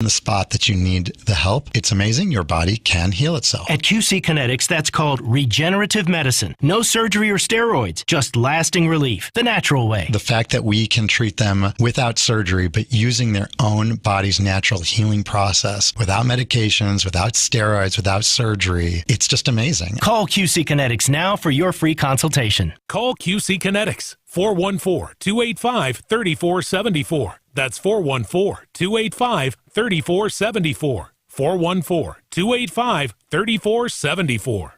the spot that you need the help, it's amazing. Your body can heal itself. At QC Kinetics, that's called regenerative medicine. No surgery or steroids, just lasting relief, the natural way. The fact that we can treat them without surgery, but using their own body's natural healing process, without medications, without steroids, without surgery, it's just amazing. Call QC Kinetics now for your free consultation. Call QC Kinetics, 414-285-3474. That's 414-285-3474. 414-285-3474.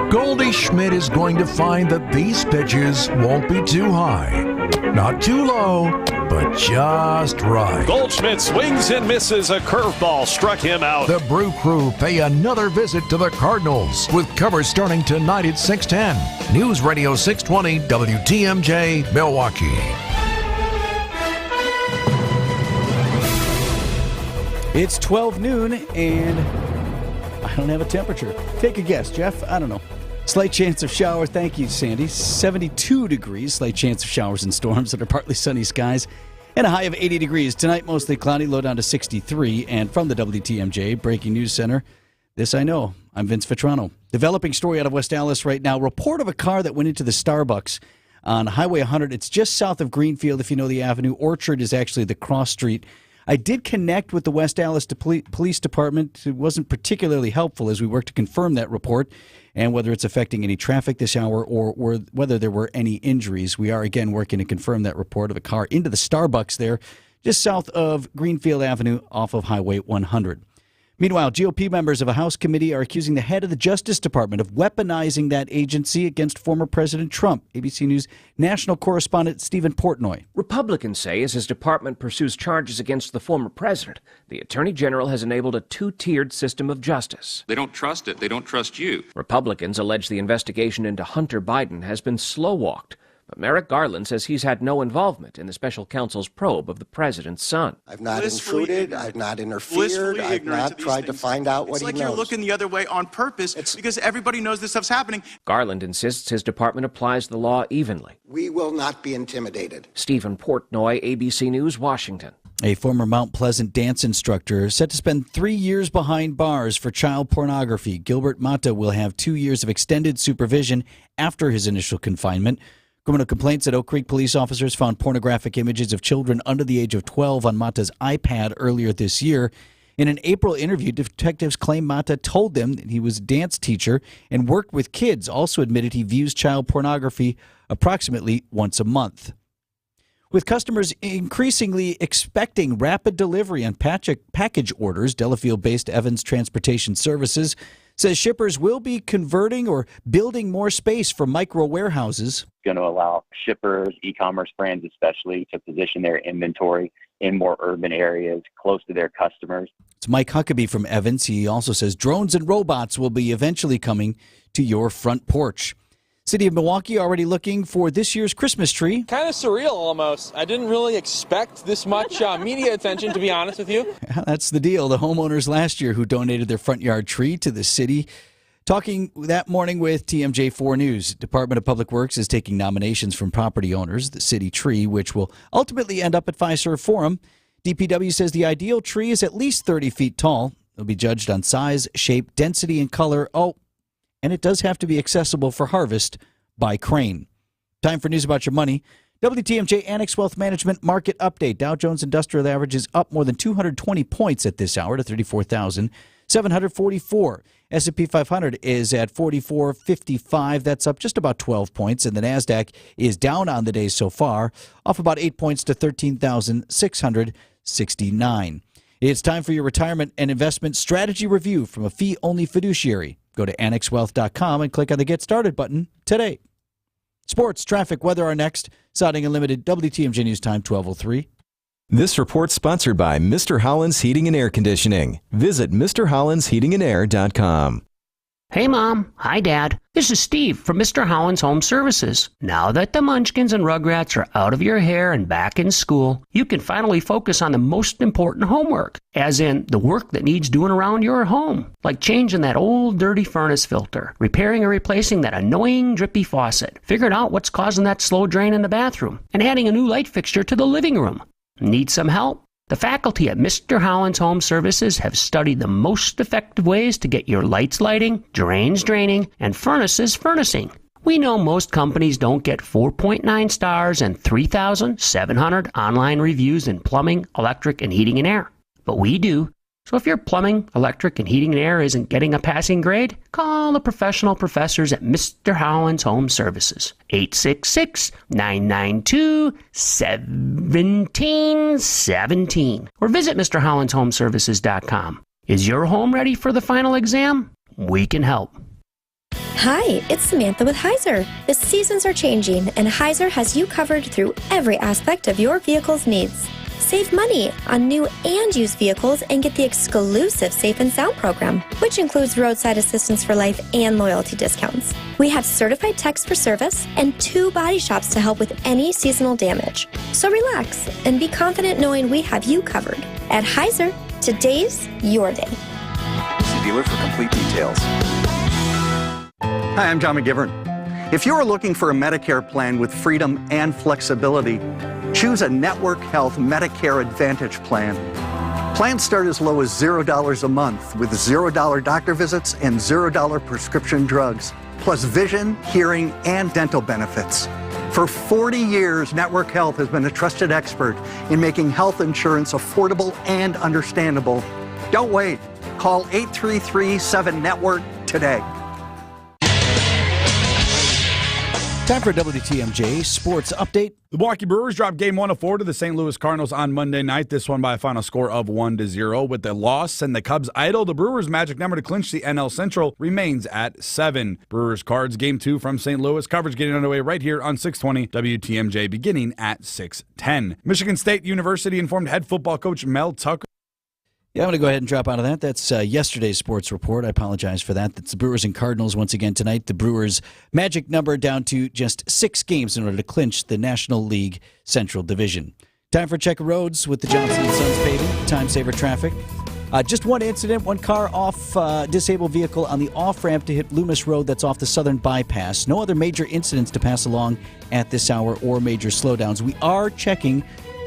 Goldie Schmidt is going to find that these pitches won't be too high, not too low, but just right. Goldschmidt swings and misses. A curveball struck him out. The Brew Crew pay another visit to the Cardinals with coverage starting tonight at 6:10. News Radio 620 WTMJ, Milwaukee. It's 12 noon and I don't have a temperature. Take a guess, Jeff. I don't know. Slight chance of shower. Thank you, Sandy. 72 degrees. Slight chance of showers and storms under partly sunny skies. And a high of 80 degrees. Tonight, mostly cloudy, low down to 63. And from the WTMJ Breaking News Center, this I know. I'm Vince Vetrano. Developing story out of West Allis right now. Report of a car that went into the Starbucks on Highway 100. It's just south of Greenfield, if you know the avenue. Orchard is actually the cross street. I did connect with the West Allis Police Department. It wasn't particularly helpful as we worked to confirm that report and whether it's affecting any traffic this hour or whether there were any injuries. We are, again, working to confirm that report of a car into the Starbucks there just south of Greenfield Avenue off of Highway 100. Meanwhile, GOP members of a House committee are accusing the head of the Justice Department of weaponizing that agency against former President Trump. ABC News national correspondent Stephen Portnoy. Republicans say as his department pursues charges against the former president, the Attorney General has enabled a two-tiered system of justice. They don't trust it. They don't trust you. Republicans allege the investigation into Hunter Biden has been slow-walked. But Merrick Garland says he's had no involvement in the special counsel's probe of the president's son. I've not intruded, I've not interfered, I've not tried to find out what he knows. It's like you're looking the other way on purpose because everybody knows this stuff's happening. Garland insists his department applies the law evenly. We will not be intimidated. Stephen Portnoy, ABC News, Washington. A former Mount Pleasant dance instructor set to spend 3 years behind bars for child pornography. Gilbert Mata will have 2 years of extended supervision after his initial confinement. Criminal complaints at Oak Creek police officers found pornographic images of children under the age of 12 on Mata's iPad earlier this year. In an April interview, detectives claim Mata told them that he was a dance teacher and worked with kids, also admitted he views child pornography approximately once a month. With customers increasingly expecting rapid delivery on package orders, Delafield-based Evans Transportation Services says shippers will be converting or building more space for micro warehouses. Going to allow shippers, e-commerce brands especially, to position their inventory in more urban areas close to their customers. It's Mike Huckabee from Evans. He also says drones and robots will be eventually coming to your front porch. City of Milwaukee already looking for this year's Christmas tree. Kind of surreal almost. I didn't really expect this much media attention, to be honest with you. That's the deal. The homeowners last year who donated their front yard tree to the city. Talking that morning with TMJ4 News, Department of Public Works is taking nominations from property owners, the city tree, which will ultimately end up at Fiserv Forum. DPW says the ideal tree is at least 30 feet tall. It'll be judged on size, shape, density, and color. Oh, and it does have to be accessible for harvest by crane. Time for news about your money. WTMJ Annex Wealth Management Market Update. Dow Jones Industrial Average is up more than 220 points at this hour to 34,744. S&P 500 is at 44.55. That's up just about 12 points. And the NASDAQ is down on the day so far, off about 8 points to 13,669. It's time for your retirement and investment strategy review from a fee-only fiduciary. Go to annexwealth.com and click on the Get Started button today. Sports, traffic, weather are next. Siding Unlimited, WTMJ News Time, 12:03. This report's sponsored by Mr. Holland's Heating and Air Conditioning. Visit MrHollandsHeatingandAir.com. Hey, Mom. Hi, Dad. This is Steve from Mr. Holland's Home Services. Now that the Munchkins and Rugrats are out of your hair and back in school, you can finally focus on the most important homework, as in the work that needs doing around your home, like changing that old dirty furnace filter, repairing or replacing that annoying drippy faucet, figuring out what's causing that slow drain in the bathroom, and adding a new light fixture to the living room. Need some help? The faculty at Mr. Holland's Home Services have studied the most effective ways to get your lights lighting, drains draining, and furnaces furnacing. We know most companies don't get 4.9 stars and 3,700 online reviews in plumbing, electric, and heating and air. But we do. So if your plumbing, electric, and heating and air isn't getting a passing grade, call the professional professors at Mr. Holland's Home Services. 866-992-1717. Or visit MrHollandsHomeservices.com. Is your home ready for the final exam? We can help. Hi, it's Samantha with Heiser. The seasons are changing, and Heiser has you covered through every aspect of your vehicle's needs. Save money on new and used vehicles and get the exclusive Safe and Sound program, which includes roadside assistance for life and loyalty discounts. We have certified techs for service and 2 body shops to help with any seasonal damage. So relax and be confident knowing we have you covered. At Heiser, today's your day. See dealer for complete details. Hi, I'm John McGivern. If you are looking for a Medicare plan with freedom and flexibility, choose a Network Health Medicare Advantage plan. Plans start as low as $0 a month with $0 doctor visits and $0 prescription drugs, plus vision, hearing, and dental benefits. For 40 years, Network Health has been a trusted expert in making health insurance affordable and understandable. Don't wait. Call 833-7-NETWORK today. Time for a WTMJ Sports Update. The Milwaukee Brewers dropped Game 1 of 4 to the St. Louis Cardinals on Monday night. This one by a final score of 1-0. With the loss and the Cubs idle, the Brewers' magic number to clinch the NL Central remains at 7. Brewers Cards Game 2 from St. Louis. Coverage getting underway right here on 620 WTMJ beginning at 6:10. Michigan State University informed head football coach Mel Tucker. Yeah, I'm going to go ahead and drop out of that. That's yesterday's sports report. I apologize for that. That's the Brewers and Cardinals once again tonight. The Brewers' magic number down to just 6 games in order to clinch the National League Central Division. Time for Checker Roads with the Johnson & Sons paving. Time saver traffic. Just one incident, one car off disabled vehicle on the off-ramp to hit Loomis Road. That's off the southern bypass. No other major incidents to pass along at this hour or major slowdowns. We are checking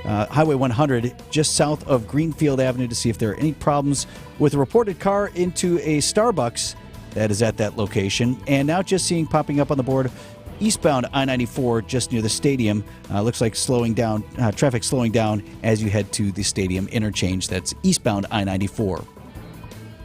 Highway 100 just south of Greenfield Avenue to see if there are any problems with a reported car into a Starbucks that is at that location. And now just seeing popping up on the board eastbound I-94 just near the stadium. Looks like slowing down, traffic slowing down as you head to the stadium interchange. That's eastbound I-94.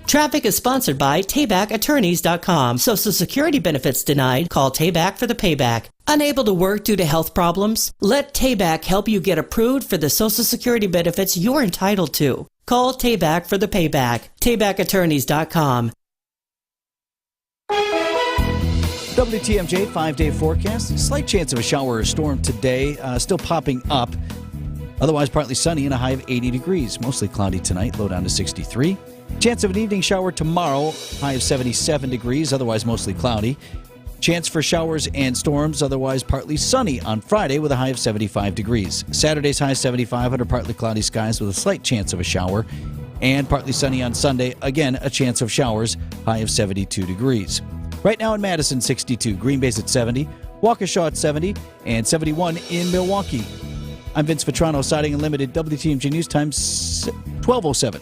Traffic is sponsored by TaybackAttorneys.com. Social Security benefits denied? Call Tayback for the payback. Unable to work due to health problems? Let Tayback help you get approved for the Social Security benefits you're entitled to. Call Tayback for the payback. TaybackAttorneys.com. WTMJ 5-day forecast. Slight chance of a shower or storm today. Still popping up. Otherwise partly sunny and a high of 80 degrees. Mostly cloudy tonight. Low down to 63. Chance of an evening shower tomorrow, high of 77 degrees, otherwise mostly cloudy. Chance for showers and storms, otherwise partly sunny on Friday with a high of 75 degrees. Saturday's high 75 under partly cloudy skies with a slight chance of a shower. And partly sunny on Sunday, again a chance of showers, high of 72 degrees. Right now in Madison, 62. Green Bay's at 70. Waukesha at 70. And 71 in Milwaukee. I'm Vince Vitrano, Siding Unlimited, WTMJ News Time, 12:07.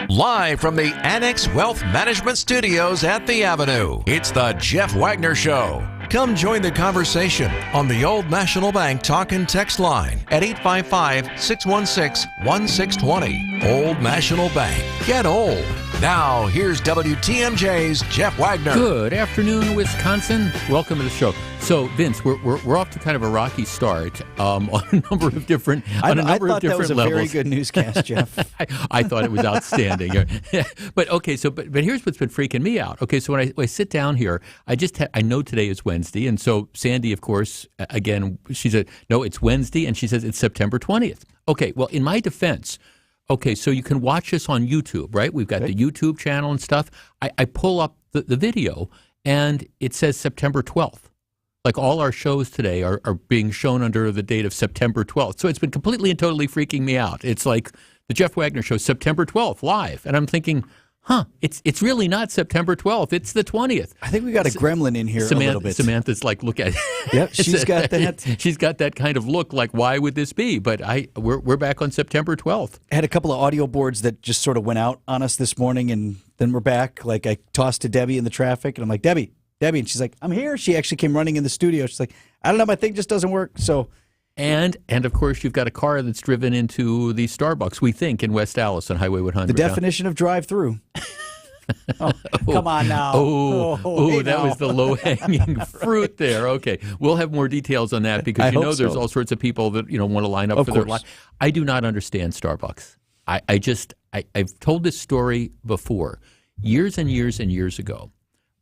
Live from the Annex Wealth Management Studios at the Avenue, it's the Jeff Wagner Show. Come join the conversation on the Old National Bank talk and text line at 855-616-1620. Old National Bank. Get old. Now, here's WTMJ's Jeff Wagner. Good afternoon, Wisconsin. Welcome to the show. So, Vince, we're off to kind of a rocky start on a number of different levels. I thought that was a very good newscast, Jeff. I thought it was outstanding. But okay, but here's what's been freaking me out. Okay, so when I sit down here, I know today is Wednesday, and so Sandy, of course, again, she said, no, it's Wednesday, and she says it's September 20th. Okay, well, in my defense, okay, so you can watch us on YouTube, right? We've got the YouTube channel and stuff. I pull up the video, and it says September 12th. Like all our shows today are being shown under the date of September 12th. So it's been completely and totally freaking me out. It's like the Jeff Wagner Show, September 12th, live. And I'm thinking, it's really not September 12th. It's the 20th. I think we got a gremlin in here a little bit. Samantha's like, look at it. Yep, she's got that. She's got that kind of look like, why would this be? But we're back on September 12th. I had a couple of audio boards that just sort of went out on us this morning, and then we're back. Like, I tossed to Debbie in the traffic, and I'm like, Debbie. And she's like, I'm here. She actually came running in the studio. She's like, I don't know, my thing just doesn't work. So... And of course, you've got a car that's driven into the Starbucks, we think, in West Dallas on Highway 100. The definition of drive-through. Oh, come on now. That was the low-hanging fruit there. Okay, we'll have more details on that because there's all sorts of people that want to line up for their line. I do not understand Starbucks. I've told this story before, years and years and years ago.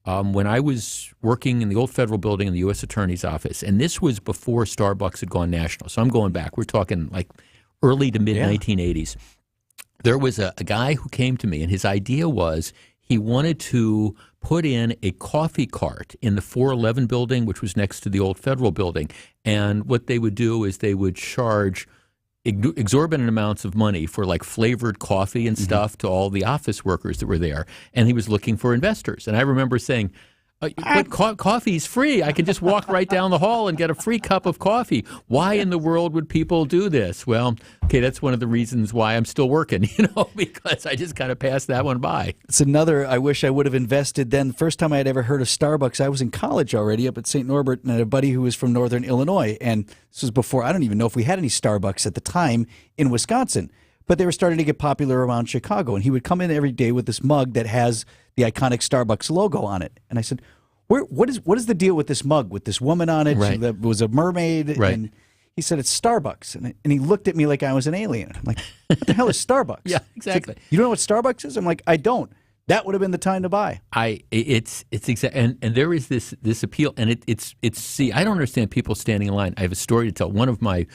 When I was working in the old federal building in the U.S. Attorney's Office, and this was before Starbucks had gone national, so I'm going back. We're talking like early to mid-1980s. There was a guy who came to me, and his idea was he wanted to put in a coffee cart in the 411 building, which was next to the old federal building. And what they would do is they would charge exorbitant amounts of money for like flavored coffee and stuff to all the office workers that were there. And he was looking for investors. And I remember saying, but coffee's free. I can just walk right down the hall and get a free cup of coffee. Why in the world would people do this? Well, okay, that's one of the reasons why I'm still working, because I just kind of passed that one by. It's another, I wish I would have invested then. The first time I had ever heard of Starbucks, I was in college already up at St. Norbert, and I had a buddy who was from Northern Illinois. And this was before, I don't even know if we had any Starbucks at the time in Wisconsin. But they were starting to get popular around Chicago. And he would come in every day with this mug that has the iconic Starbucks logo on it. And I said, what is the deal with this mug, with this woman on it? Right. That was a mermaid. Right. And he said, it's Starbucks. And he looked at me like I was an alien. I'm like, what the hell is Starbucks? Yeah, exactly. Like, you don't know what Starbucks is? I'm like, I don't. That would have been the time to buy. It's exact, and there is this appeal, and it's see, I don't understand people standing in line. I have a story to tell. One of my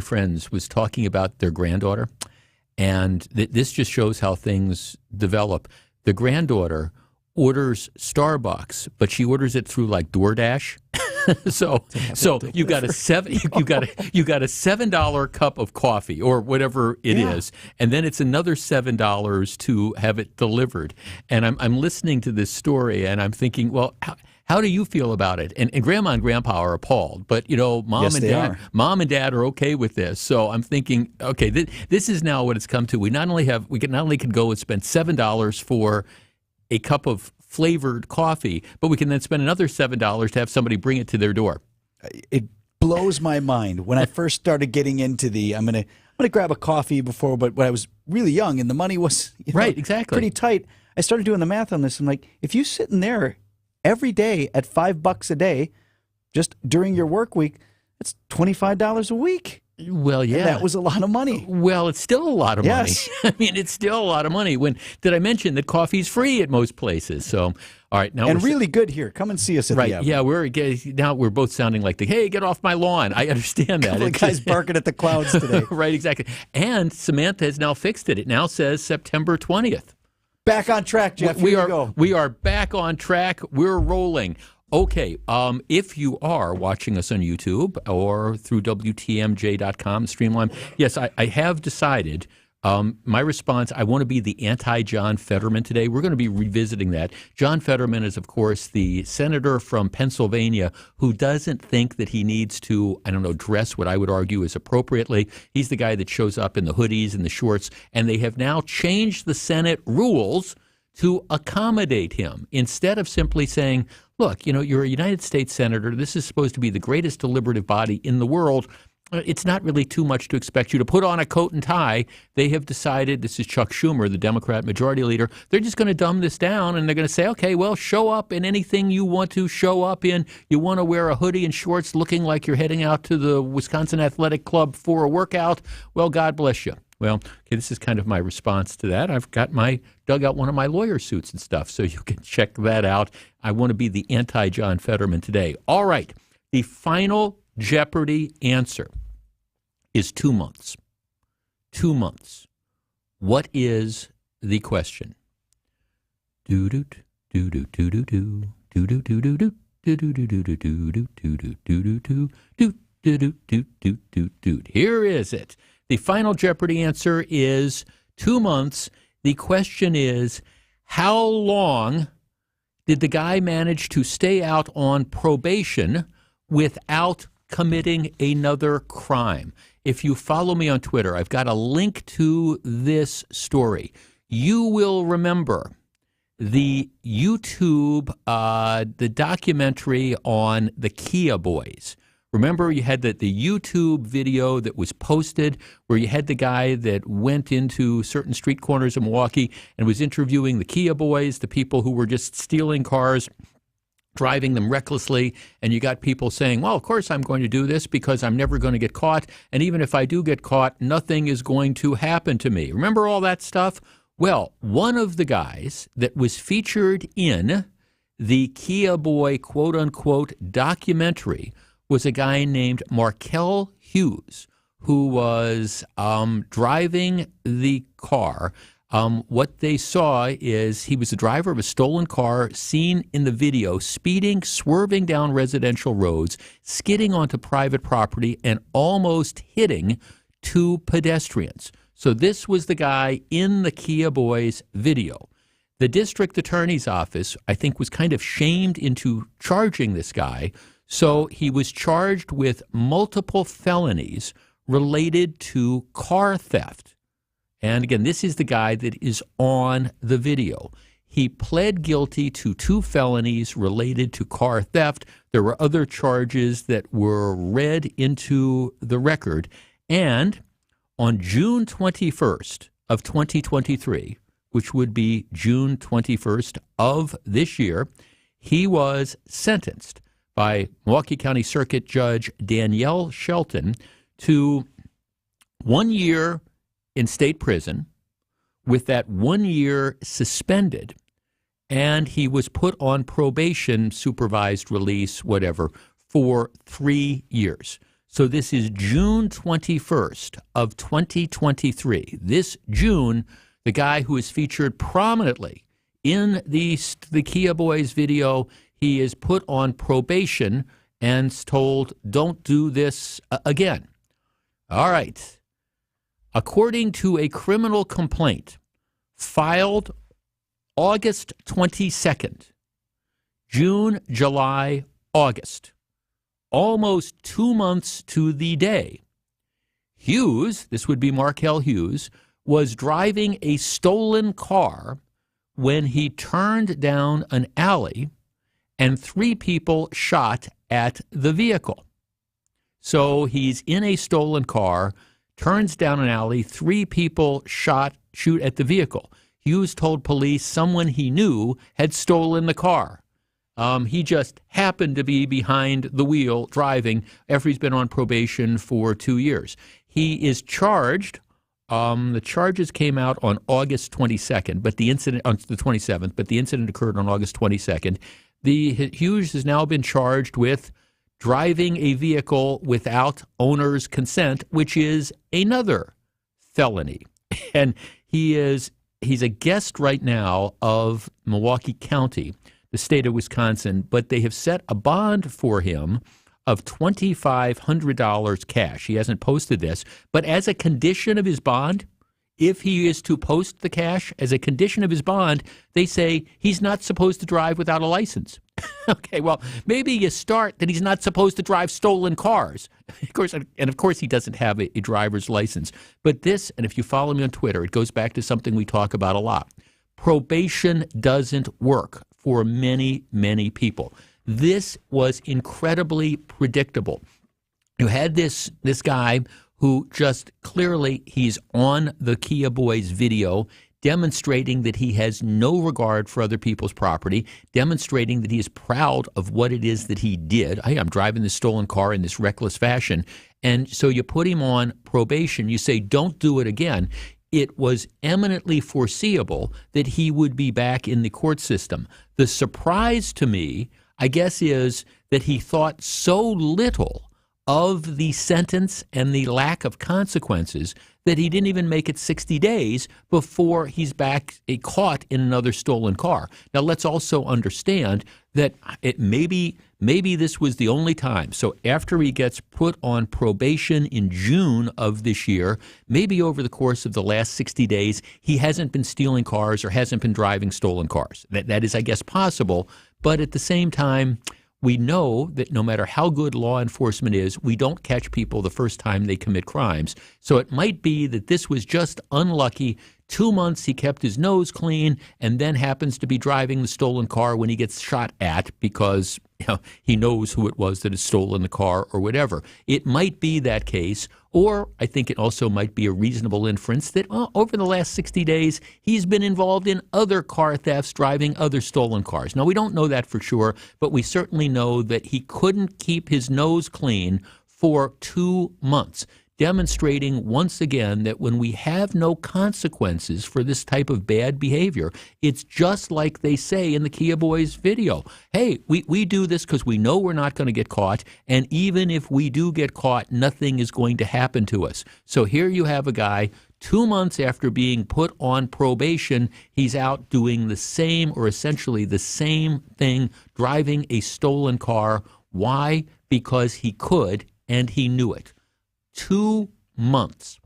friends was talking about their granddaughter. And this just shows how things develop. The granddaughter orders Starbucks, but she orders it through like DoorDash. so you got a $7 cup of coffee or whatever it is, and then it's another $7 to have it delivered. And I'm listening to this story, and I'm thinking, well, how do you feel about it? And Grandma and Grandpa are appalled, but mom and dad are okay with this. So I'm thinking, okay, this is now what it's come to. We not only can go and spend $7 for a cup of flavored coffee, but we can then spend another $7 to have somebody bring it to their door. It blows my mind. When I first started getting into I'm gonna grab a coffee before, but when I was really young and the money was pretty tight, I started doing the math on this. I'm like, if you sit in there every day at $5 a day, just during your work week, that's $25 a week. Well, yeah. And that was a lot of money. Well, it's still a lot of money. I mean, it's still a lot of money. Did I mention that coffee's free at most places? So, all right. Now and really good here. Come and see us at the Avenue. Yeah, we're both sounding like hey, get off my lawn. I understand that. The guys barking at the clouds today. Right, exactly. And Samantha has now fixed it. It now says September 20th. Back on track, Jeff. We are back on track. We're rolling. Okay, if you are watching us on YouTube or through WTMJ.com, Streamline, yes, I have decided my response, I want to be the anti-John Fetterman today. We're going to be revisiting that. John Fetterman is, of course, the senator from Pennsylvania who doesn't think that he needs to, dress what I would argue is appropriately. He's the guy that shows up in the hoodies and the shorts, and they have now changed the Senate rules to accommodate him instead of simply saying, look, you're a United States senator. This is supposed to be the greatest deliberative body in the world. It's not really too much to expect you to put on a coat and tie. They have decided, this is Chuck Schumer, the Democrat majority leader, they're just going to dumb this down and they're going to say, okay, well, show up in anything you want to show up in. You want to wear a hoodie and shorts looking like you're heading out to the Wisconsin Athletic Club for a workout. Well, God bless you. Well, okay, this is kind of my response to that. I've dug out one of my lawyer suits and stuff, so you can check that out. I want to be the anti-John Fetterman today. All right, the final Jeopardy answer is 2 months. 2 months. What is the question? Do-do-do, do-do-do-do-do, do-do-do-do-do, do-do-do-do-do-do, do-do-do-do-do, do-do-do-do-do-do. Here is it. The final Jeopardy answer is 2 months. The question is, How long did the guy manage to stay out on probation without committing another crime? If you follow me on Twitter, I've got a link to this story. You will remember the YouTube, the documentary on the Kia Boys. Remember, you had the YouTube video that was posted where you had the guy that went into certain street corners of Milwaukee and was interviewing the Kia Boys, the people who were just stealing cars, driving them recklessly, and you got people saying, well, of course I'm going to do this because I'm never going to get caught, and even if I do get caught, nothing is going to happen to me. Remember all that stuff? Well, one of the guys that was featured in the Kia Boy quote-unquote documentary was a guy named Markel Hughes, who was driving the car. What they saw is he was the driver of a stolen car seen in the video, speeding, swerving down residential roads, skidding onto private property, and almost hitting two pedestrians. So this was the guy in the Kia Boys video. The district attorney's office, I think, was kind of shamed into charging this guy. So he was charged with multiple felonies related to car theft. And again, this is the guy that is on the video. He pled guilty to 2 felonies related to car theft. There were other charges that were read into the record. And on June 21st of 2023, which would be June 21st of this year, he was sentenced by Milwaukee County Circuit Judge Danielle Shelton to 1 year in state prison with that 1 year suspended, and he was put on probation, supervised release, whatever, for 3 years. So this is June 21st of 2023. This June, the guy who is featured prominently in the Kia Boys video, he is put on probation and told, don't do this again. All right. According to a criminal complaint filed August 22nd, June, July, August, almost 2 months to the day, Hughes, this would be Markel Hughes, was driving a stolen car when he turned down an alley and 3 people shot at the vehicle. So he's in a stolen car, turns down an alley, 3 people shoot at the vehicle. Hughes told police someone he knew had stolen the car. He just happened to be behind the wheel driving after he's been on probation for 2 years. He is charged. The charges came out on August 22nd, but the incident on the 27th, but the incident occurred on August 22nd. Hughes has now been charged with driving a vehicle without owner's consent, which is another felony. And he's a guest right now of Milwaukee County, the state of Wisconsin, but they have set a bond for him of $2,500 cash. He hasn't posted this, but as a condition of his bond, if he is to post the cash as a condition of his bond, they say he's not supposed to drive without a license. Okay, well, maybe you start that he's not supposed to drive stolen cars. Of course, he doesn't have a driver's license. But this, and if you follow me on Twitter, it goes back to something we talk about a lot. Probation doesn't work for many, many people. This was incredibly predictable. You had this guy who just clearly he's on the Kia Boys video demonstrating that he has no regard for other people's property, demonstrating that he is proud of what it is that he did. Hey, I'm driving this stolen car in this reckless fashion. And so you put him on probation. You say, don't do it again. It was eminently foreseeable that he would be back in the court system. The surprise to me, I guess, is that he thought so little of the sentence and the lack of consequences that he didn't even make it 60 days before he's back caught in another stolen car. Now, let's also understand that maybe this was the only time. So after he gets put on probation in June of this year, maybe over the course of the last 60 days, he hasn't been stealing cars or hasn't been driving stolen cars. That is, I guess, possible. But at the same time, we know that no matter how good law enforcement is, we don't catch people the first time they commit crimes. So it might be that this was just unlucky. 2 months he kept his nose clean and then happens to be driving the stolen car when he gets shot at because he knows who it was that has stolen the car or whatever. It might be that case, or I think it also might be a reasonable inference that over the last 60 days, he's been involved in other car thefts, driving other stolen cars. Now, we don't know that for sure, but we certainly know that he couldn't keep his nose clean for 2 months, demonstrating once again that when we have no consequences for this type of bad behavior, it's just like they say in the Kia Boys video. Hey, we do this because we know we're not going to get caught, and even if we do get caught, nothing is going to happen to us. So here you have a guy, 2 months after being put on probation, he's out doing the same or essentially the same thing, driving a stolen car. Why? Because he could, and he knew it. 2 months.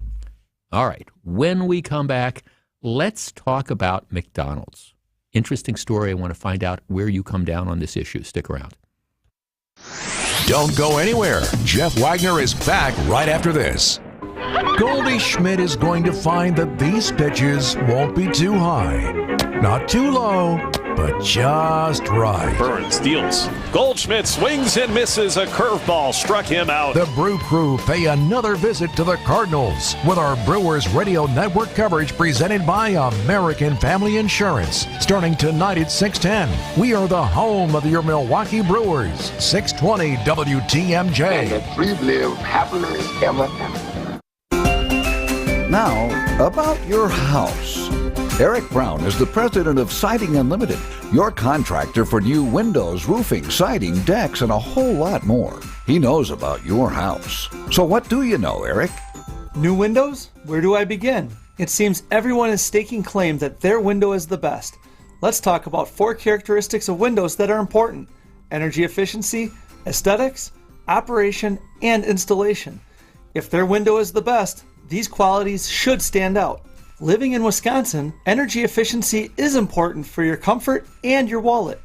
All right. When we come back, let's talk about McDonald's. Interesting story. I want to find out where you come down on this issue. Stick around. Don't go anywhere. Jeff Wagner is back right after this. Goldie Schmidt is going to find that these pitches won't be too high, not too low, but just right. Burns deals. Goldschmidt swings and misses. A curveball struck him out. The Brew Crew pay another visit to the Cardinals with our Brewers Radio Network coverage presented by American Family Insurance. Starting tonight at 6:10, we are the home of your Milwaukee Brewers. 620 WTMJ. And the three live happily ever after. Now, about your house. Eric Brown is the president of Siding Unlimited, your contractor for new windows, roofing, siding, decks, and a whole lot more. He knows about your house. So what do you know, Eric? New windows? Where do I begin? It seems everyone is staking claim that their window is the best. Let's talk about 4 characteristics of windows that are important: energy efficiency, aesthetics, operation, and installation. If their window is the best, these qualities should stand out. Living in Wisconsin, energy efficiency is important for your comfort and your wallet.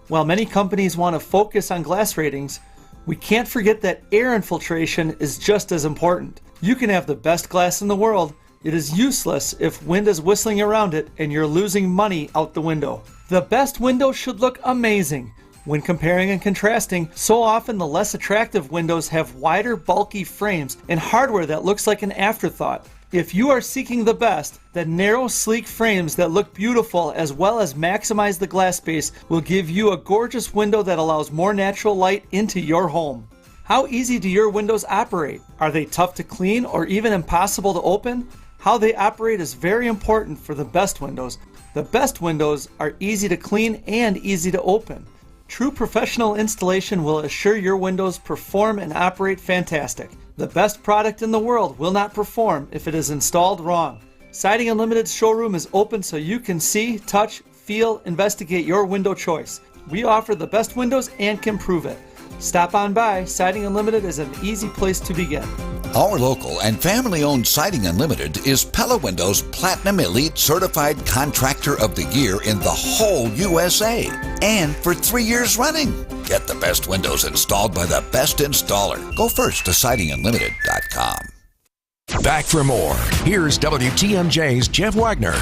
While many companies want to focus on glass ratings, we can't forget that air infiltration is just as important. You can have the best glass in the world. It is useless if wind is whistling around it and you're losing money out the window. The best window should look amazing. When comparing and contrasting, so often the less attractive windows have wider, bulky frames and hardware that looks like an afterthought. If you are seeking the best, then narrow, sleek frames that look beautiful as well as maximize the glass space will give you a gorgeous window that allows more natural light into your home. How easy do your windows operate? Are they tough to clean or even impossible to open? How they operate is very important for the best windows. The best windows are easy to clean and easy to open. True professional installation will assure your windows perform and operate fantastic. The best product in the world will not perform if it is installed wrong. Siding Unlimited's showroom is open so you can see, touch, feel, investigate your window choice. We offer the best windows and can prove it. Stop on by. Siding Unlimited is an easy place to begin. Our local and family-owned Siding Unlimited is Pella Windows Platinum Elite Certified Contractor of the Year in the whole USA. And for 3 years running. Get the best windows installed by the best installer. Go first to sidingunlimited.com. Back for more. Here's WTMJ's Jeff Wagner.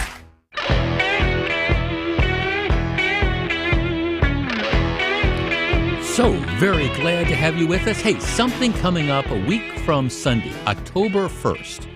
So very glad to have you with us. Hey, something coming up a week from Sunday, October 1st.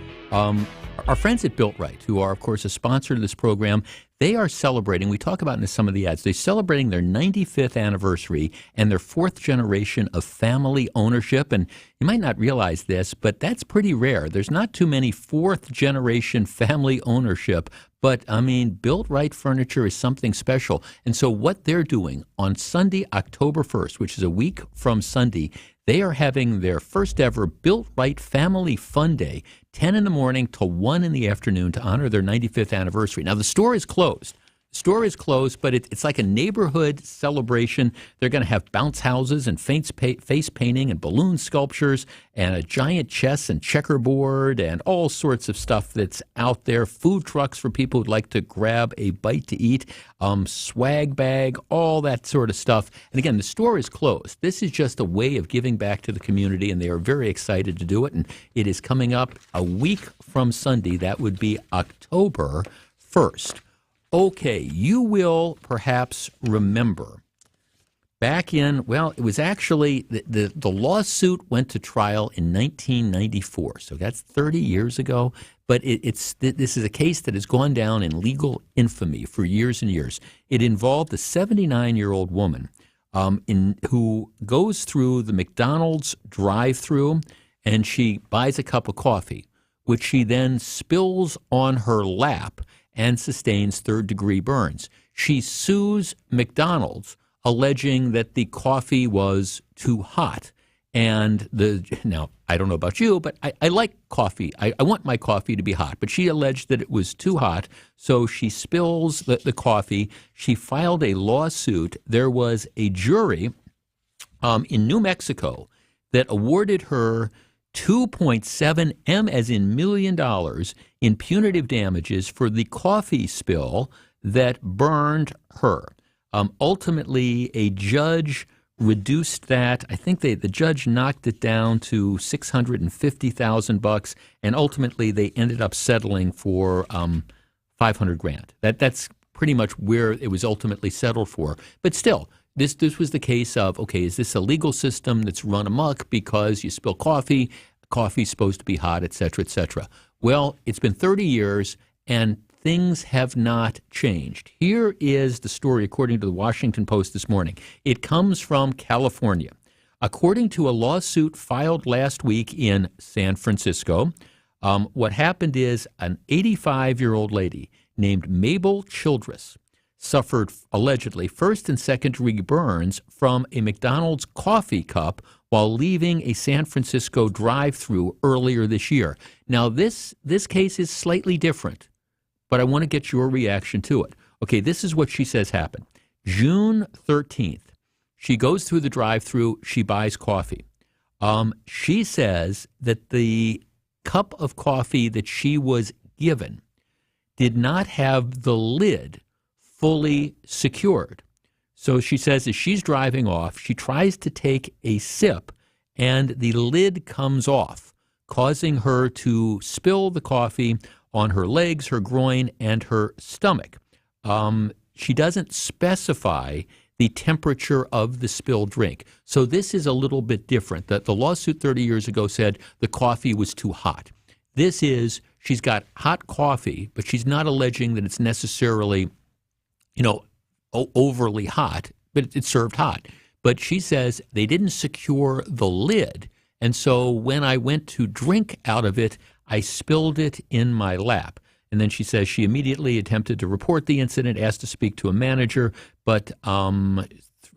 Our friends at Built Right, who are, of course, a sponsor to this program, they are celebrating, we talk about in some of the ads, they're celebrating their 95th anniversary and their fourth generation of family ownership. And you might not realize this, but that's pretty rare. There's not too many fourth generation family ownership. But, I mean, Built Right furniture is something special. And so what they're doing on Sunday, October 1st, which is a week from Sunday, they are having their first ever Built Right Family Fun Day, 10 in the morning till 1 in the afternoon to honor their 95th anniversary. Now, the store is closed. The store is closed, but it's like a neighborhood celebration. They're going to have bounce houses and face painting and balloon sculptures and a giant chess and checkerboard and all sorts of stuff that's out there. Food trucks for people who'd like to grab a bite to eat, swag bag, all that sort of stuff. And again, the store is closed. This is just a way of giving back to the community, and they are very excited to do it. And it is coming up a week from Sunday. That would be October 1st. Okay, you will perhaps remember back in, well, it was actually, the lawsuit went to trial in 1994, so that's 30 years ago, but this is a case that has gone down in legal infamy for years and years. It involved a 79-year-old woman who goes through the McDonald's drive-through and she buys a cup of coffee, which she then spills on her lap and sustains third-degree burns. She sues McDonald's, alleging that the coffee was too hot. And now, I don't know about you, but I like coffee. I want my coffee to be hot. But she alleged that it was too hot, so she spills the coffee. She filed a lawsuit. There was a jury in New Mexico that awarded her $2.7 M as in $1 million in punitive damages for the coffee spill that burned her. Ultimately, a judge reduced that. I think the judge knocked it down to $650,000, and ultimately they ended up settling for $500,000. That's pretty much where it was ultimately settled for. But still, this was the case of, okay, is this a legal system that's run amok because you spill coffee? Coffee's supposed to be hot, et cetera, et cetera. Well, it's been 30 years, and things have not changed. Here is the story according to the Washington Post this morning. It comes from California. According to a lawsuit filed last week in San Francisco, what happened is an 85-year-old lady named Mabel Childress suffered allegedly first and second-degree burns from a McDonald's coffee cup while leaving a San Francisco drive-thru earlier this year. Now, this case is slightly different, but I want to get your reaction to it. Okay, this is what she says happened. June 13th, she goes through the drive-thru, she buys coffee. She says that the cup of coffee that she was given did not have the lid fully secured. So she says as she's driving off, she tries to take a sip and the lid comes off, causing her to spill the coffee on her legs, her groin, and her stomach. She doesn't specify the temperature of the spilled drink. So this is a little bit different. The lawsuit 30 years ago said the coffee was too hot. This is, she's got hot coffee, but she's not alleging that it's necessarily overly hot, but it's served hot. But she says they didn't secure the lid, and so when I went to drink out of it, I spilled it in my lap. And then she says she immediately attempted to report the incident, asked to speak to a manager, but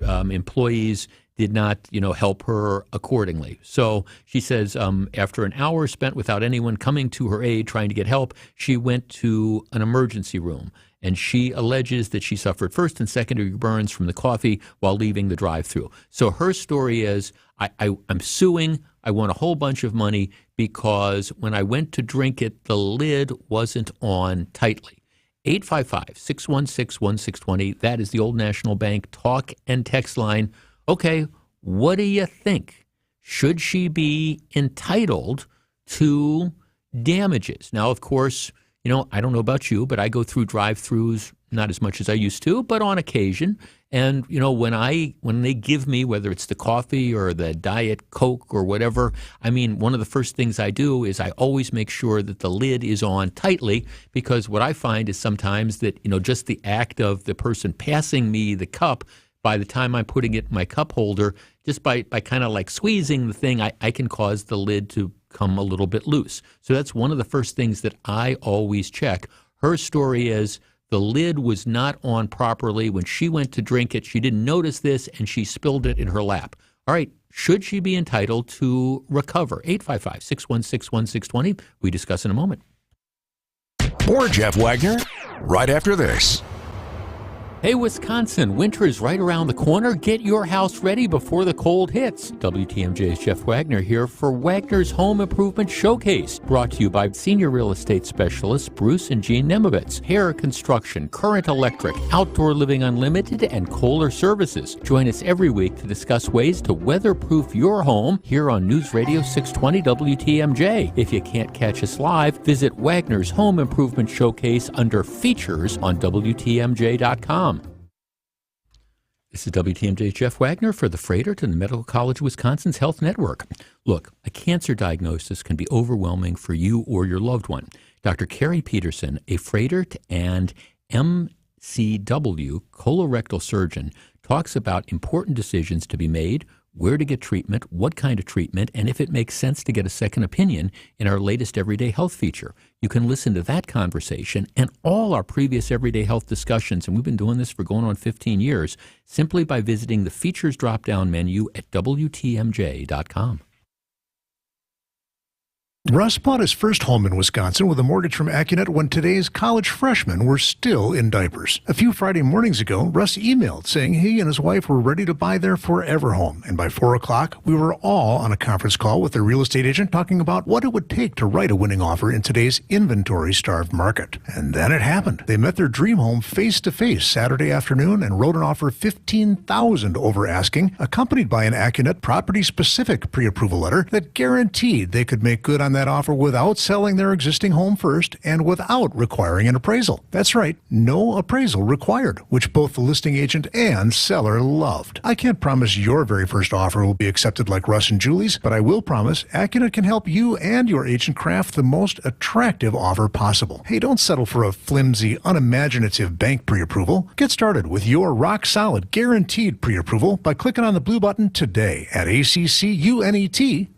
employees did not, help her accordingly. So she says after an hour spent without anyone coming to her aid, trying to get help, she went to an emergency room. And she alleges that she suffered first and second-degree burns from the coffee while leaving the drive-thru. So her story is, I'm suing. I want a whole bunch of money because when I went to drink it, the lid wasn't on tightly. 855-616-1620. That is the Old National Bank talk and text line. Okay, what do you think? Should she be entitled to damages? Now, of course, I don't know about you, but I go through drive-thrus not as much as I used to, but on occasion. And, when they give me, whether it's the coffee or the Diet Coke or whatever, one of the first things I do is I always make sure that the lid is on tightly, because what I find is sometimes that, just the act of the person passing me the cup, by the time I'm putting it in my cup holder, just by kind of like squeezing the thing, I can cause the lid to come a little bit loose. So that's one of the first things that I always check. Her story is the lid was not on properly. When she went to drink it, she didn't notice this, and she spilled it in her lap. All right, should she be entitled to recover? 855-616-1620. We discuss in a moment. More Jeff Wagner right after this. Hey, Wisconsin, winter is right around the corner. Get your house ready before the cold hits. WTMJ's Jeff Wagner here for Wagner's Home Improvement Showcase, brought to you by senior real estate specialists Bruce and Jean Nemovitz, Hair Construction, Current Electric, Outdoor Living Unlimited, and Kohler Services. Join us every week to discuss ways to weatherproof your home here on News Radio 620 WTMJ. If you can't catch us live, visit Wagner's Home Improvement Showcase under Features on WTMJ.com. This is WTMJ's Jeff Wagner for the Freighter to the Medical College of Wisconsin's Health Network. Look, a cancer diagnosis can be overwhelming for you or your loved one. Dr. Carrie Peterson, a Freighter and MCW colorectal surgeon, talks about important decisions to be made, where to get treatment, what kind of treatment, and if it makes sense to get a second opinion in our latest Everyday Health feature. You can listen to that conversation and all our previous Everyday Health discussions, and we've been doing this for going on 15 years, simply by visiting the features drop-down menu at WTMJ.com. Russ bought his first home in Wisconsin with a mortgage from Accunet when today's college freshmen were still in diapers. A few Friday mornings ago, Russ emailed saying he and his wife were ready to buy their forever home. And by 4 o'clock, we were all on a conference call with their real estate agent talking about what it would take to write a winning offer in today's inventory-starved market. And then it happened. They met their dream home face-to-face Saturday afternoon and wrote an offer $15,000 over asking, accompanied by an Accunet property-specific pre-approval letter that guaranteed they could make good on that offer without selling their existing home first and without requiring an appraisal. That's right, no appraisal required, which both the listing agent and seller loved. I can't promise your very first offer will be accepted like Russ and Julie's, but I will promise Accunet can help you and your agent craft the most attractive offer possible. Hey, don't settle for a flimsy, unimaginative bank pre-approval. Get started with your rock-solid, guaranteed pre-approval by clicking on the blue button today at accunet.com.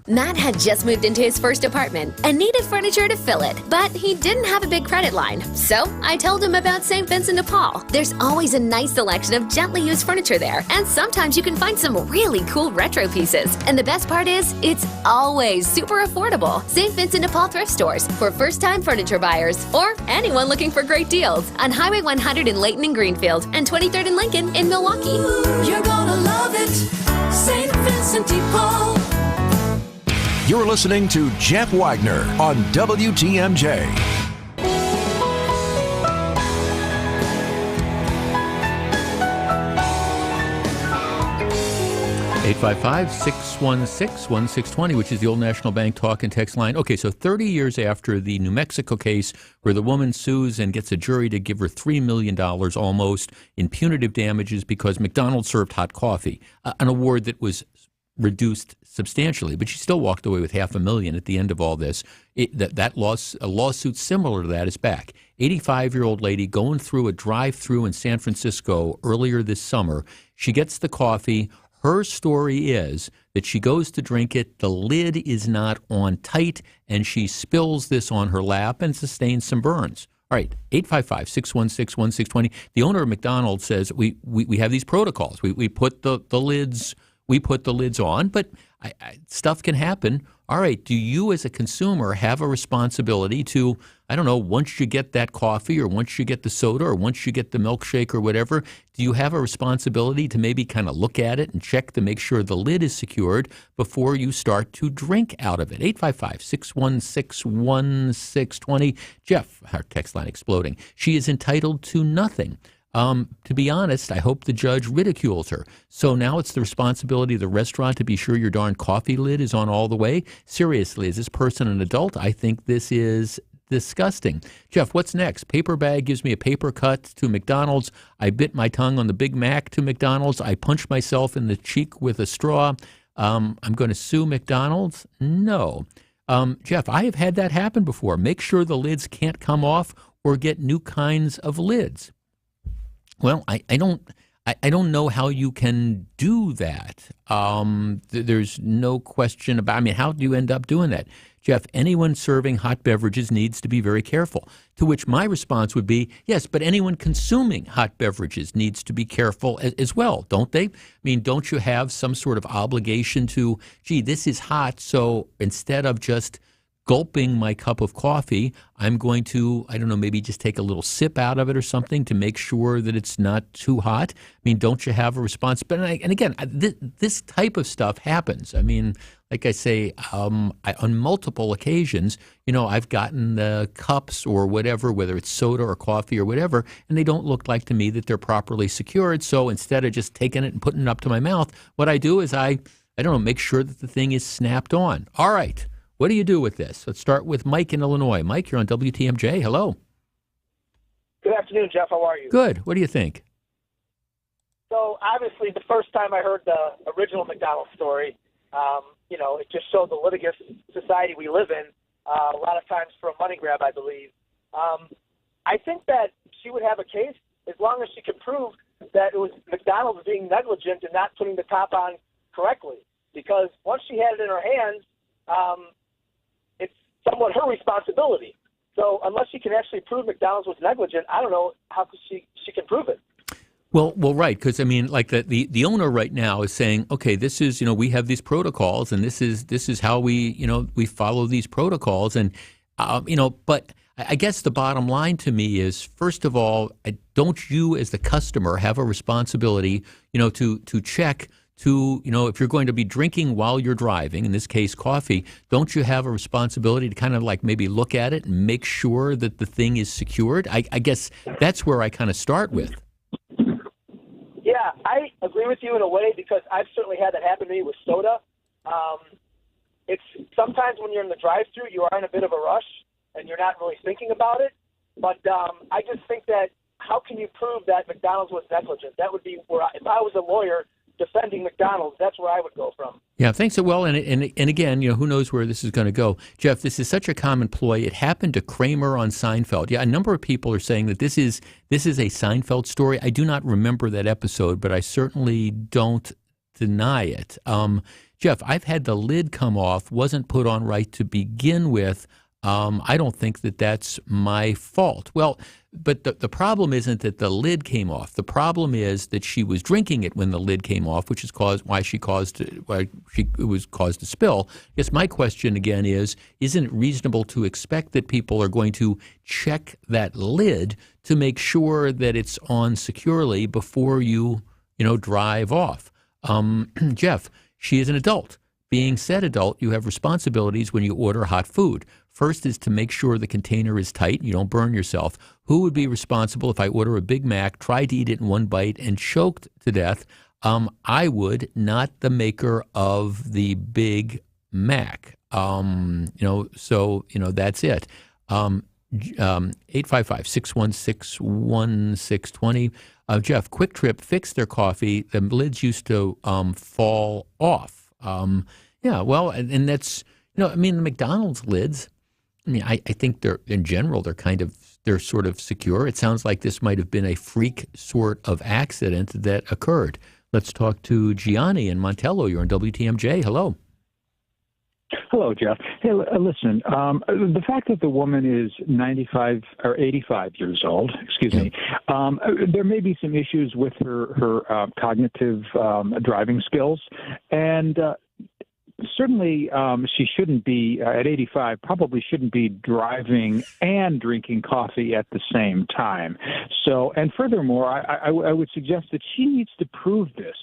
Matt had just moved into his first apartment and needed furniture to fill it, but he didn't have a big credit line. So I told him about St. Vincent de Paul. There's always a nice selection of gently used furniture there, and sometimes you can find some really cool retro pieces. And the best part is, it's always super affordable. St. Vincent de Paul thrift stores for first-time furniture buyers or anyone looking for great deals on Highway 100 in Layton and Greenfield and 23rd and Lincoln in Milwaukee. You're gonna love it, St. Vincent de Paul. You're listening to Jeff Wagner on WTMJ. 855-616-1620, which is the old National Bank talk and text line. Okay, so 30 years after the New Mexico case where the woman sues and gets a jury to give her $3 million almost in punitive damages because McDonald's served hot coffee, an award that was reduced substantially, but she still walked away with $500,000 at the end of all this. A lawsuit similar to that is back. 85-year-old lady going through a drive-through in San Francisco earlier this summer. She gets the coffee. Her story is that she goes to drink it, the lid is not on tight, and she spills this on her lap and sustains some burns. All right, 855-616-1620. The owner of McDonald's says we have these protocols. We put the lids on, but stuff can happen. All right, do you as a consumer have a responsibility to, I don't know, once you get that coffee or once you get the soda or once you get the milkshake or whatever, do you have a responsibility to maybe kind of look at it and check to make sure the lid is secured before you start to drink out of it? 855-616-1620. Jeff, our text line exploding. She is entitled to nothing. To be honest, I hope the judge ridicules her. So now it's the responsibility of the restaurant to be sure your darn coffee lid is on all the way. Seriously, is this person an adult? I think this is disgusting. Jeff, what's next? Paper bag gives me a paper cut to McDonald's. I bit my tongue on the Big Mac to McDonald's. I punched myself in the cheek with a straw. I'm going to sue McDonald's? No. Jeff, I have had that happen before. Make sure the lids can't come off or get new kinds of lids. Well, I don't know how you can do that. There's no question about, how do you end up doing that? Jeff, anyone serving hot beverages needs to be very careful. To which my response would be, yes, but anyone consuming hot beverages needs to be careful as well, don't they? Don't you have some sort of obligation to, gee, this is hot, so instead of just gulping my cup of coffee, I'm going to, maybe just take a little sip out of it or something to make sure that it's not too hot. Don't you have a responsibility? And again, this type of stuff happens. Like I say, on multiple occasions, I've gotten the cups or whatever, whether it's soda or coffee or whatever, and they don't look like to me that they're properly secured. So instead of just taking it and putting it up to my mouth, what I do is make sure that the thing is snapped on. All right. What do you do with this? Let's start with Mike in Illinois. Mike, you're on WTMJ. Hello. Good afternoon, Jeff. How are you? Good. What do you think? So, obviously, the first time I heard the original McDonald's story, it just showed the litigious society we live in, a lot of times for a money grab, I believe. I think that she would have a case as long as she could prove that it was McDonald's being negligent and not putting the top on correctly. Because once she had it in her hands, it's somewhat her responsibility. So unless she can actually prove McDonald's was negligent, I don't know how she can prove it. Well, right, because the owner right now is saying, okay, this is we have these protocols, and this is how we follow these protocols, and but I guess the bottom line to me is, first of all, don't you as the customer have a responsibility, to check. If you're going to be drinking while you're driving, in this case coffee, don't you have a responsibility to kind of maybe look at it and make sure that the thing is secured? I guess that's where I kind of start with. Yeah, I agree with you in a way because I've certainly had that happen to me with soda. It's sometimes when you're in the drive-thru, you are in a bit of a rush and you're not really thinking about it. But I just think that how can you prove that McDonald's was negligent? That would be where, if I was a lawyer defending McDonald's, that's where I would go from. Yeah, thanks. Well, and again, who knows where this is going to go. Jeff, this is such a common ploy. It happened to Kramer on Seinfeld. Yeah, a number of people are saying that this is a Seinfeld story. I do not remember that episode, but I certainly don't deny it. Jeff, I've had the lid come off, wasn't put on right to begin with. I don't think that that's my fault. Well, but the problem isn't that the lid came off. The problem is that she was drinking it when the lid came off, which is why it was caused to spill. I guess my question again is, isn't it reasonable to expect that people are going to check that lid to make sure that it's on securely before you drive off? Jeff, she is an adult. Being said adult, you have responsibilities when you order hot food. First is to make sure the container is tight and you don't burn yourself. Who would be responsible if I order a Big Mac, tried to eat it in one bite, and choked to death? I would, not the maker of the Big Mac. So that's it. 855-616-1620. Jeff, Quick Trip fixed their coffee. The lids used to fall off. And that's, the McDonald's lids, I think they're sort of secure. It sounds like this might have been a freak sort of accident that occurred. Let's talk to Gianni in Montello. You're on WTMJ. Hello. Hello, Jeff. Hey, listen, the fact that the woman is 95 or 85 years old, there may be some issues with her cognitive driving skills, and certainly she shouldn't be, at 85, probably shouldn't be driving and drinking coffee at the same time. So, and furthermore, I would suggest that she needs to prove this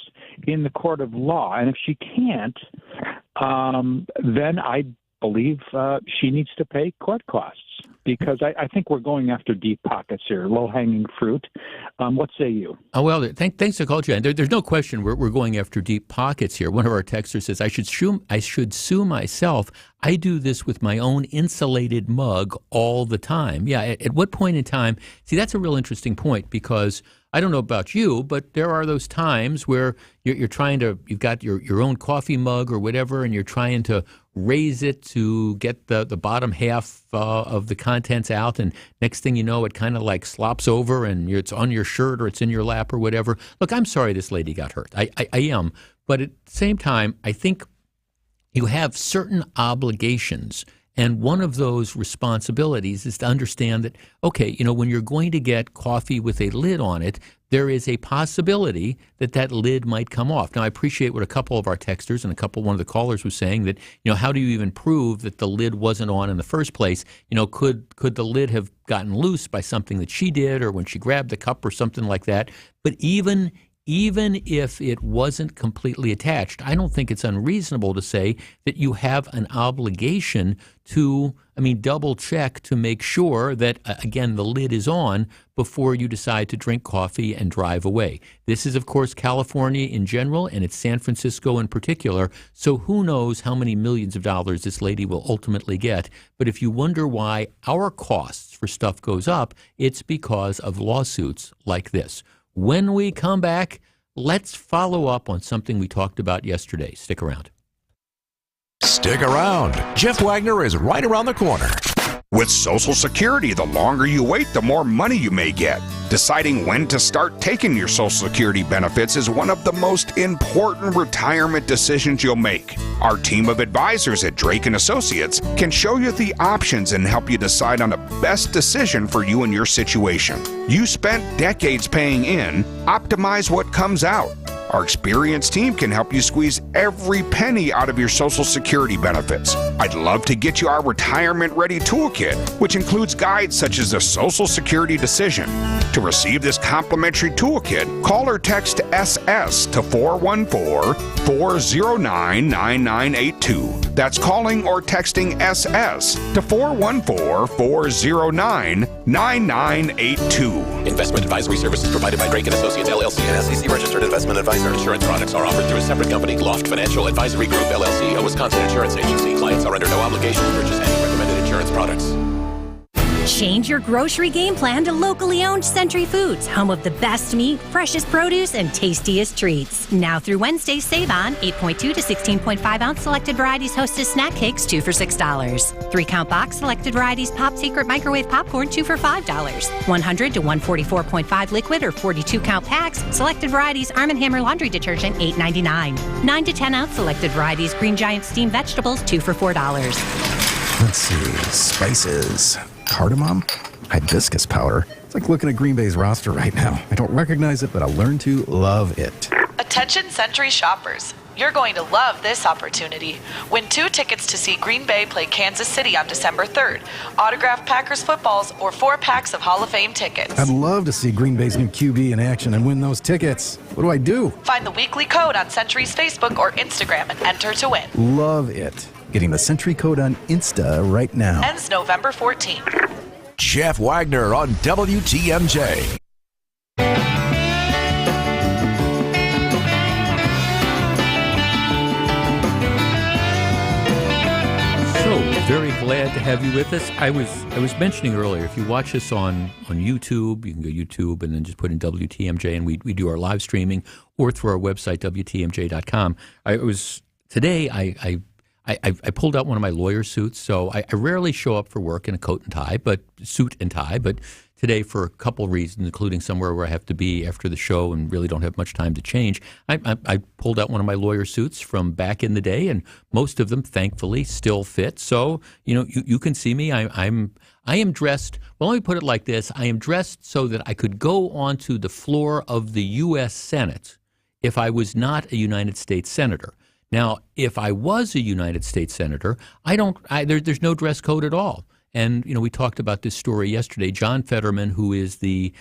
in the court of law, and if she can't, then I believe she needs to pay court costs, because I think we're going after deep pockets here, low-hanging fruit. What say you? Oh, well, thanks for calling, Jan. There's no question we're going after deep pockets here. One of our texters says, I should sue myself. I do this with my own insulated mug all the time. Yeah, at what point in time? See, that's a real interesting point, because I don't know about you, but there are those times where you've got your own coffee mug or whatever, and you're trying to raise it to get the bottom half of the contents out, and next thing you know, it kind of like slops over, and it's on your shirt or it's in your lap or whatever. Look, I'm sorry this lady got hurt. I am. But at the same time, I think you have certain obligations. And one of those responsibilities is to understand that, okay, when you're going to get coffee with a lid on it, there is a possibility that lid might come off. Now, I appreciate what a couple of our texters and one of the callers was saying, that, how do you even prove that the lid wasn't on in the first place? Could the lid have gotten loose by something that she did, or when she grabbed the cup or something like that? But even if it wasn't completely attached, I don't think it's unreasonable to say that you have an obligation to, double check to make sure that, again, the lid is on before you decide to drink coffee and drive away. This is, of course, California in general, and it's San Francisco in particular, so who knows how many millions of dollars this lady will ultimately get. But if you wonder why our costs for stuff goes up, it's because of lawsuits like this. When we come back, let's follow up on something we talked about yesterday. Stick around. Stick around. Jeff Wagner is right around the corner. With Social Security, the longer you wait, the more money you may get. Deciding when to start taking your Social Security benefits is one of the most important retirement decisions you'll make. Our team of advisors at Drake & Associates can show you the options and help you decide on the best decision for you and your situation. You spent decades paying in. Optimize what comes out. Our experienced team can help you squeeze every penny out of your Social Security benefits. I'd love to get you our Retirement Ready Toolkit, which includes guides such as the Social Security decision. To receive this complimentary toolkit, call or text SS to 414-409-9982. That's calling or texting SS to 414-409-9982. Investment advisory services provided by Drake & Associates, LLC, an SEC-registered investment advisor. Insurance products are offered through a separate company, Loft Financial Advisory Group, LLC, a Wisconsin insurance agency. Clients are under no obligation to purchase any recommended insurance products. Change your grocery game plan to locally owned Century Foods, home of the best meat, freshest produce, and tastiest treats. Now through Wednesday, save on 8.2 to 16.5 ounce selected varieties Hostess snack cakes, 2 for $6. 3-count box selected varieties Pop Secret microwave popcorn, 2 for $5. 100 to 144.5 liquid or 42-count packs selected varieties Arm & Hammer laundry detergent, $8.99. 9 to 10 ounce selected varieties Green Giant steamed vegetables, 2 for $4. Let's see, spices, cardamom, hibiscus powder. It's like looking at Green Bay's roster right now. I don't recognize it, but I'll learn to love it. Attention Century shoppers. You're going to love this opportunity. Win 2 tickets to see Green Bay play Kansas City on December 3rd, autographed Packers footballs, or 4 packs of Hall of Fame tickets. I'd love to see Green Bay's new QB in action and win those tickets. What do I do? Find the weekly code on Century's Facebook or Instagram and enter to win. Love it. Getting the Century code on Insta right now. Ends November 14th. Jeff Wagner on WTMJ. Very glad to have you with us. I was mentioning earlier, if you watch us on YouTube, you can go YouTube and then just put in WTMJ, and we do our live streaming, or through our website, WTMJ.com. Today I pulled out one of my lawyer suits, so I rarely show up for work in a suit and tie, but today, for a couple reasons, including somewhere where I have to be after the show and really don't have much time to change, I pulled out one of my lawyer suits from back in the day, and most of them, thankfully, still fit. So, you can see me. I am dressed. Well, let me put it like this: I am dressed so that I could go onto the floor of the U.S. Senate if I was not a United States senator. Now, if I was a United States senator, there's no dress code at all. And, we talked about this story yesterday. John Fetterman, who is the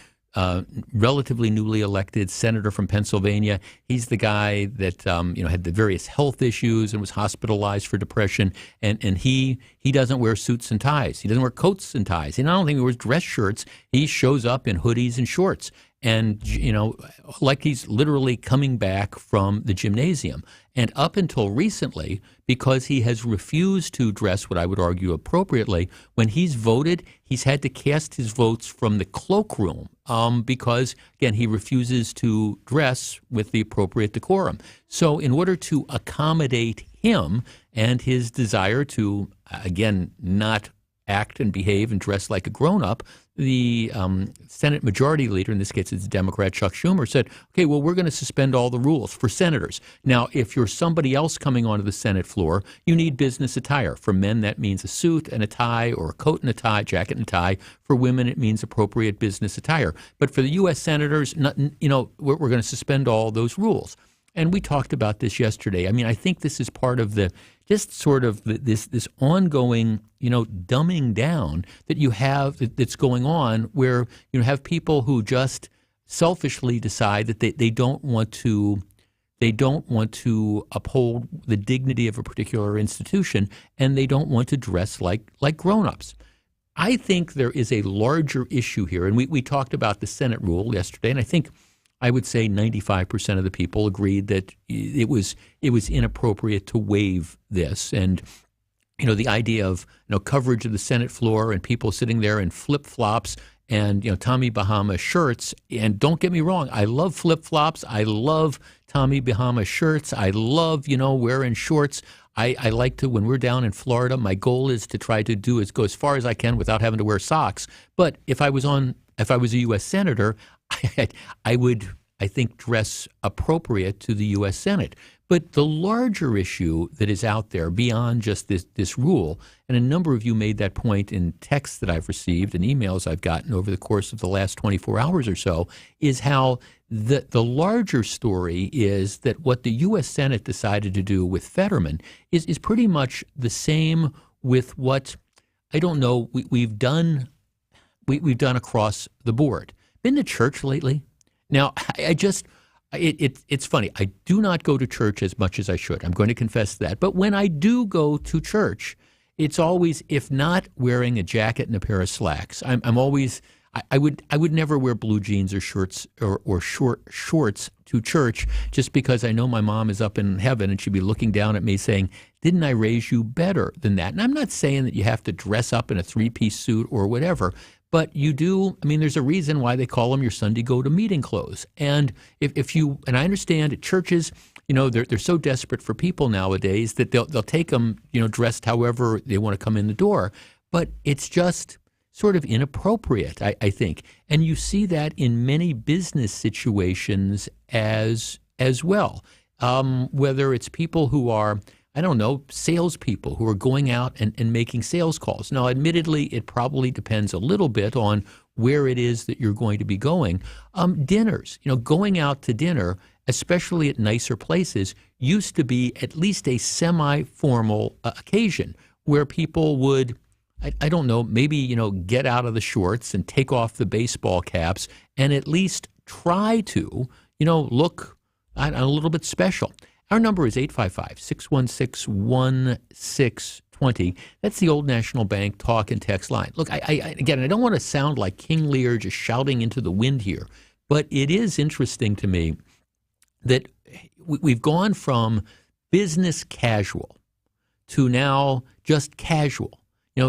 relatively newly elected senator from Pennsylvania. He's the guy that had the various health issues and was hospitalized for depression. And he doesn't wear suits and ties. He doesn't wear coats and ties. And I don't think he wears dress shirts. He shows up in hoodies and shorts. And, like he's literally coming back from the gymnasium. And up until recently, because he has refused to dress what I would argue appropriately, when he's voted, he's had to cast his votes from the cloakroom because, again, he refuses to dress with the appropriate decorum. So in order to accommodate him and his desire to, again, not act and behave and dress like a grown-up, the Senate Majority Leader, in this case it's Democrat Chuck Schumer, said, okay, well, we're going to suspend all the rules for senators. Now, if you're somebody else coming onto the Senate floor, you need business attire. For men, that means a suit and a tie, or a coat and a tie, jacket and tie. For women, it means appropriate business attire. But for the U.S. senators, we're going to suspend all those rules. And we talked about this yesterday. I mean, I think this is part of this ongoing, dumbing down that you have that's going on, where you have people who just selfishly decide that they don't want to uphold the dignity of a particular institution, and they don't want to dress like grown-ups. I think there is a larger issue here, and we talked about the Senate rule yesterday, and I would say 95% of the people agreed that it was inappropriate to waive this. And, the idea of, coverage of the Senate floor and people sitting there in flip-flops and, Tommy Bahama shirts. And don't get me wrong, I love flip-flops. I love Tommy Bahama shirts. I love, wearing shorts. I like to, when we're down in Florida, my goal is to try to go as far as I can without having to wear socks. But if I was a U.S. senator, I would, I think, dress appropriate to the U.S. Senate. But the larger issue that is out there beyond just this rule, and a number of you made that point in texts that I've received and emails I've gotten over the course of the last 24 hours or so, is how the larger story is that what the U.S. Senate decided to do with Fetterman is pretty much the same with what, I don't know, we've done across the board. Been to church lately? Now, it's funny. I do not go to church as much as I should. I'm going to confess that. But when I do go to church, it's always, if not wearing a jacket and a pair of slacks, I'm always, I would never wear blue jeans or shorts or short shorts to church, just because I know my mom is up in heaven and she'd be looking down at me saying, didn't I raise you better than that? And I'm not saying that you have to dress up in a three-piece suit or whatever, but you do. I mean, there's a reason why they call them your Sunday go-to-meeting clothes. And if you, and I understand at churches, they're so desperate for people nowadays that they'll take them, dressed however they want to come in the door. But it's just sort of inappropriate, I think. And you see that in many business situations as well, whether it's people who are, I don't know, salespeople who are going out and making sales calls. Now, admittedly, it probably depends a little bit on where it is that you're going to be going. Dinners, going out to dinner, especially at nicer places, used to be at least a semi-formal occasion where people would, I don't know, maybe, get out of the shorts and take off the baseball caps and at least try to, look a little bit special. Our number is 855-616-1620. That's the Old National Bank talk and text line. Look, I don't want to sound like King Lear just shouting into the wind here, but it is interesting to me that we've gone from business casual to now just casual.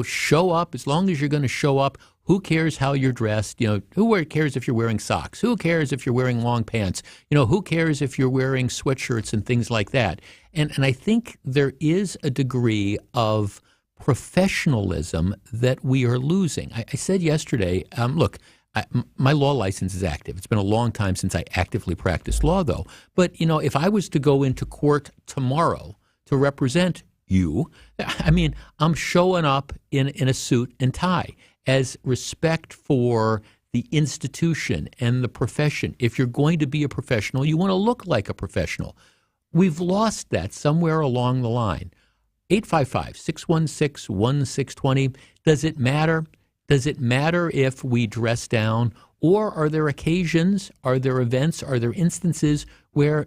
Show up as long as you're going to show up. Who cares how you're dressed? Who cares if you're wearing socks? Who cares if you're wearing long pants? Who cares if you're wearing sweatshirts and things like that? And I think there is a degree of professionalism that we are losing. I said yesterday, look, my law license is active. It's been a long time since I actively practiced law, though. But, if I was to go into court tomorrow to represent you, I mean, I'm showing up in a suit and tie as respect for the institution and the profession. If you're going to be a professional, you want to look like a professional. We've lost that somewhere along the line. 855-616-1620. Does it matter? Does it matter if we dress down, Or are there occasions, are there events, are there instances where,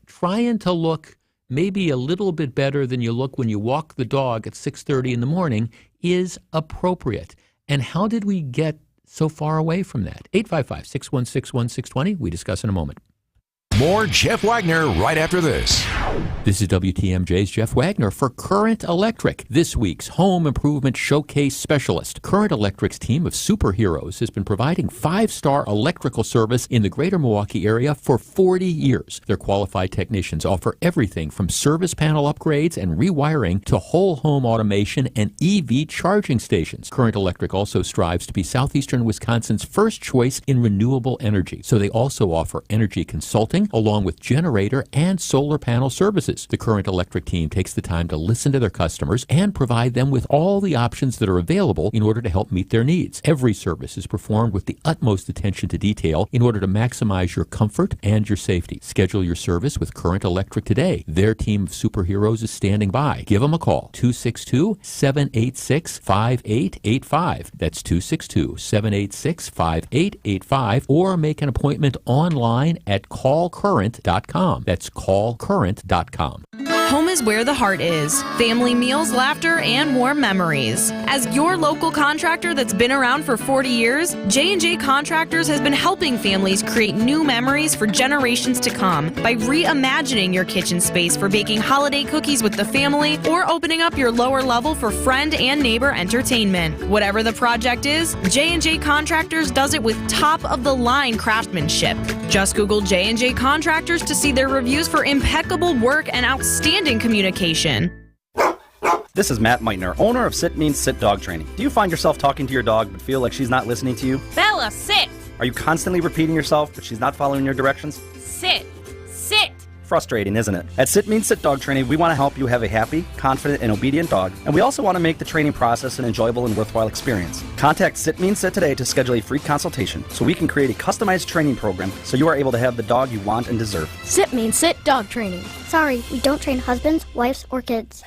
trying to look maybe a little bit better than you look when you walk the dog at 6:30 in the morning is appropriate? And how did we get so far away from that? 855-616-1620. We discuss in a moment. More Jeff Wagner right after this. This is WTMJ's Jeff Wagner for Current Electric, this week's Home Improvement Showcase Specialist. Current Electric's team of superheroes has been providing 5-star electrical service in the greater Milwaukee area for 40 years. Their qualified technicians offer everything from service panel upgrades and rewiring to whole home automation and EV charging stations. Current Electric also strives to be southeastern Wisconsin's first choice in renewable energy. So they also offer energy consulting along with generator and solar panel services. The Current Electric team takes the time to listen to their customers and provide them with all the options that are available in order to help meet their needs. Every service is performed with the utmost attention to detail in order to maximize your comfort and your safety. Schedule your service with Current Electric today. Their team of superheroes is standing by. Give them a call, 262-786-5885. That's 262-786-5885, or make an appointment online at callcurrent.com. That's callcurrent.com. Home is where the heart is. Family meals, laughter, and warm memories. As your local contractor that's been around for 40 years, J&J Contractors has been helping families create new memories for generations to come by reimagining your kitchen space for baking holiday cookies with the family or opening up your lower level for friend and neighbor entertainment. Whatever the project is, J&J Contractors does it with top-of-the-line craftsmanship. Just Google J&J Contractors to see their reviews for impeccable work and outstanding communication. This is Matt Meitner, owner of Sit Means Sit Dog Training. Do you find yourself talking to your dog but feel like she's not listening to you? Bella, sit! Are you constantly repeating yourself but she's not following your directions? Sit! Sit! Frustrating, isn't it? At Sit Means Sit Dog Training, we want to help you have a happy, confident, and obedient dog, and we also want to make the training process an enjoyable and worthwhile experience. Contact Sit Means Sit today to schedule a free consultation so we can create a customized training program so you are able to have the dog you want and deserve. Sit Means Sit Dog Training. Sorry, we don't train husbands, wives, or kids.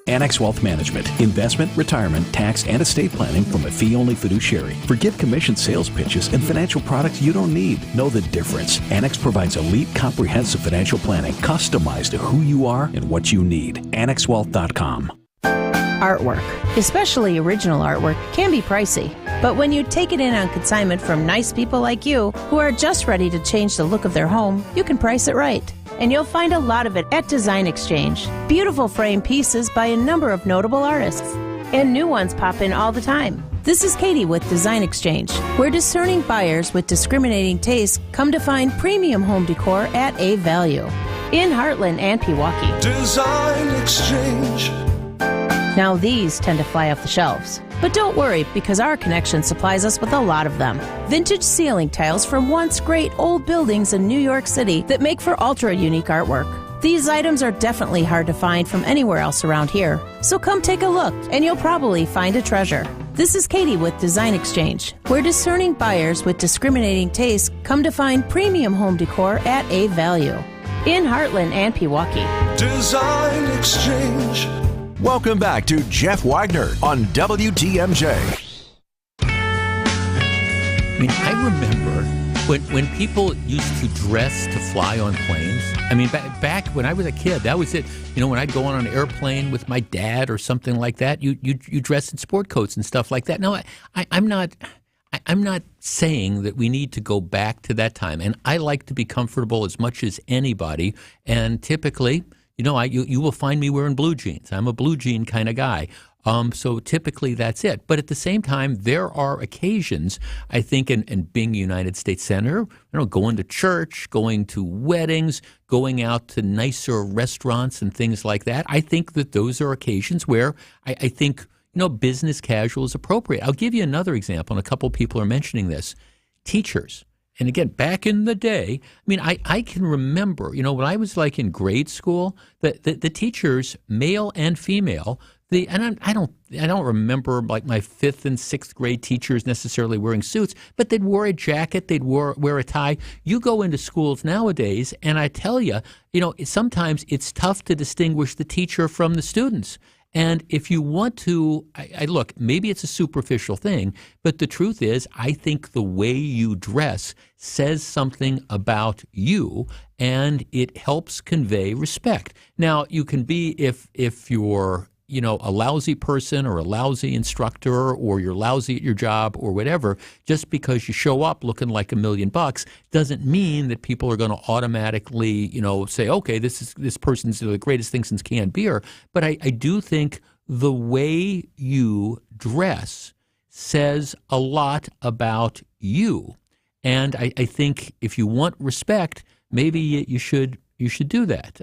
Annex Wealth Management, investment, retirement, tax, and estate planning from a fee-only fiduciary. Forget commission sales pitches and financial products you don't need. Know the difference. Annex provides elite, comprehensive financial planning customized to who you are and what you need. AnnexWealth.com. Artwork, especially original artwork, can be pricey. But when you take it in on consignment from nice people like you who are just ready to change the look of their home, you can price it right. And you'll find a lot of it at Design Exchange. Beautiful frame pieces by a number of notable artists. And new ones pop in all the time. This is Katie with Design Exchange, where discerning buyers with discriminating tastes come to find premium home decor at a value. In Heartland and Pewaukee. Design Exchange. Now these tend to fly off the shelves. But don't worry, because our connection supplies us with a lot of them. Vintage ceiling tiles from once great old buildings in New York City that make for ultra-unique artwork. These items are definitely hard to find from anywhere else around here. So come take a look, and you'll probably find a treasure. This is Katie with Design Exchange, where discerning buyers with discriminating tastes come to find premium home decor at a value. In Heartland and Pewaukee. Design Exchange. Welcome back to Jeff Wagner on WTMJ. I mean, I remember when people used to dress to fly on planes. I mean, back when I was a kid, that was it. You know, when I'd go on an airplane with my dad or something like that, you dress in sport coats and stuff like that. No, I'm not saying that we need to go back to that time. And I like to be comfortable as much as anybody. And typically, you know, you will find me wearing blue jeans. I'm a blue jean kind of guy. So typically that's it. But at the same time, there are occasions, I think, in being a United States Senator, you know, going to church, going to weddings, going out to nicer restaurants and things like that. I think that those are occasions where I think, you know, business casual is appropriate. I'll give you another example, and a couple people are mentioning this. Teachers. And again, back in the day, I mean, I can remember, you know, when I was like in grade school, the teachers, male and female, I don't remember like my 5th and 6th grade teachers necessarily wearing suits, but they'd wear a jacket, they'd wear a tie. You go into schools nowadays, and I tell you, you know, sometimes it's tough to distinguish the teacher from the students. And if you want to, I look, maybe it's a superficial thing, but the truth is, I think the way you dress says something about you, and it helps convey respect. Now, you can be, if you're, a lousy person or a lousy instructor, or you're lousy at your job or whatever, just because you show up looking like $1 million doesn't mean that people are going to automatically, say, okay, this person's the greatest thing since canned beer. But I do think the way you dress says a lot about you. And I think if you want respect, maybe you should do that.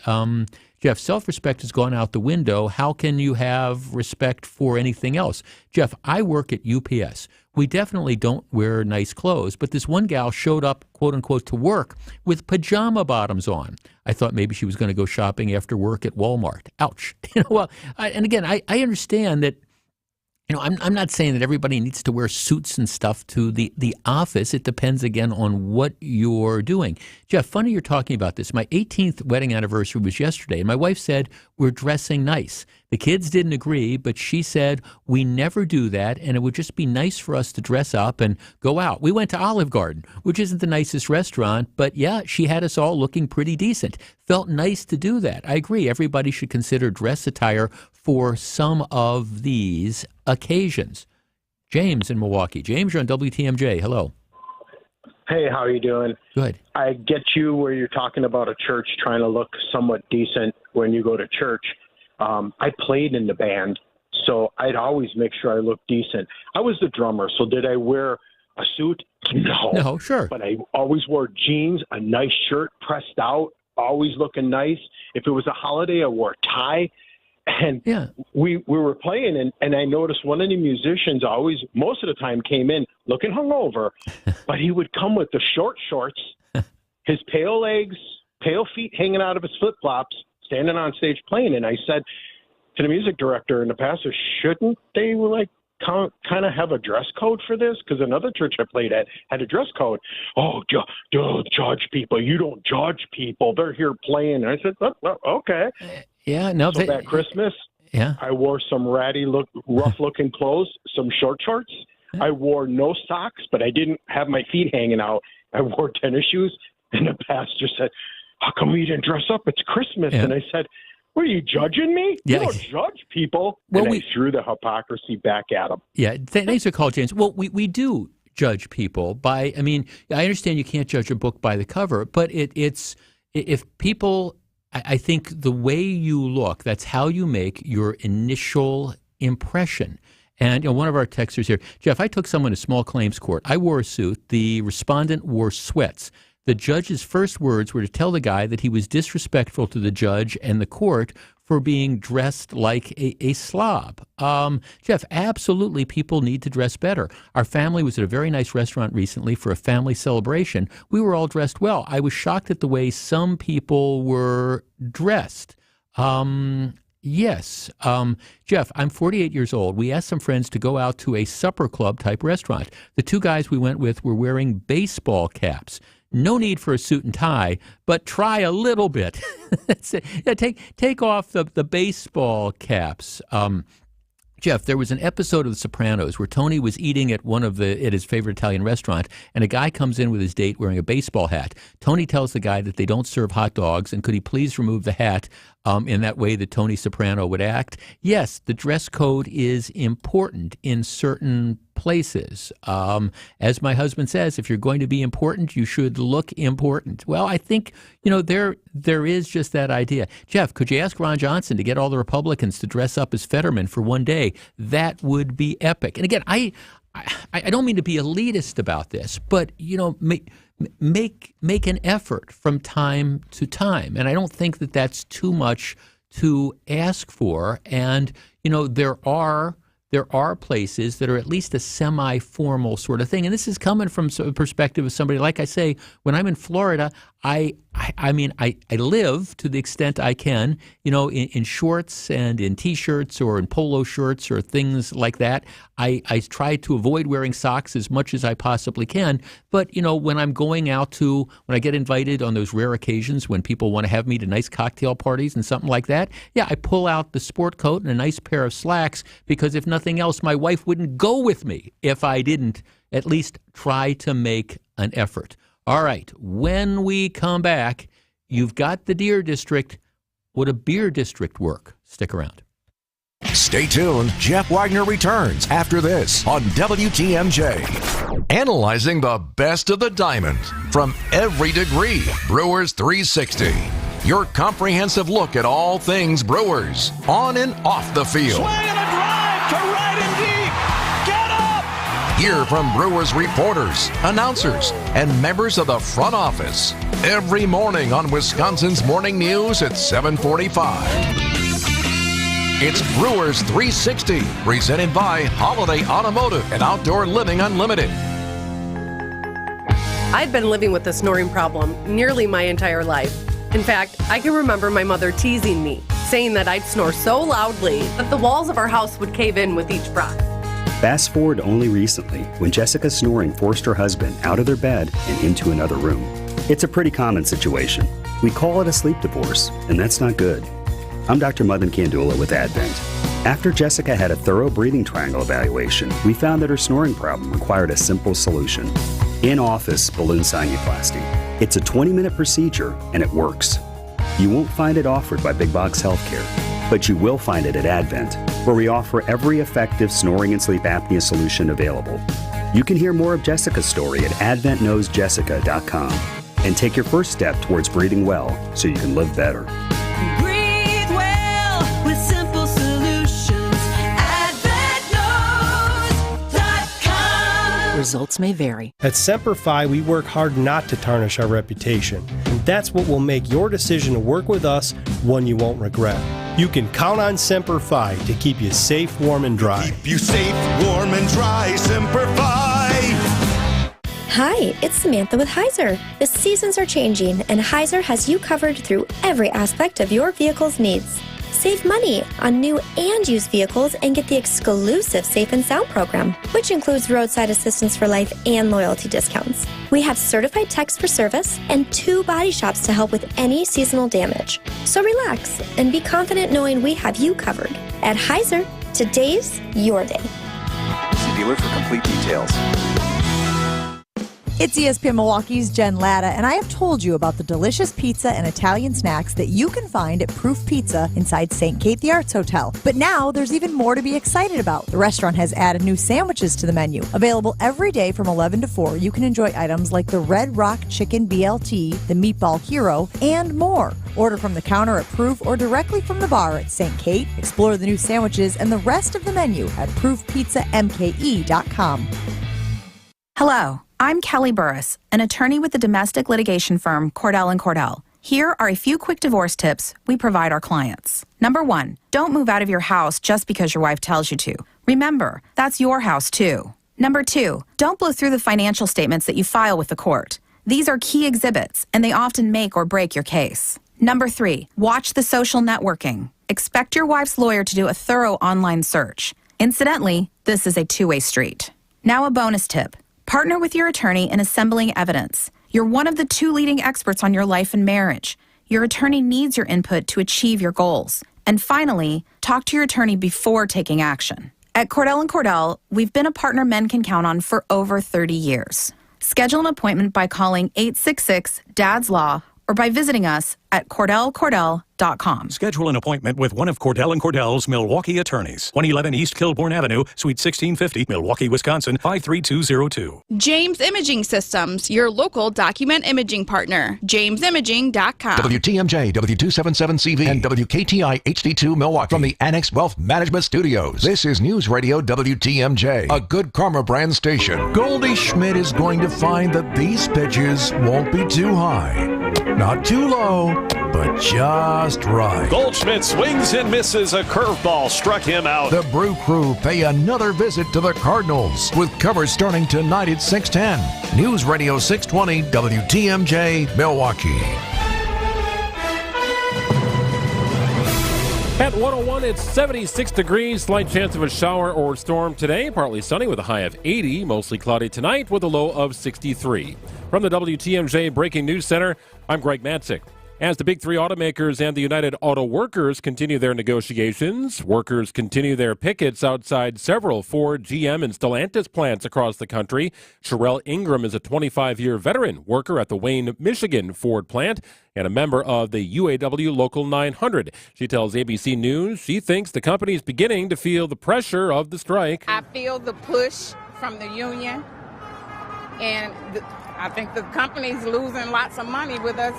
Jeff, self-respect has gone out the window. How can you have respect for anything else? Jeff, I work at UPS. We definitely don't wear nice clothes, but this one gal showed up, quote unquote, to work with pajama bottoms on. I thought maybe she was going to go shopping after work at Walmart. Ouch. And again, I understand that. I'm not saying that everybody needs to wear suits and stuff to the office. It depends, again, on what you're doing. Jeff, funny you're talking about this. My 18th wedding anniversary was yesterday, and my wife said, we're dressing nice. The kids didn't agree, but she said, we never do that, and it would just be nice for us to dress up and go out. We went to Olive Garden, which isn't the nicest restaurant, but yeah, she had us all looking pretty decent. Felt nice to do that. I agree. Everybody should consider dress attire for some of these occasions. James in Milwaukee. James, you're on WTMJ. Hello. Hey, how are you doing? Good. I get you where you're talking about a church trying to look somewhat decent when you go to church. I played in the band, so I'd always make sure I looked decent. I was the drummer, so did I wear a suit? No, sure. But I always wore jeans, a nice shirt pressed out, always looking nice. If it was a holiday, I wore a tie. And we were playing, and I noticed one of the musicians always, most of the time, came in looking hungover, but he would come with the short shorts, his pale legs, pale feet hanging out of his flip-flops, standing on stage playing. And I said to the music director and the pastor, shouldn't they kind of have a dress code for this? Because another church I played at had a dress code. Oh, don't judge people. You don't judge people. They're here playing. And I said, okay. Yeah, no. So that Christmas, I wore some rough-looking clothes, some short shorts. I wore no socks, but I didn't have my feet hanging out. I wore tennis shoes, and the pastor said, how come we didn't dress up? It's Christmas. And I said, what, are you judging me? You don't judge people. Well, and I threw the hypocrisy back at him. Yeah, thanks for calling, James. Well, we do judge people by, I understand you can't judge a book by the cover, but it's if people... I think the way you look, that's how you make your initial impression. And one of our texters here, Jeff, I took someone to small claims court. I wore a suit. The respondent wore sweats. The judge's first words were to tell the guy that he was disrespectful to the judge and the court for being dressed like a slob. Jeff, absolutely people need to dress better. Our family was at a very nice restaurant recently for a family celebration. We were all dressed well. I was shocked at the way some people were dressed. Yes. Jeff, I'm 48 years old. We asked some friends to go out to a supper club type restaurant. The two guys we went with were wearing baseball caps. No need for a suit and tie, but try a little bit. Yeah, take off the baseball caps. Jeff, there was an episode of The Sopranos where Tony was eating at his favorite Italian restaurant, and a guy comes in with his date wearing a baseball hat. Tony tells the guy that they don't serve hot dogs, and could he please remove the hat in that way that Tony Soprano would act? Yes, the dress code is important in certain places. As my husband says, if you're going to be important, you should look important. Well, I think, there is just that idea. Jeff, could you ask Ron Johnson to get all the Republicans to dress up as Fetterman for one day? That would be epic. And again, I don't mean to be elitist about this, but, make an effort from time to time. And I don't think that that's too much to ask for. And, there are places that are at least a semi-formal sort of thing. And this is coming from a perspective of somebody, like I say, when I'm in Florida, I live to the extent I can, in shorts and in T-shirts or in polo shirts or things like that. I try to avoid wearing socks as much as I possibly can. But, when I'm going out when I get invited on those rare occasions when people want to have me to nice cocktail parties and something like that, I pull out the sport coat and a nice pair of slacks because if nothing else, my wife wouldn't go with me if I didn't at least try to make an effort. All right, when we come back, you've got the Deer District. Would a beer district work? Stick around. Stay tuned. Jeff Wagner returns after this on WTMJ. Analyzing the best of the diamond from every degree. Brewers 360. Your comprehensive look at all things Brewers, on and off the field. Swing and a drive to right and deep. Get up! Hear from Brewers reporters, announcers, and members of the front office every morning on Wisconsin's Morning News at 7:45. It's Brewers 360, presented by Holiday Automotive and Outdoor Living Unlimited. I've been living with a snoring problem nearly my entire life. In fact, I can remember my mother teasing me, saying that I'd snore so loudly that the walls of our house would cave in with each breath. Fast forward only recently, when Jessica's snoring forced her husband out of their bed and into another room. It's a pretty common situation. We call it a sleep divorce, and that's not good. I'm Dr. Madan Kandula with Advent. After Jessica had a thorough breathing triangle evaluation, we found that her snoring problem required a simple solution. In-office balloon sinuplasty. It's a 20-minute procedure, and it works. You won't find it offered by Big Box Healthcare, but you will find it at Advent, where we offer every effective snoring and sleep apnea solution available. You can hear more of Jessica's story at adventknowsjessica.com and take your first step towards breathing well so you can live better. Breathe well with simple solutions. AdventKnows.com. Results may vary. At Semper Fi, we work hard not to tarnish our reputation. And that's what will make your decision to work with us one you won't regret. You can count on Semper Fi to keep you safe, warm, and dry. Keep you safe, warm, and dry. Semper Fi. Hi, it's Samantha with Heiser. The seasons are changing, and Heiser has you covered through every aspect of your vehicle's needs. Save money on new and used vehicles and get the exclusive Safe and Sound program, which includes roadside assistance for life and loyalty discounts. We have certified techs for service and 2 body shops to help with any seasonal damage. So relax and be confident knowing we have you covered. At Heiser, today's your day. See dealer for complete details. It's ESPN Milwaukee's Jen Latta, and I have told you about the delicious pizza and Italian snacks that you can find at Proof Pizza inside St. Kate the Arts Hotel. But now there's even more to be excited about. The restaurant has added new sandwiches to the menu. Available every day from 11 to 4, you can enjoy items like the Red Rock Chicken BLT, the Meatball Hero, and more. Order from the counter at Proof or directly from the bar at St. Kate. Explore the new sandwiches and the rest of the menu at proofpizzamke.com. Hello. I'm Kelly Burris, an attorney with the domestic litigation firm Cordell & Cordell. Here are a few quick divorce tips we provide our clients. Number 1, don't move out of your house just because your wife tells you to. Remember, that's your house too. Number 2, don't blow through the financial statements that you file with the court. These are key exhibits, and they often make or break your case. Number 3, watch the social networking. Expect your wife's lawyer to do a thorough online search. Incidentally, this is a two-way street. Now a bonus tip. Partner with your attorney in assembling evidence. You're one of the 2 leading experts on your life and marriage. Your attorney needs your input to achieve your goals. And finally, talk to your attorney before taking action. At Cordell & Cordell, we've been a partner men can count on for over 30 years. Schedule an appointment by calling 866-DADS-LAW or by visiting us at CordellCordell.com. Schedule an appointment with one of Cordell & Cordell's Milwaukee attorneys. 111 East Kilbourne Avenue, Suite 1650, Milwaukee, Wisconsin, 53202. James Imaging Systems, your local document imaging partner. JamesImaging.com. WTMJ, W277CV, and WKTI HD2 Milwaukee from the Annex Wealth Management Studios. This is News Radio WTMJ, a Good Karma brand station. Goldie Schmidt is going to find that these pitches won't be too high, not too low, but but just right. Goldschmidt swings and misses. A curveball struck him out. The Brew Crew pay another visit to the Cardinals with coverage starting tonight at 6:10. News Radio 620 WTMJ, Milwaukee. At 101, it's 76 degrees. Slight chance of a shower or storm today. Partly sunny with a high of 80. Mostly cloudy tonight with a low of 63. From the WTMJ Breaking News Center, I'm Greg Matzik. As the big three automakers and the United Auto Workers continue their negotiations, workers continue their pickets outside several Ford, GM, and Stellantis plants across the country. Sherelle Ingram is a 25-year veteran worker at the Wayne, Michigan Ford plant and a member of the UAW Local 900. She tells ABC News she thinks the company is beginning to feel the pressure of the strike. I feel the push from the union, and I think the company's losing lots of money with us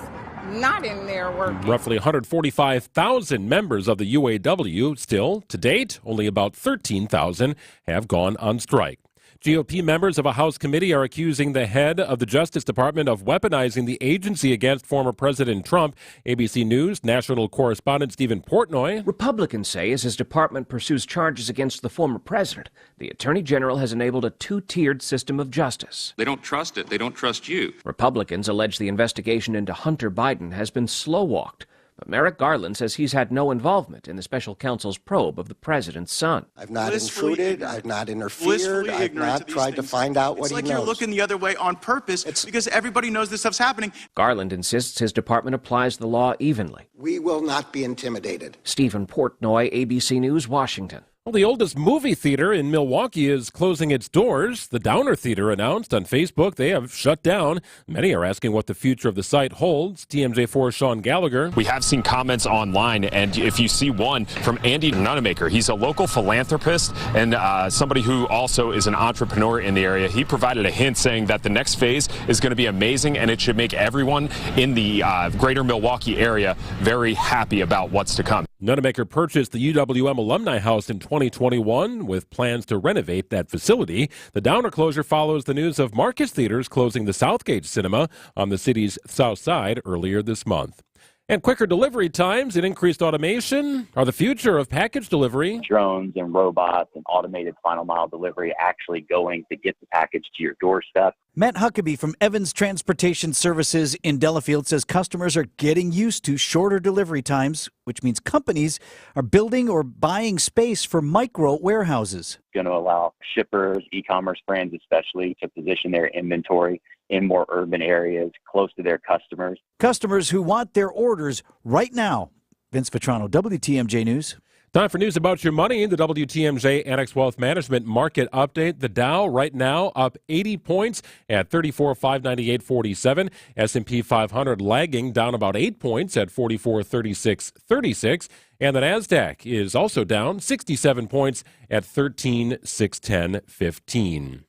not in there working. Roughly 145,000 members of the UAW. Still, to date, only about 13,000 have gone on strike. GOP members of a House committee are accusing the head of the Justice Department of weaponizing the agency against former President Trump. ABC News national correspondent Stephen Portnoy. Republicans say as his department pursues charges against the former president, the Attorney General has enabled a two-tiered system of justice. They don't trust it. They don't trust you. Republicans allege the investigation into Hunter Biden has been slow-walked. But Merrick Garland says he's had no involvement in the special counsel's probe of the president's son. I've not intruded. I've not interfered. I've not tried to find out what he knows. It's like you're looking the other way on purpose because everybody knows this stuff's happening. Garland insists his department applies the law evenly. We will not be intimidated. Stephen Portnoy, ABC News, Washington. Well, the oldest movie theater in Milwaukee is closing its doors. The Downer Theater announced on Facebook they have shut down. Many are asking what the future of the site holds. TMJ4's Sean Gallagher. We have seen comments online, and if you see one from Andy Nunemaker, he's a local philanthropist and somebody who also is an entrepreneur in the area. He provided a hint saying that the next phase is going to be amazing, and it should make everyone in the greater Milwaukee area very happy about what's to come. Nunemaker purchased the UWM Alumni House in 2021 with plans to renovate that facility. The Downer closure follows the news of Marcus Theaters closing the Southgate Cinema on the city's south side earlier this month. And quicker delivery times and increased automation are the future of package delivery. Drones and robots and automated final mile delivery actually going to get the package to your doorstep. Matt Huckabee from Evans Transportation Services in Delafield says customers are getting used to shorter delivery times, which means companies are building or buying space for micro warehouses. Going to allow shippers, e-commerce brands especially, to position their inventory in more urban areas, close to their customers. Customers who want their orders right now. Vince Vetrano, WTMJ News. Time for news about your money. The WTMJ Annex Wealth Management Market Update. The Dow right now up 80 points at 34,598.47. S&P 500 lagging down about 8 points at 44,36.36. And the NASDAQ is also down 67 points at 13,610.15.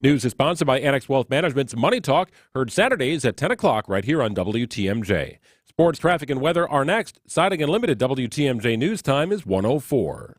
News is sponsored by Annex Wealth Management's Money Talk, heard Saturdays at 10 o'clock right here on WTMJ. Sports, traffic, and weather are next. Siding Unlimited WTMJ News Time is 1:04.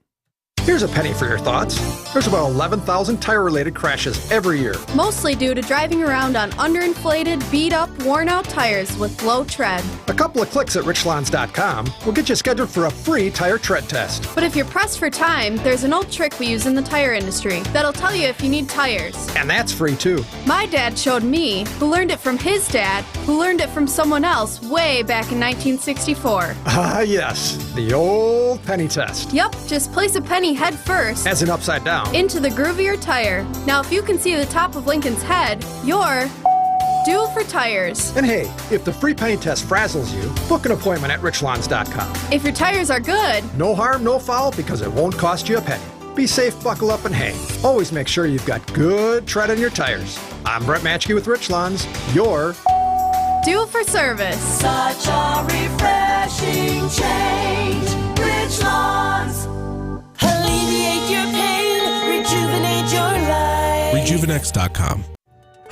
Here's a penny for your thoughts. There's about 11,000 tire-related crashes every year. Mostly due to driving around on underinflated, beat-up, worn-out tires with low tread. A couple of clicks at richlands.com will get you scheduled for a free tire tread test. But if you're pressed for time, there's an old trick we use in the tire industry that'll tell you if you need tires. And that's free, too. My dad showed me, who learned it from his dad, who learned it from someone else way back in 1964. Ah, yes. The old penny test. Yep, just place a penny head first. As in upside down. Into the groove of your tire. Now, if you can see the top of Lincoln's head, you're due for tires. And hey, if the free penny test frazzles you, book an appointment at richlands.com. If your tires are good, no harm, no foul, because it won't cost you a penny. Be safe, buckle up, and hang. Always make sure you've got good tread on your tires. I'm Brett Matchke with Richlands. You're due for service. Such a refreshing change. Richlands. Alleviate your pain, rejuvenate your life. Rejuvenex.com.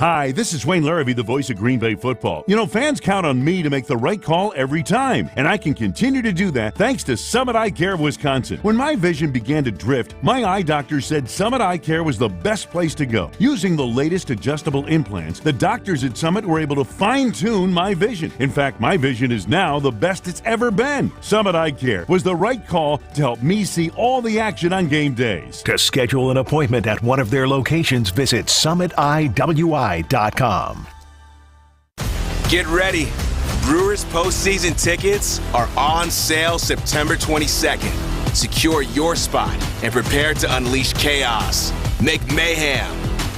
Hi, this is Wayne Larrabee, the voice of Green Bay football. You know, fans count on me to make the right call every time, and I can continue to do that thanks to Summit Eye Care of Wisconsin. When my vision began to drift, my eye doctor said Summit Eye Care was the best place to go. Using the latest adjustable implants, the doctors at Summit were able to fine-tune my vision. In fact, my vision is now the best it's ever been. Summit Eye Care was the right call to help me see all the action on game days. To schedule an appointment at one of their locations, visit summitiwi.com. Get ready. Brewers postseason tickets are on sale September 22nd. Secure your spot and prepare to unleash chaos, make mayhem,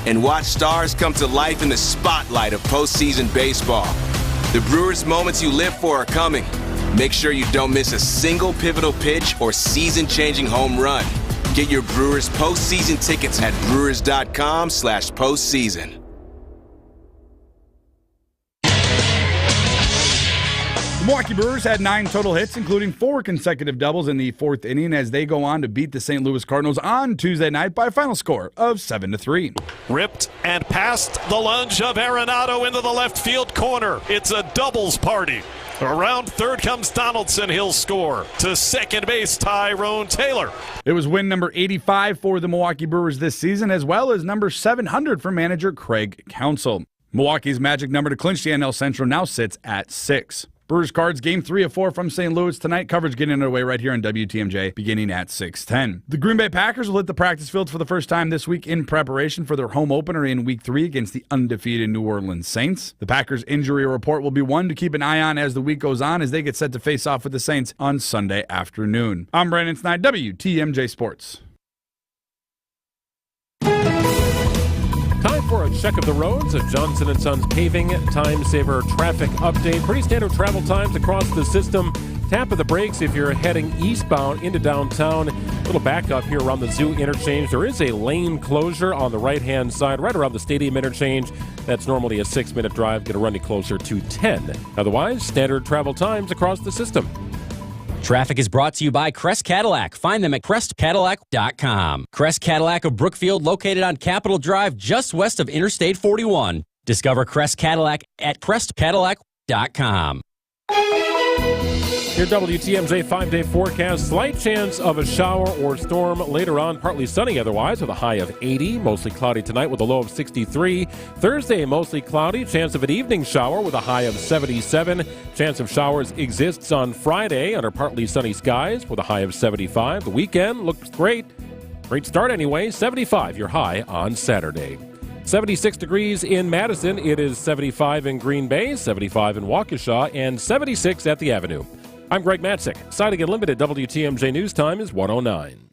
and watch stars come to life in the spotlight of postseason baseball. The Brewers moments you live for are coming. Make sure you don't miss a single pivotal pitch or season-changing home run. Get your Brewers postseason tickets at brewers.com/postseason. The Milwaukee Brewers had 9 total hits, including 4 consecutive doubles in the 4th inning as they go on to beat the St. Louis Cardinals on Tuesday night by a final score of 7-3. Ripped and past the lunge of Arenado into the left field corner. It's a doubles party. Around third comes Donaldson. He'll score. To second base, Tyrone Taylor. It was win number 85 for the Milwaukee Brewers this season, as well as number 700 for manager Craig Counsell. Milwaukee's magic number to clinch the NL Central now sits at 6. Brewers Cards Game 3 of 4 from St. Louis tonight. Coverage getting underway right here on WTMJ beginning at 6:10. The Green Bay Packers will hit the practice field for the first time this week in preparation for their home opener in Week 3 against the undefeated New Orleans Saints. The Packers injury report will be one to keep an eye on as the week goes on as they get set to face off with the Saints on Sunday afternoon. I'm Brandon Snide, WTMJ Sports. Time for a check of the roads. A Johnson & Sons Paving Time Saver traffic update. Pretty standard travel times across the system. Tap of the brakes if you're heading eastbound into downtown. A little backup here around the Zoo interchange. There is a lane closure on the right-hand side right around the stadium interchange. That's normally a 6-minute drive. Going to run you closer to 10. Otherwise, standard travel times across the system. Traffic is brought to you by Crest Cadillac. Find them at crestcadillac.com. Crest Cadillac of Brookfield, located on Capitol Drive, just west of Interstate 41. Discover Crest Cadillac at crestcadillac.com. Your WTMJ 5-day forecast. Slight chance of a shower or storm later on. Partly sunny otherwise with a high of 80. Mostly cloudy tonight with a low of 63. Thursday, mostly cloudy. Chance of an evening shower with a high of 77. Chance of showers exists on Friday under partly sunny skies with a high of 75. The weekend looks great. Great start anyway. 75 your high on Saturday. 76 degrees in Madison. It is 75 in Green Bay, 75 in Waukesha, and 76 at the Avenue. I'm Greg Matzik. Siding Unlimited WTMJ News Time is 1:09.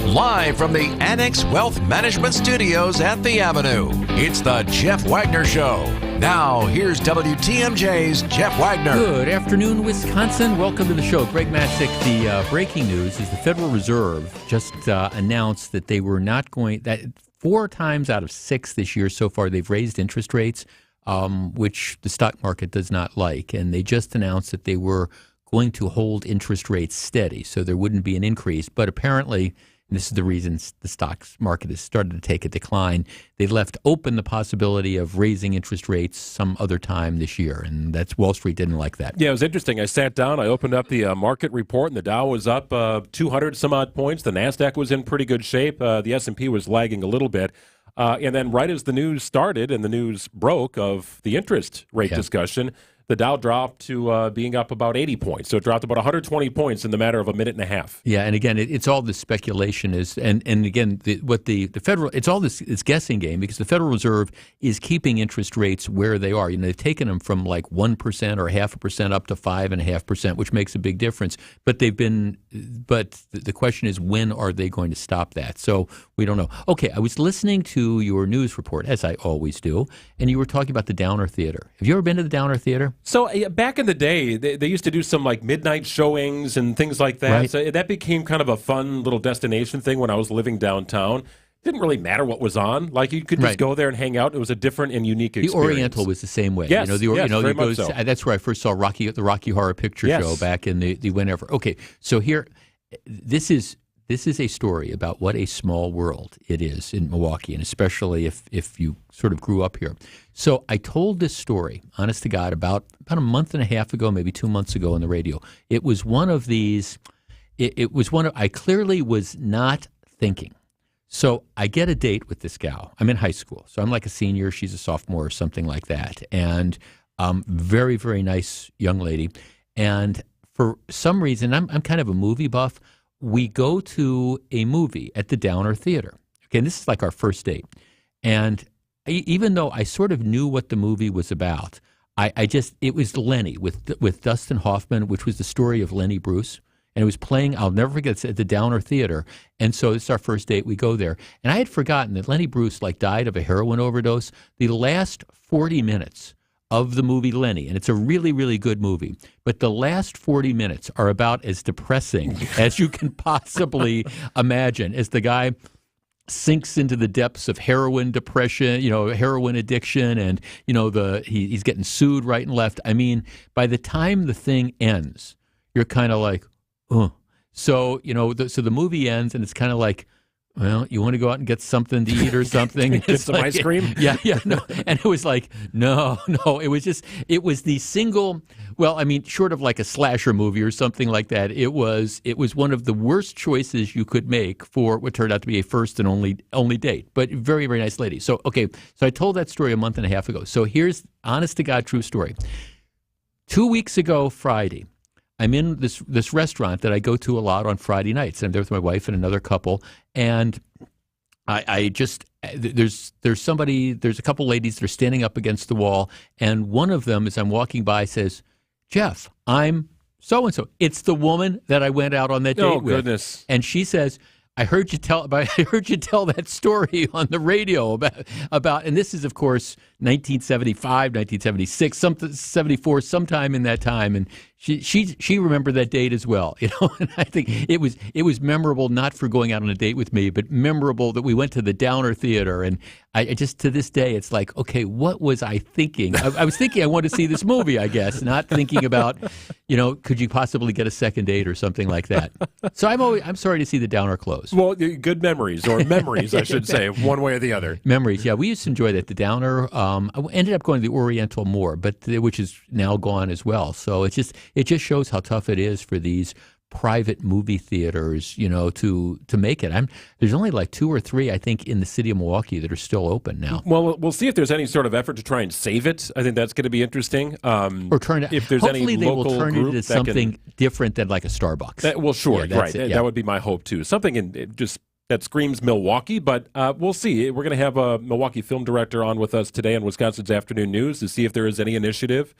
Live from the Annex Wealth Management Studios at the Avenue, it's the Jeff Wagner Show. Now, here's WTMJ's Jeff Wagner. Good afternoon, Wisconsin. Welcome to the show. Greg Matzik. The breaking news is the Federal Reserve just announced that they were not going, that 4 times out of 6 this year so far, they've raised interest rates, which the stock market does not like. And they just announced that they were going to hold interest rates steady, so there wouldn't be an increase. But apparently, and this is the reason the stock market has started to take a decline, they left open the possibility of raising interest rates some other time this year, and that's Wall Street didn't like that. Yeah, it was interesting. I sat down, I opened up the market report, and the Dow was up 200 some odd points. The NASDAQ was in pretty good shape. The S&P was lagging a little bit. And then right as the news started and the news broke of the interest rate discussion, the Dow dropped to being up about 80 points. So it dropped about 120 points in the matter of a minute and a half. Yeah, and again, it's all this speculation is, and again, what the federal, it's all this, it's guessing game because the Federal Reserve is keeping interest rates where they are. You know, they've taken them from like 1% or 0.5% up to 5.5%, which makes a big difference. But the question is, when are they going to stop that? So we don't know. Okay, I was listening to your news report, as I always do, and you were talking about the Downer Theater. Have you ever been to the Downer Theater? So back in the day, they used to do some like midnight showings and things like that. Right. So that became kind of a fun little destination thing when I was living downtown. It didn't really matter what was on. Like you could just go there and hang out. It was a different and unique experience. The Oriental was the same way. Yes, very much so. That's where I first saw the Rocky Horror Picture Show back in the whenever. Okay, so here, this is this is a story about what a small world it is in Milwaukee, and especially if you sort of grew up here. So I told this story, honest to God, about a month and a half ago, maybe 2 months ago on the radio. It was one of these, I clearly was not thinking. So I get a date with this gal. I'm in high school, so I'm like a senior. She's a sophomore or something like that. And very, very nice young lady. And for some reason, I'm kind of a movie buff. We go to a movie at the Downer Theater. Okay, and this is like our first date. And even though I sort of knew what the movie was about, it was Lenny with Dustin Hoffman, which was the story of Lenny Bruce. And it was playing, I'll never forget, it's at the Downer Theater. And so this is our first date. We go there. And I had forgotten that Lenny Bruce died of a heroin overdose. The last 40 minutes of the movie Lenny, and it's a really, really good movie, but the last 40 minutes are about as depressing as you can possibly imagine, as the guy sinks into the depths of heroin depression, heroin addiction, and, he's getting sued right and left. I mean, by the time the thing ends, you're kind of like, oh. So, so the movie ends, and it's kind of like, well, you want to go out and get something to eat or something? Get some ice cream? Yeah, no. And it was like, no. It was the single, short of like a slasher movie or something like that, it was one of the worst choices you could make for what turned out to be a first and only date. But very, very nice lady. So, okay, so I told that story a month and a half ago. So here's honest to God true story. 2 weeks ago, Friday, I'm in this restaurant that I go to a lot on Friday nights. I'm there with my wife and another couple, and there's a couple ladies that are standing up against the wall, and one of them, as I'm walking by, says, "Jeff, I'm so-and-so." It's the woman that I went out on that date with. Oh, goodness. And she says, I heard you tell that story on the radio about, and this is, of course, 1975, 1976, 74, sometime in that time, and she remembered that date as well, And I think it was memorable, not for going out on a date with me, but memorable that we went to the Downer Theater, and I just, to this day, it's like, okay, what was I thinking? I was thinking I wanted to see this movie, I guess, not thinking about, could you possibly get a second date or something like that. So I'm sorry to see the Downer close. Well, good memories, or memories, I should say, one way or the other. Memories, yeah. We used to enjoy that. The Downer, I ended up going to the Oriental more, which is now gone as well. So it just shows how tough it is for these private movie theaters, to make it. There's only like 2 or 3, I think, in the city of Milwaukee that are still open now. Well, we'll see if there's any sort of effort to try and save it. I think that's going to be interesting. Or turn it. If there's hopefully, any they local will turn it into something different than like a Starbucks. Sure, yeah, right. Yeah. That would be my hope too. Something that screams Milwaukee, but we'll see. We're going to have a Milwaukee film director on with us today on Wisconsin's Afternoon News to see if there is any initiative,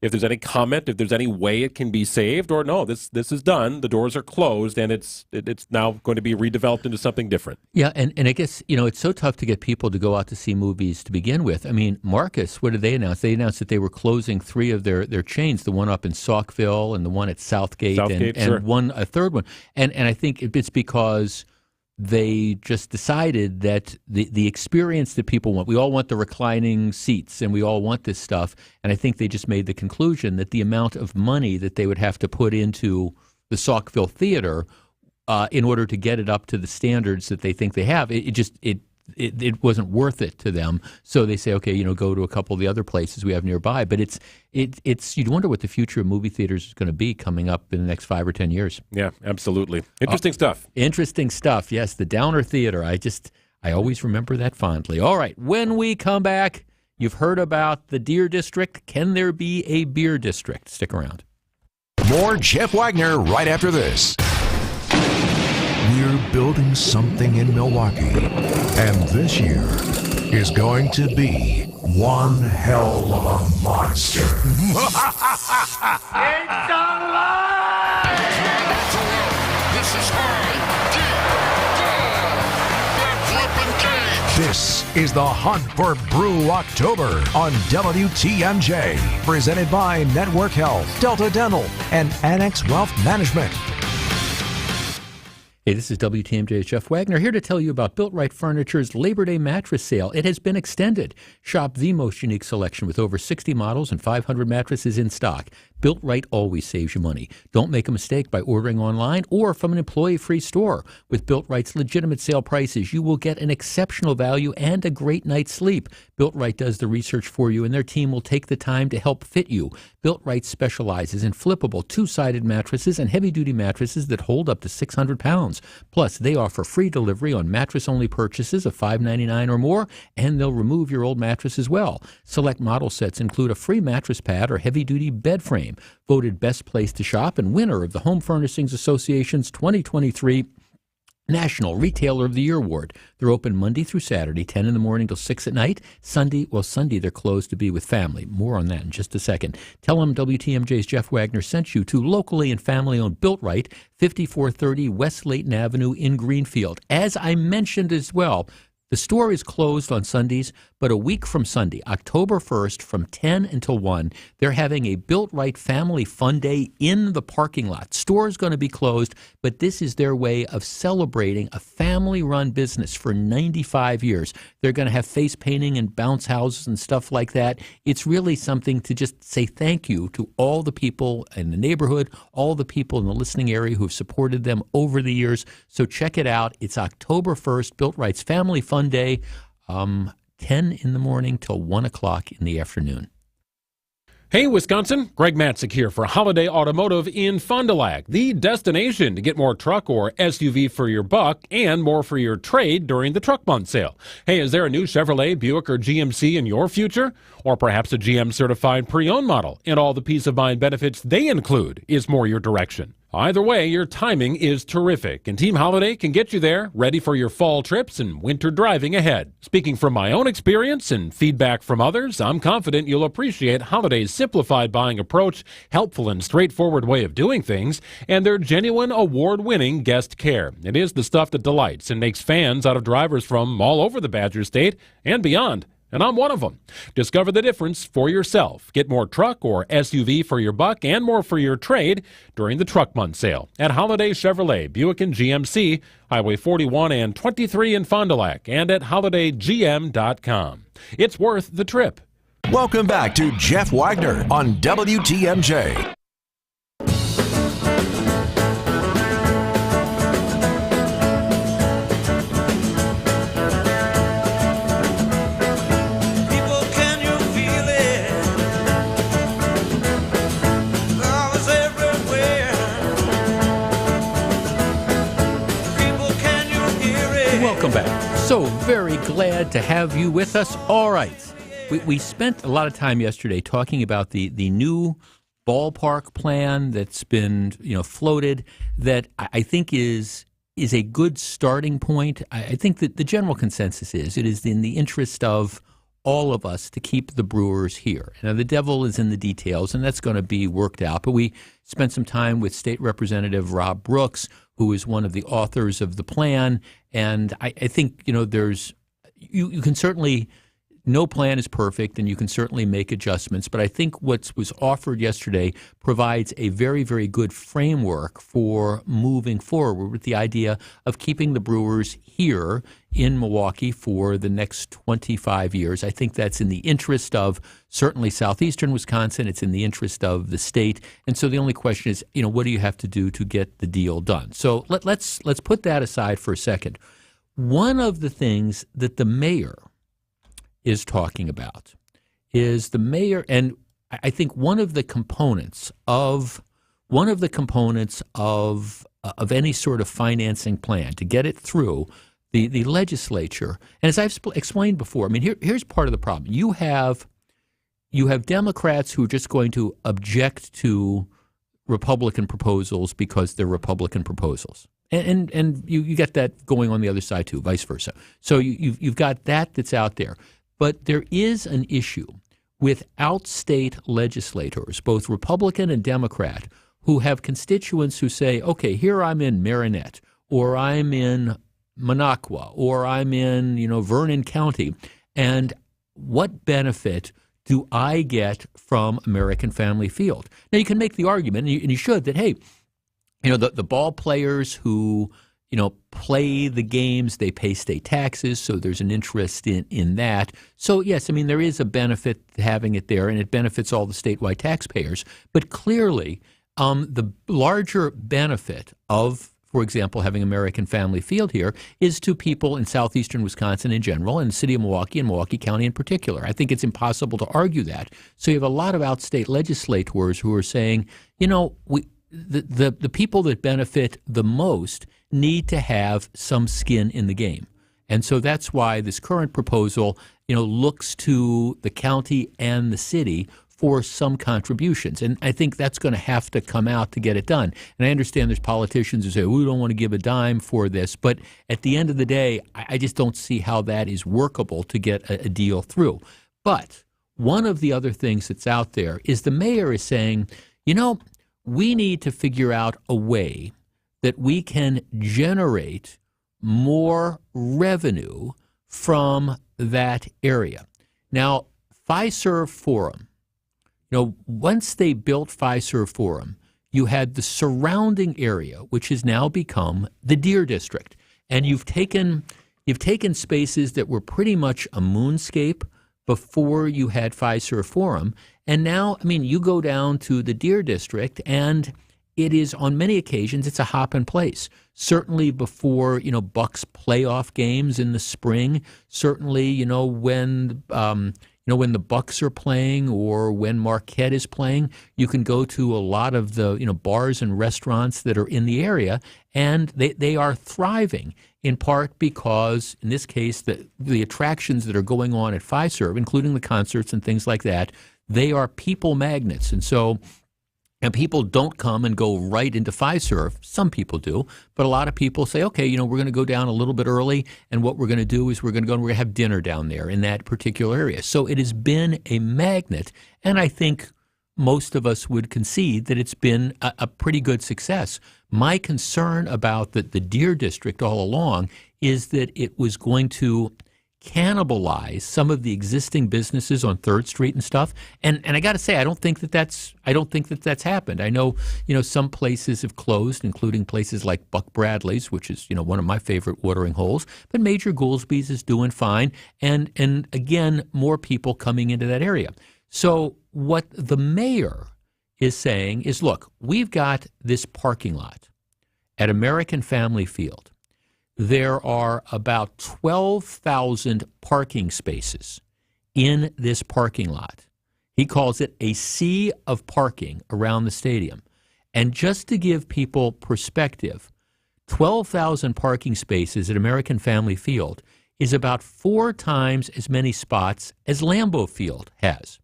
if there's any comment, if there's any way it can be saved, or no, this is done. The doors are closed, and it's now going to be redeveloped into something different. Yeah, and I guess, it's so tough to get people to go out to see movies to begin with. I mean, Marcus, what did they announce? They announced that they were closing 3 of their chains, the one up in Saukville and the one at Southgate sure. and a third one. And I think it's because they just decided that the experience that people want, we all want the reclining seats and we all want this stuff. And I think they just made the conclusion that the amount of money that they would have to put into the Saukville Theater in order to get it up to the standards that they think they have, it wasn't worth it to them. So they say, okay, go to a couple of the other places we have nearby. But it's you'd wonder what the future of movie theaters is going to be coming up in the next 5 or 10 years. Yeah, absolutely. Interesting stuff. Interesting stuff. Yes, the Downer Theater. I always remember that fondly. All right, when we come back, you've heard about the Deer District. Can there be a beer district? Stick around. More Jeff Wagner right after this. We're building something in Milwaukee, and this year is going to be one hell of a monster. It's alive! This is This is the Hunt for Brew October on WTMJ, presented by Network Health, Delta Dental, and Annex Wealth Management. Hey, this is WTMJ's Jeff Wagner here to tell you about Built Right Furniture's Labor Day mattress sale. It has been extended. Shop the most unique selection with over 60 models and 500 mattresses in stock. Built Right always saves you money. Don't make a mistake by ordering online or from an employee-free store. With Built Right's legitimate sale prices, you will get an exceptional value and a great night's sleep. Built Right does the research for you, and their team will take the time to help fit you. Built Right specializes in flippable two-sided mattresses and heavy-duty mattresses that hold up to 600 pounds. Plus, they offer free delivery on mattress-only purchases of $5.99 or more, and they'll remove your old mattress as well. Select model sets include a free mattress pad or heavy-duty bed frame. Voted best place to shop and winner of the Home Furnishings Association's 2023 National Retailer of the Year Award. They're open Monday through Saturday, 10 in the morning till 6 at night. Sunday they're closed to be with family. More on that in just a second. Tell them WTMJ's Jeff Wagner sent you to locally and family-owned Built Right, 5430 West Layton Avenue in Greenfield. As I mentioned as well, the store is closed on Sundays, but a week from Sunday, October 1st, from 10 until 1, they're having a Built Right Family Fun Day in the parking lot. Store is going to be closed, but this is their way of celebrating a family-run business for 95 years. They're going to have face painting and bounce houses and stuff like that. It's really something to just say thank you to all the people in the neighborhood, all the people in the listening area who have supported them over the years. So check it out. It's October 1st, Built Right's Family Fun Day. 10 in the morning till 1 o'clock in the afternoon. Hey, Wisconsin, Greg Matzik here for Holiday Automotive in Fond du Lac, the destination to get more truck or SUV for your buck and more for your trade during the truck month sale. Hey, is there a new Chevrolet, Buick, or GMC in your future? Or perhaps a GM certified pre-owned model and all the peace of mind benefits they include is more your direction? Either way, your timing is terrific, and Team Holiday can get you there, ready for your fall trips and winter driving ahead. Speaking from my own experience and feedback from others, I'm confident you'll appreciate Holiday's simplified buying approach, helpful and straightforward way of doing things, and their genuine award-winning guest care. It is the stuff that delights and makes fans out of drivers from all over the Badger State and beyond. And I'm one of them. Discover the difference for yourself. Get more truck or SUV for your buck and more for your trade during the truck month sale at Holiday Chevrolet, Buick and GMC, Highway 41 and 23 in Fond du Lac, and at holidaygm.com. It's worth the trip. Welcome back to Jeff Wagner on WTMJ. Welcome back. So very glad to have you with us. All right. We spent a lot of time yesterday talking about the new ballpark plan that's been floated that I think is a good starting point. I think that the general consensus is it is in the interest of all of us to keep the Brewers here. Now, the devil is in the details, and that's going to be worked out. But we spent some time with State Representative Rob Brooks, who is one of the authors of the plan. And I think, there's you can certainly, no plan is perfect, and you can certainly make adjustments. But I think what was offered yesterday provides a very, very good framework for moving forward with the idea of keeping the Brewers here in Milwaukee for the next 25 years. I think that's in the interest of certainly southeastern Wisconsin. It's in the interest of the state. And so the only question is, what do you have to do to get the deal done? So let's put that aside for a second. One of the things that the mayor is talking about is the mayor, and I think one of the components of any sort of financing plan to get it through the legislature. And as I've explained before, here's part of the problem. You have Democrats who are just going to object to Republican proposals because they're Republican proposals. And you get that going on the other side too, vice versa. So you've got that's out there. But there is an issue with outstate legislators, both Republican and Democrat, who have constituents who say, okay, here I'm in Marinette, or I'm in Minocqua, or I'm in, Vernon County, and what benefit do I get from American Family Field? Now, you can make the argument, and you should, that, hey, the ball players who play the games. They pay state taxes, so there's an interest in that. So, yes, I mean, there is a benefit to having it there, and it benefits all the statewide taxpayers. But clearly, the larger benefit of, for example, having American Family Field here is to people in southeastern Wisconsin in general and the city of Milwaukee and Milwaukee County in particular. I think it's impossible to argue that. So you have a lot of outstate legislators who are saying, the people that benefit the most need to have some skin in the game. And so that's why this current proposal, looks to the county and the city for some contributions. And I think that's going to have to come out to get it done. And I understand there's politicians who say, we don't want to give a dime for this. But at the end of the day, I just don't see how that is workable to get a deal through. But one of the other things that's out there is the mayor is saying, we need to figure out a way that we can generate more revenue from that area. Now, Fiserv Forum, once they built Fiserv Forum, you had the surrounding area, which has now become the Deer District. And you've taken spaces that were pretty much a moonscape before you had Fiserv Forum. And now, you go down to the Deer District, and it is, on many occasions, it's a hop and place. Certainly before, Bucks playoff games in the spring. Certainly, when the Bucks are playing or when Marquette is playing, you can go to a lot of the, bars and restaurants that are in the area, and they are thriving in part because, in this case, the attractions that are going on at Fiserv, including the concerts and things like that, they are people magnets. And people don't come and go right into Fiserv. Some people do, but a lot of people say, okay, we're going to go down a little bit early, and what we're going to do is we're going to have dinner down there in that particular area. So it has been a magnet, and I think most of us would concede that it's been a pretty good success. My concern about the Deer District all along is that it was going to cannibalize some of the existing businesses on 3rd Street and stuff. And I got to say, I don't think that that's happened. I know, some places have closed, including places like Buck Bradley's, which is, one of my favorite watering holes. But Major Goolsby's is doing fine. And again, more people coming into that area. So what the mayor is saying is, look, we've got this parking lot at American Family Field. There are about 12,000 parking spaces in this parking lot. He calls it a sea of parking around the stadium. And just to give people perspective, 12,000 parking spaces at American Family Field is about 4 times as many spots as Lambeau Field has.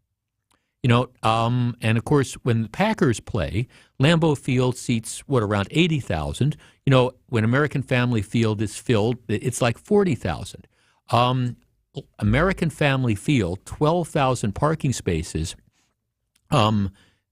And of course, when the Packers play, Lambeau Field seats, around 80,000. When American Family Field is filled, it's like 40,000. American Family Field, 12,000 parking spaces,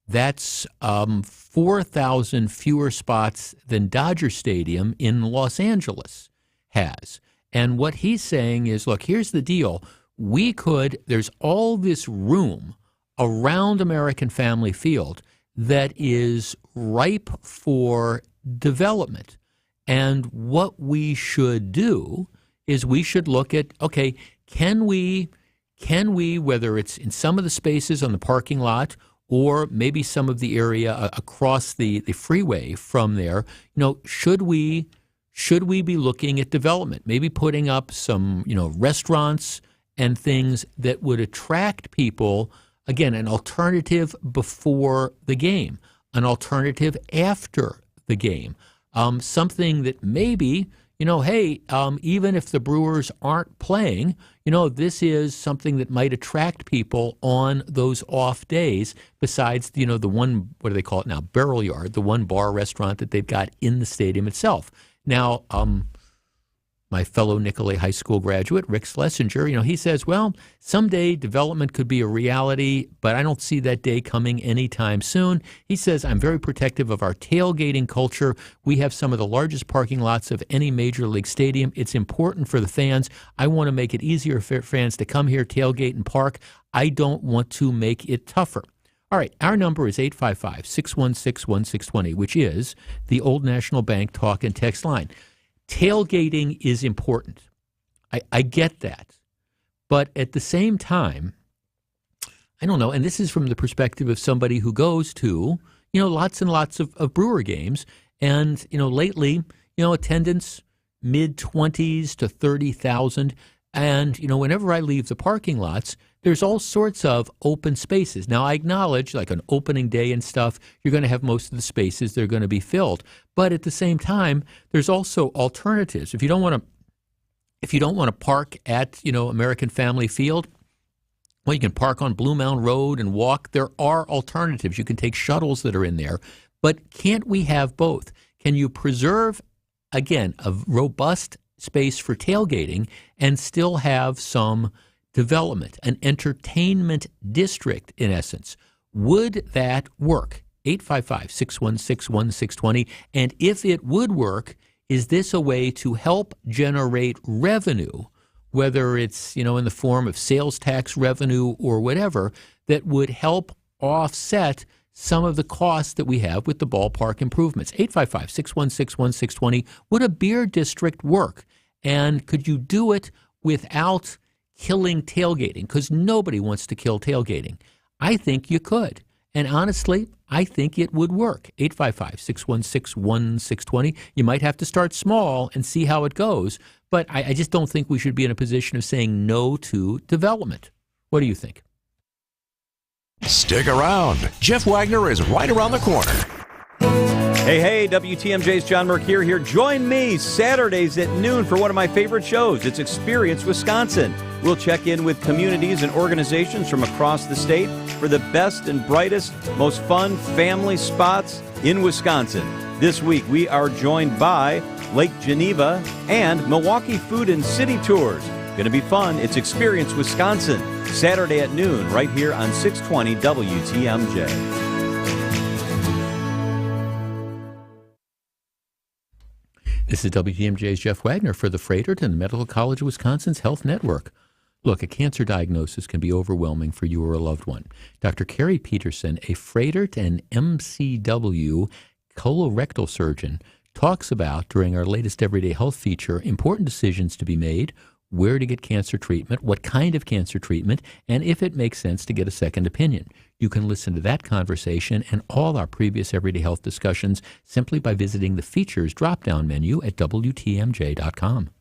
that's 4,000 fewer spots than Dodger Stadium in Los Angeles has. And what he's saying is, look, here's the deal. There's all this room around American Family Field that is ripe for development. And what we should do is we should look at, okay, can we, whether it's in some of the spaces on the parking lot or maybe some of the area across the freeway from there, should we be looking at development, maybe putting up some, restaurants and things that would attract people. Again, an alternative before the game, an alternative after the game, something that maybe, even if the Brewers aren't playing, this is something that might attract people on those off days besides, the one, what do they call it now, Barrel Yard, the one bar restaurant that they've got in the stadium itself. Now, my fellow Nicolet High School graduate, Rick Schlesinger, he says, well, someday development could be a reality, but I don't see that day coming anytime soon. He says, I'm very protective of our tailgating culture. We have some of the largest parking lots of any major league stadium. It's important for the fans. I want to make it easier for fans to come here, tailgate, and park. I don't want to make it tougher. All right, our number is 855-616-1620, which is the Old National Bank talk and text line. tailgating is important. I get that. But at the same time, I don't know, and this is from the perspective of somebody who goes to, lots and lots of Brewer games. And, lately, attendance mid-20s to 30,000. And, whenever I leave the parking lots, there's all sorts of open spaces. Now, I acknowledge, like on opening day and stuff, you're going to have most of the spaces, they're going to be filled. But at the same time, there's also alternatives. If you don't want to park at, American Family Field, well, you can park on Blue Mound Road and walk. There are alternatives. You can take shuttles that are in there. But can't we have both? Can you preserve, again, a robust space for tailgating and still have some development, an entertainment district, in essence? Would that work? 855-616-1620. And if it would work, is this a way to help generate revenue, whether it's, in the form of sales tax revenue or whatever, that would help offset some of the costs that we have with the ballpark improvements? 855-616-1620. Would a beer district work? And could you do it without killing tailgating? Because nobody wants to kill tailgating. I think you could. And honestly, I think it would work. 855-616-1620. You might have to start small and see how it goes. But I just don't think we should be in a position of saying no to development. What do you think? Stick around. Jeff Wagner is right around the corner. Hey, WTMJ's John Mercure here. Join me Saturdays at noon for one of my favorite shows. It's Experience Wisconsin. We'll check in with communities and organizations from across the state for the best and brightest, most fun family spots in Wisconsin. This week, we are joined by Lake Geneva and Milwaukee Food and City Tours. Going to be fun. It's Experience Wisconsin, Saturday at noon, right here on 620 WTMJ. This is WTMJ's Jeff Wagner for the Freighter and the Medical College of Wisconsin's Health Network. Look, a cancer diagnosis can be overwhelming for you or a loved one. Dr. Carrie Peterson, a Freighter and MCW colorectal surgeon, talks about, during our latest Everyday Health feature, important decisions to be made, where to get cancer treatment, what kind of cancer treatment, and if it makes sense to get a second opinion. You can listen to that conversation and all our previous Everyday Health discussions simply by visiting the Features drop-down menu at WTMJ.com.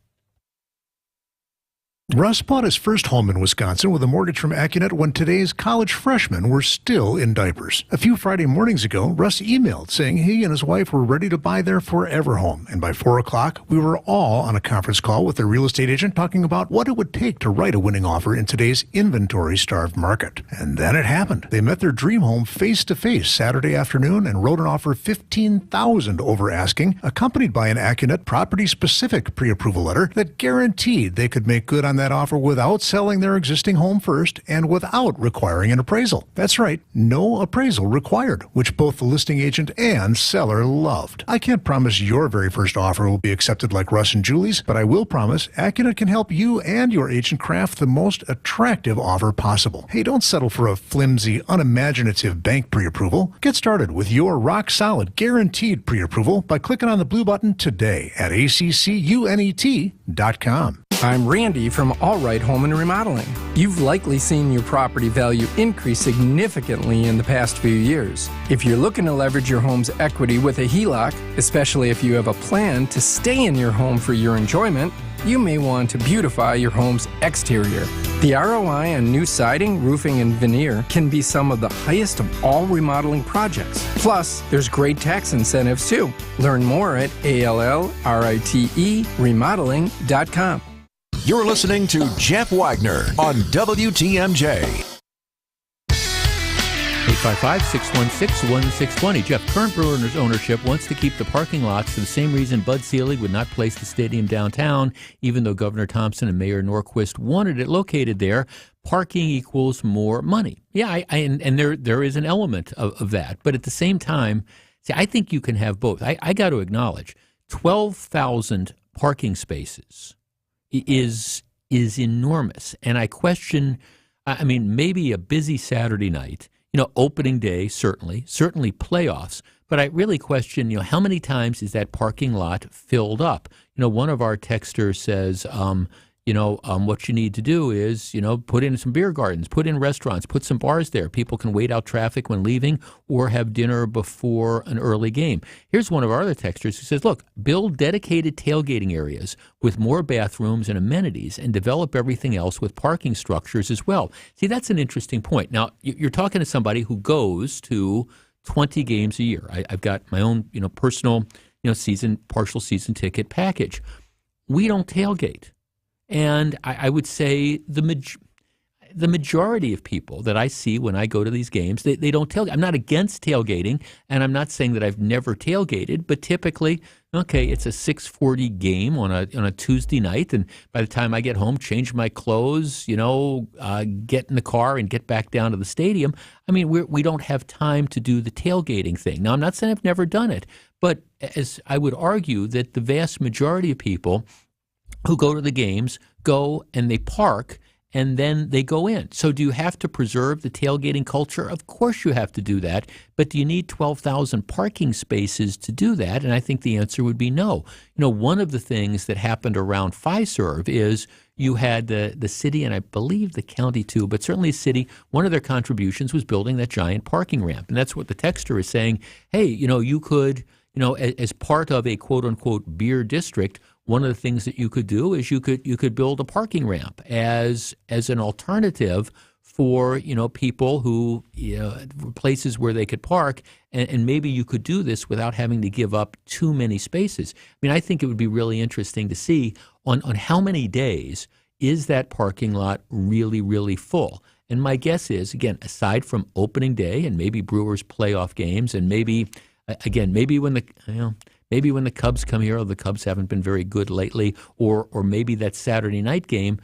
Russ bought his first home in Wisconsin with a mortgage from Accunet when today's college freshmen were still in diapers. A few Friday mornings ago, Russ emailed saying he and his wife were ready to buy their forever home. And by 4 o'clock, we were all on a conference call with their real estate agent talking about what it would take to write a winning offer in today's inventory-starved market. And then it happened. They met their dream home face-to-face Saturday afternoon and wrote an offer $15,000 over asking, accompanied by an Accunet property-specific pre-approval letter that guaranteed they could make good on that offer without selling their existing home first and without requiring an appraisal. That's right, no appraisal required, which both the listing agent and seller loved. I can't promise your very first offer will be accepted like Russ and Julie's, but I will promise Accunet can help you and your agent craft the most attractive offer possible. Hey, don't settle for a flimsy, unimaginative bank pre-approval. Get started with your rock-solid, guaranteed pre-approval by clicking on the blue button today at accunet.com. I'm Randy from All Right Home and Remodeling. You've likely seen your property value increase significantly in the past few years. If you're looking to leverage your home's equity with a HELOC, especially if you have a plan to stay in your home for your enjoyment, you may want to beautify your home's exterior. The ROI on new siding, roofing, and veneer can be some of the highest of all remodeling projects. Plus, there's great tax incentives too. Learn more at ALLRITE remodeling.com. You're listening to Jeff Wagner on WTMJ. 855-616-1620. Jeff, current Brewers ownership wants to keep the parking lots for the same reason Bud Selig would not place the stadium downtown, even though Governor Thompson and Mayor Norquist wanted it located there. Parking equals more money. Yeah, and there is an element of that. But at the same time, see, I think you can have both. I got to acknowledge 12,000 parking spaces is enormous. And I question, I mean, maybe a busy Saturday night, opening day, certainly playoffs, But I really question, how many times is that parking lot filled up? One of our texters says, what you need to do is, put in some beer gardens, put in restaurants, put some bars there. People can wait out traffic when leaving or have dinner before an early game. Here's one of our other texters who says, look, build dedicated tailgating areas with more bathrooms and amenities and develop everything else with parking structures as well. See, that's an interesting point. Now, you're talking to somebody who goes to 20 games a year. I've got my own, personal, partial season ticket package. We don't tailgate. And I would say the majority of people that I see when I go to these games, they don't tailgate. I'm not against tailgating, and I'm not saying that I've never tailgated, but typically, okay, it's a 6:40 game on a Tuesday night, and by the time I get home, change my clothes, get in the car and get back down to the stadium. I mean, we don't have time to do the tailgating thing. Now, I'm not saying I've never done it, but as I would argue that the vast majority of people who go to the games go and they park and then they go in. So do you have to preserve the tailgating culture? Of course you have to do that, but do you need 12,000 parking spaces to do that? And I think the answer would be no. One of the things that happened around Fiserv is you had the city, and I believe the county too, but certainly the city, one of their contributions was building that giant parking ramp. And that's what the texter is saying. Hey, you could, as part of a quote-unquote beer district, one of the things that you could do is you could build a parking ramp as an alternative for people who places where they could park, and maybe you could do this without having to give up too many spaces. I mean, I think it would be really interesting to see on how many days is that parking lot really, really full. And my guess is, again, aside from opening day and maybe Brewers playoff games, and maybe when the Cubs come here, or the Cubs haven't been very good lately, or maybe that Saturday night game,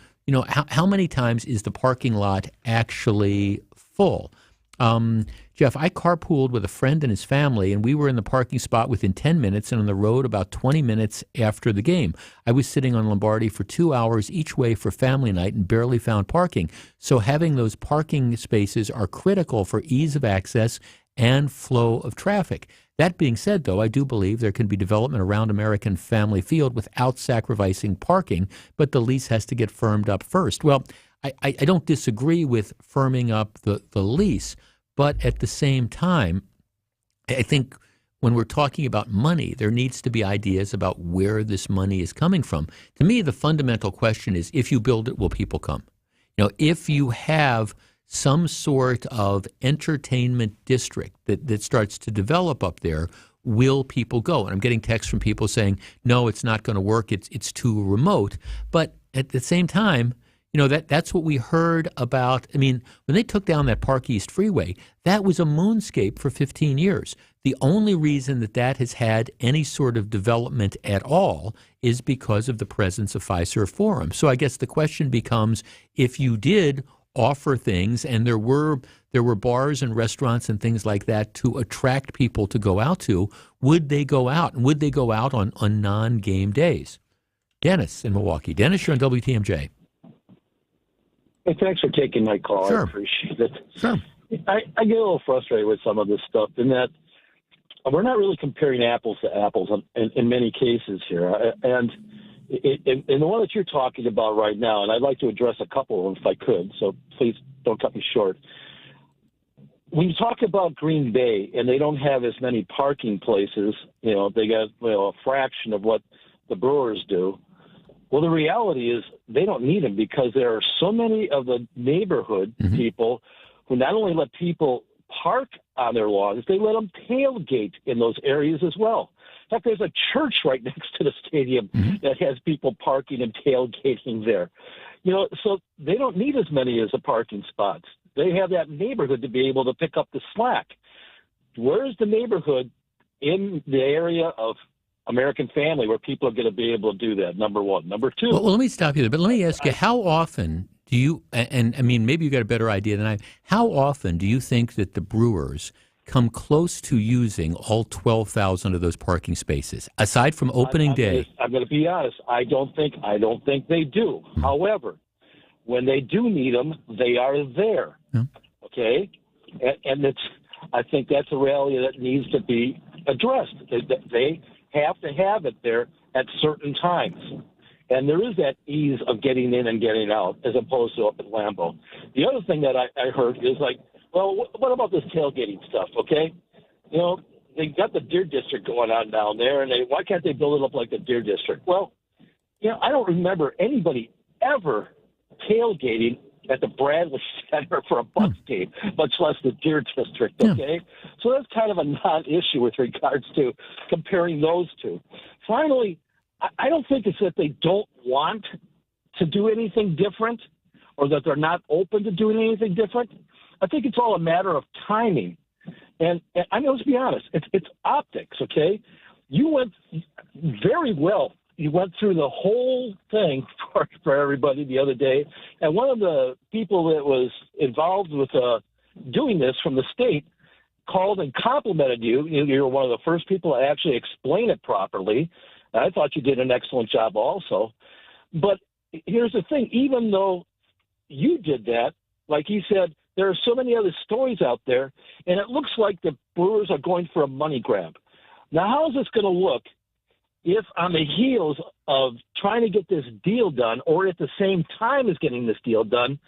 how many times is the parking lot actually full? Jeff, I carpooled with a friend and his family, and we were in the parking spot within 10 minutes and on the road about 20 minutes after the game. I was sitting on Lombardi for 2 hours each way for family night and barely found parking. So having those parking spaces are critical for ease of access and flow of traffic. That being said, though, I do believe there can be development around American Family Field without sacrificing parking, but the lease has to get firmed up first. Well, I don't disagree with firming up the lease, but at the same time, I think when we're talking about money, there needs to be ideas about where this money is coming from. To me, the fundamental question is, if you build it, will people come? If you have some sort of entertainment district that starts to develop up there, will people go? And I'm getting texts from people saying, no, it's not going to work. It's too remote. But at the same time, that's what we heard about. I mean, when they took down that Park East Freeway, that was a moonscape for 15 years. The only reason that has had any sort of development at all is because of the presence of Fiserv Forum. So I guess the question becomes, if you did offer things and there were bars and restaurants and things like that to attract people to go out to, would they go out? And would they go out on non-game days? Dennis in Milwaukee. Dennis, you're on WTMJ. Hey, thanks for taking my call. Sure. I appreciate it. Sure. I get a little frustrated with some of this stuff in that we're not really comparing apples to apples in many cases here. And the one that you're talking about right now, and I'd like to address a couple of them if I could, so please don't cut me short. When you talk about Green Bay and they don't have as many parking places, they got a fraction of what the Brewers do. Well, the reality is they don't need them because there are so many of the neighborhood people who not only let people park on their lawns, they let them tailgate in those areas as well. In fact, there's a church right next to the stadium that has people parking and tailgating there. So they don't need as many as the parking spots. They have that neighborhood to be able to pick up the slack. Where's the neighborhood in the area of American Family where people are going to be able to do that, number one? Number two. Well, let me stop you there, but let me ask you, how often do you, and I mean, maybe you got a better idea than I, how often do you think that the Brewers come close to using all 12,000 of those parking spaces, aside from opening day? I'm going to be honest. I don't think they do. However, when they do need them, they are there. Okay, and I think that's a reality that needs to be addressed. They have to have it there at certain times. And there is that ease of getting in and getting out as opposed to up at Lambeau. The other thing that I heard is like, well, what about this tailgating stuff, okay? You know, they got the Deer District going on down there, and why can't they build it up like the Deer District? Well, you know, I don't remember anybody ever tailgating at the Bradley Center for a Bucks game, much less the Deer District, okay? So that's kind of a non-issue with regards to comparing those two. Finally, I don't think it's that they don't want to do anything different or that they're not open to doing anything different. I think it's all a matter of timing. And I mean, let's be honest, it's optics, okay? You went very well. You went through the whole thing for everybody the other day, and one of the people that was involved with doing this from the state called and complimented you. You were one of the first people to actually explain it properly. I thought you did an excellent job also. But here's the thing. Even though you did that, like he said, there are so many other stories out there, and it looks like the Brewers are going for a money grab. Now, how is this going to look if on the heels of trying to get this deal done or at the same time as getting this deal done,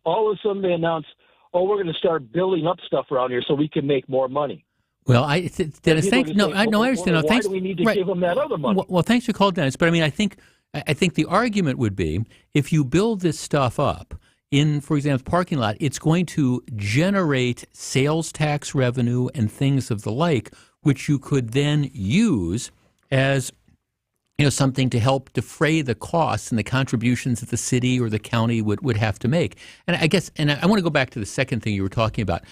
all of a sudden they announce, oh, we're going to start building up stuff around here so we can make more money? Well, Dennis, thanks. I understand. Why do we need to give them that other money? Well, thanks for calling, Dennis. But I mean, I think the argument would be if you build this stuff up in, for example, parking lot, it's going to generate sales tax revenue and things of the like, which you could then use as something to help defray the costs and the contributions that the city or the county would have to make. And I guess, and I want to go back to the second thing you were talking about.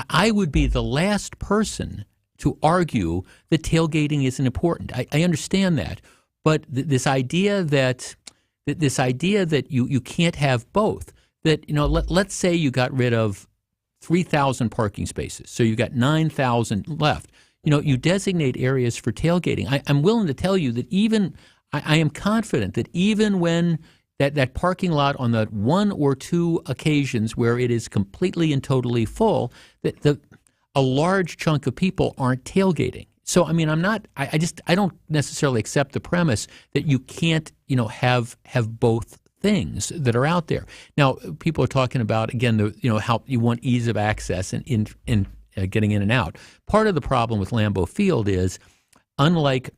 I would be the last person to argue that tailgating isn't important. I understand that, but this idea that you can't have both. That let's say you got rid of 3,000 parking spaces, so you got 9,000 left. You designate areas for tailgating. I'm willing to tell you that I am confident that even when that parking lot on the one or two occasions where it is completely and totally full, that a large chunk of people aren't tailgating. So, I mean, I don't necessarily accept the premise that you can't, have both things that are out there. Now, people are talking about, again, how you want ease of access and in getting in and out. Part of the problem with Lambeau Field is, unlike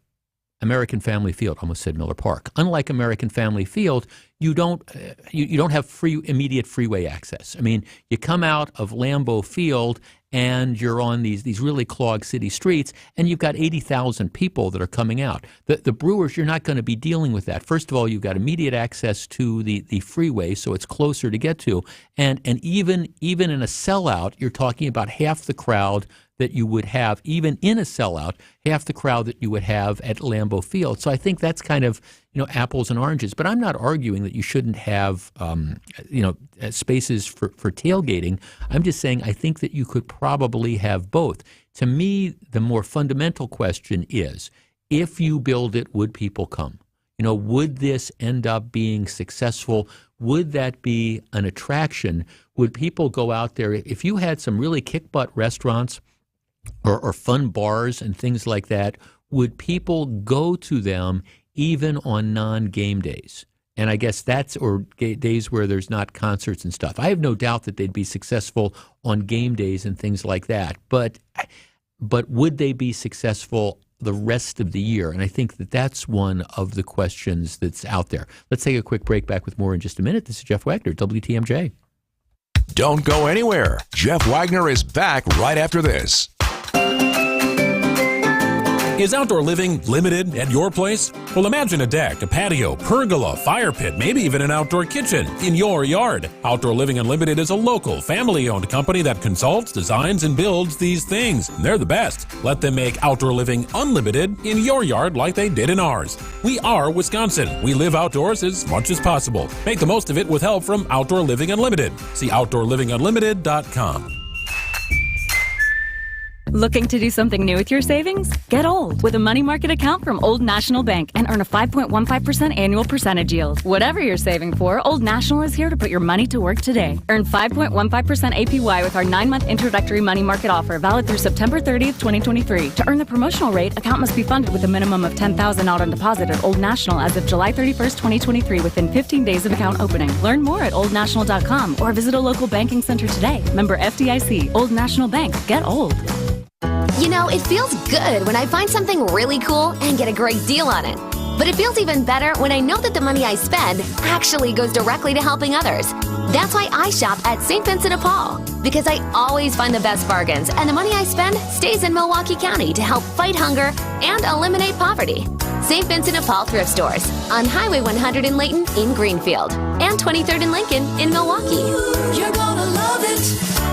American Family Field, almost said Miller Park. Unlike American Family Field, you don't have immediate freeway access. I mean, you come out of Lambeau Field and you're on these really clogged city streets, and you've got 80,000 people that are coming out. The Brewers, you're not going to be dealing with that. First of all, you've got immediate access to the freeway, so it's closer to get to. And even in a sellout, you're talking about half the crowd that you would have, even in a sellout, half the crowd that you would have at Lambeau Field. So I think that's kind of, apples and oranges. But I'm not arguing that you shouldn't have, spaces for tailgating. I'm just saying I think that you could probably have both. To me, the more fundamental question is, if you build it, would people come? Would this end up being successful? Would that be an attraction? Would people go out there? If you had some really kick-butt restaurants or fun bars and things like that, would people go to them even on non-game days? And I guess or days where there's not concerts and stuff. I have no doubt that they'd be successful on game days and things like that. But would they be successful the rest of the year? And I think that's one of the questions that's out there. Let's take a quick break. Back with more in just a minute. This is Jeff Wagner, WTMJ. Don't go anywhere. Jeff Wagner is back right after this. Is outdoor living limited at your place? Well, imagine a deck, a patio, pergola, fire pit, maybe even an outdoor kitchen in your yard. Outdoor Living Unlimited is a local, family-owned company that consults, designs, and builds these things. They're the best. Let them make Outdoor Living Unlimited in your yard like they did in ours. We are Wisconsin. We live outdoors as much as possible. Make the most of it with help from Outdoor Living Unlimited. See OutdoorLivingUnlimited.com. Looking to do something new with your savings? Get old with a money market account from Old National Bank and earn a 5.15% annual percentage yield. Whatever you're saving for, Old National is here to put your money to work today. Earn 5.15% APY with our 9-month introductory money market offer valid through September 30th, 2023. To earn the promotional rate, account must be funded with a minimum of $10,000 out on deposit at Old National as of July 31st, 2023 within 15 days of account opening. Learn more at oldnational.com or visit a local banking center today. Member FDIC. Old National Bank. Get old. You know, it feels good when I find something really cool and get a great deal on it. But it feels even better when I know that the money I spend actually goes directly to helping others. That's why I shop at St. Vincent de Paul, because I always find the best bargains, and the money I spend stays in Milwaukee County to help fight hunger and eliminate poverty. St. Vincent de Paul thrift stores on Highway 100 in Layton in Greenfield and 23rd and Lincoln in Milwaukee. You're gonna love it.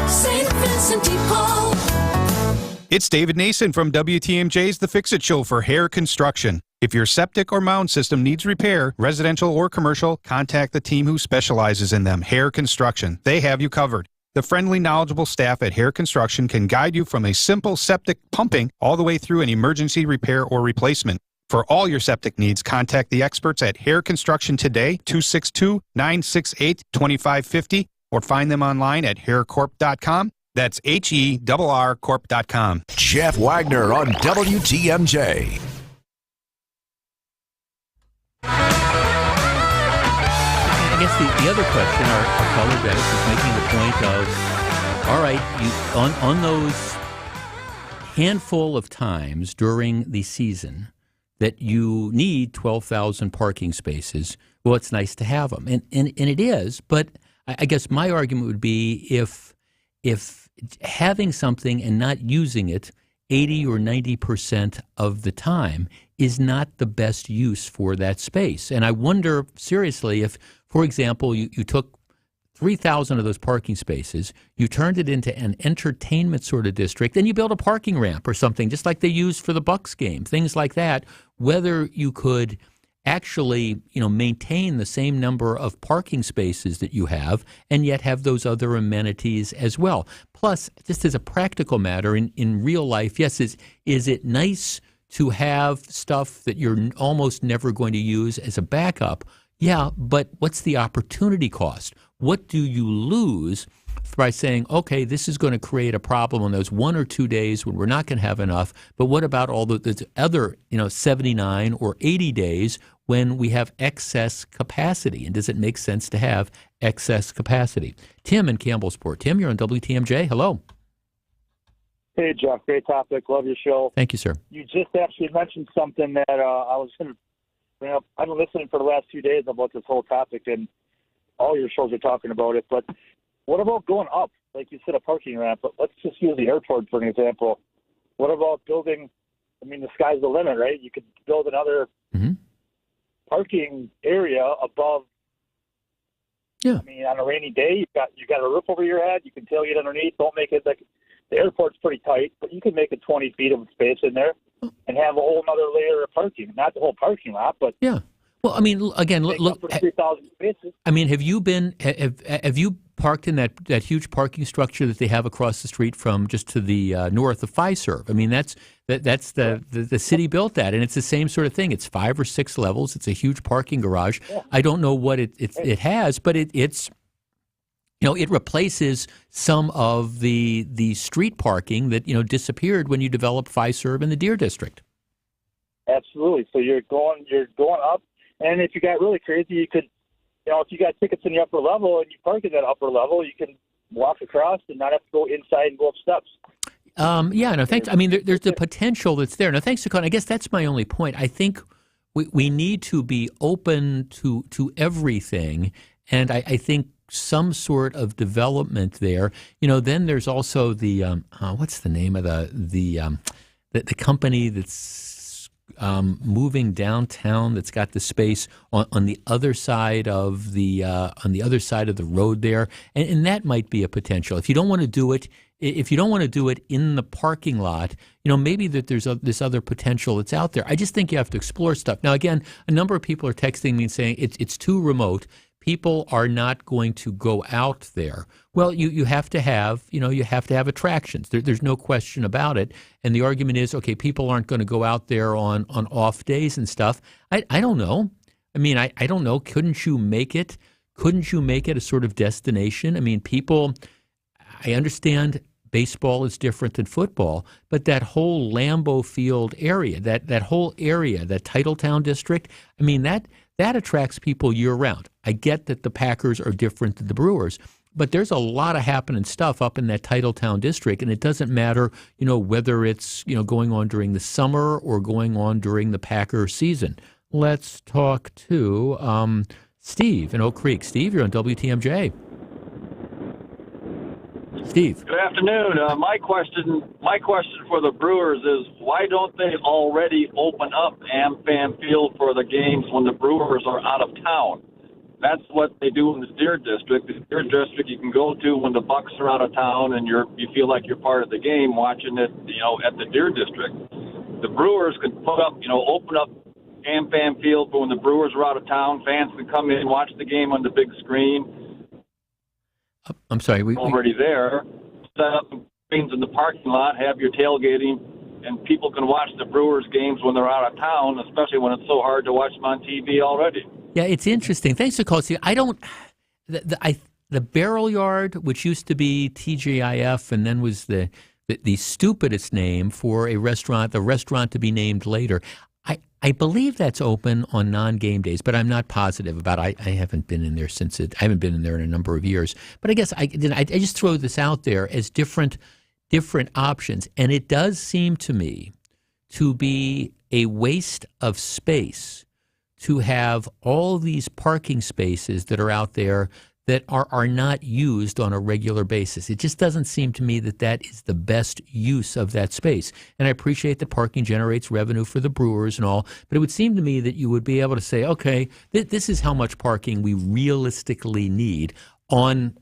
St. Vincent de Paul. It's David Nason from WTMJ's The Fix-It Show for hair construction. If your septic or mound system needs repair, residential or commercial, contact the team who specializes in them, Hair Construction. They have you covered. The friendly, knowledgeable staff at Hair Construction can guide you from a simple septic pumping all the way through an emergency repair or replacement. For all your septic needs, contact the experts at Hair Construction today, 262-968-2550, or find them online at haircorp.com. That's HERRcorp.com. Jeff Wagner on WTMJ. I guess the other question, our caller Dennis is making the point of, all right, you on those handful of times during the season that you need 12,000 parking spaces, well, it's nice to have them. And it is, but I guess my argument would be if having something and not using it 80 or 90% of the time is not the best use for that space. And I wonder seriously if, for example, you took 3,000 of those parking spaces, you turned it into an entertainment sort of district, and you built a parking ramp or something, just like they use for the Bucks game, things like that, whether you could actually, maintain the same number of parking spaces that you have and yet have those other amenities as well. Plus, just as a practical matter, in real life, yes, is it nice to have stuff that you're almost never going to use as a backup? Yeah, but what's the opportunity cost? What do you lose by saying, okay, this is going to create a problem on those 1 or 2 days when we're not going to have enough, but what about all the other 79 or 80 days when we have excess capacity? And does it make sense to have excess capacity? Tim in Campbellsport. Tim, you're on WTMJ. Hello. Hey, Jeff. Great topic. Love your show. Thank you, sir. You just actually mentioned something that I was going to bring up. I've been listening for the last few days about this whole topic, and all your shows are talking about it. But what about going up? Like you said, a parking ramp. But let's just use the airport for an example. What about building? I mean, the sky's the limit, right? You could build another parking area above. Yeah. I mean, on a rainy day, you got a roof over your head. You can tailgate underneath. Don't make it like the airport's pretty tight, but you can make it 20 feet of space in there and have a whole other layer of parking. Not the whole parking lot, but yeah. Well, I mean, again, look. 3,000 spaces. I mean, have you parked in that huge parking structure that they have across the street from just to the north of Fiserv? I mean, that's the city built that, and it's the same sort of thing. It's 5 or 6 levels. It's a huge parking garage. Yeah. I don't know what it has, but it's it replaces some of the street parking that disappeared when you developed Fiserv in the Deer District. Absolutely. So you're going up. And if you got really crazy, you could, if you got tickets in the upper level and you park in that upper level, you can walk across and not have to go inside and go up steps. Yeah, no, thanks. I mean, there's the potential that's there. Now, thanks to Con. I guess that's my only point. I think we need to be open to everything, and I think some sort of development there. Then there's also the what's the name of the company that's moving downtown that's got the space on the other side of the road there, and that might be a potential. If you don't want to do it in the parking lot, maybe that there's this other potential that's out there. I just think you have to explore stuff. Now, again, a number of people are texting me and saying it's too remote people are not going to go out there. Well, you have to have, you have to have attractions. There's no question about it. And the argument is, okay, people aren't going to go out there on off days and stuff. I don't know. I mean, I don't know. Couldn't you make it a sort of destination? I mean, people, I understand baseball is different than football, but that whole Lambeau Field area, that whole area, that Titletown district, I mean, that attracts people year-round. I get that the Packers are different than the Brewers, but there's a lot of happening stuff up in that Titletown district, and it doesn't matter, whether it's, going on during the summer or going on during the Packer season. Let's talk to Steve in Oak Creek. Steve, you're on WTMJ. Steve. Good afternoon. My question for the Brewers is, why don't they already open up AmFam Field for the games when the Brewers are out of town? That's what they do in the Deer District. The Deer District you can go to when the Bucks are out of town and you feel like you're part of the game watching it, at the Deer District. The Brewers can open up AmFam Field, but when the Brewers are out of town, fans can come in, watch the game on the big screen. I'm sorry. Already there. Set up screens in the parking lot, have your tailgating, and people can watch the Brewers games when they're out of town, especially when it's so hard to watch them on TV already. Yeah, it's interesting. Thanks for calling. The Barrel Yard, which used to be TGIF and then was the stupidest name for a restaurant, the restaurant to be named later. I believe that's open on non-game days, but I'm not positive about it. I haven't been in there I haven't been in there in a number of years. But I guess I just throw this out there as different options. And it does seem to me to be a waste of space to have all these parking spaces that are out there that are not used on a regular basis. It just doesn't seem to me that is the best use of that space. And I appreciate that parking generates revenue for the Brewers and all, but it would seem to me that you would be able to say, okay, this is how much parking we realistically need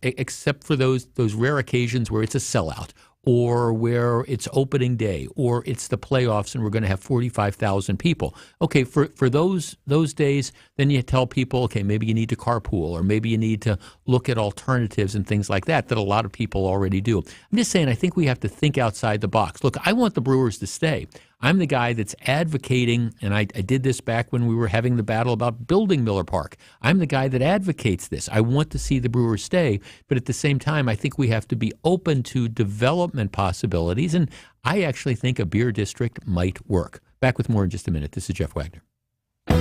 except for those rare occasions where it's a sellout, or where it's opening day, or it's the playoffs and we're going to have 45,000 people. Okay, for those days, then you tell people, okay, maybe you need to carpool, or maybe you need to look at alternatives and things like that a lot of people already do. I'm just saying, I think we have to think outside the box. Look, I want the Brewers to stay. I'm the guy that's advocating, and I did this back when we were having the battle about building Miller Park. I'm the guy that advocates this. I want to see the Brewers stay, but at the same time, I think we have to be open to development possibilities, and I actually think a beer district might work. Back with more in just a minute. This is Jeff Wagner.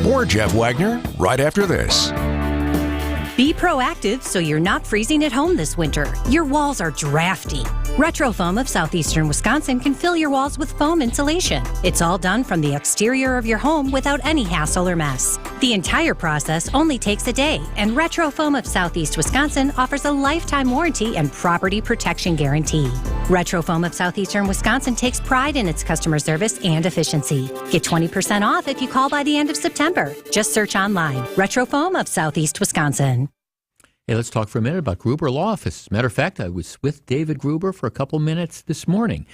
More Jeff Wagner right after this. Be proactive so you're not freezing at home this winter. Your walls are drafty. Retrofoam of southeastern Wisconsin can fill your walls with foam insulation. It's all done from the exterior of your home without any hassle or mess. The entire process only takes a day, and Retrofoam of southeast Wisconsin offers a lifetime warranty and property protection guarantee. Retrofoam of southeastern Wisconsin takes pride in its customer service and efficiency. Get 20% off if you call by the end of September. Just search online. Retrofoam of southeast Wisconsin. Hey, let's talk for a minute about Gruber Law Office. Matter of fact, I was with David Gruber for a couple minutes this morning.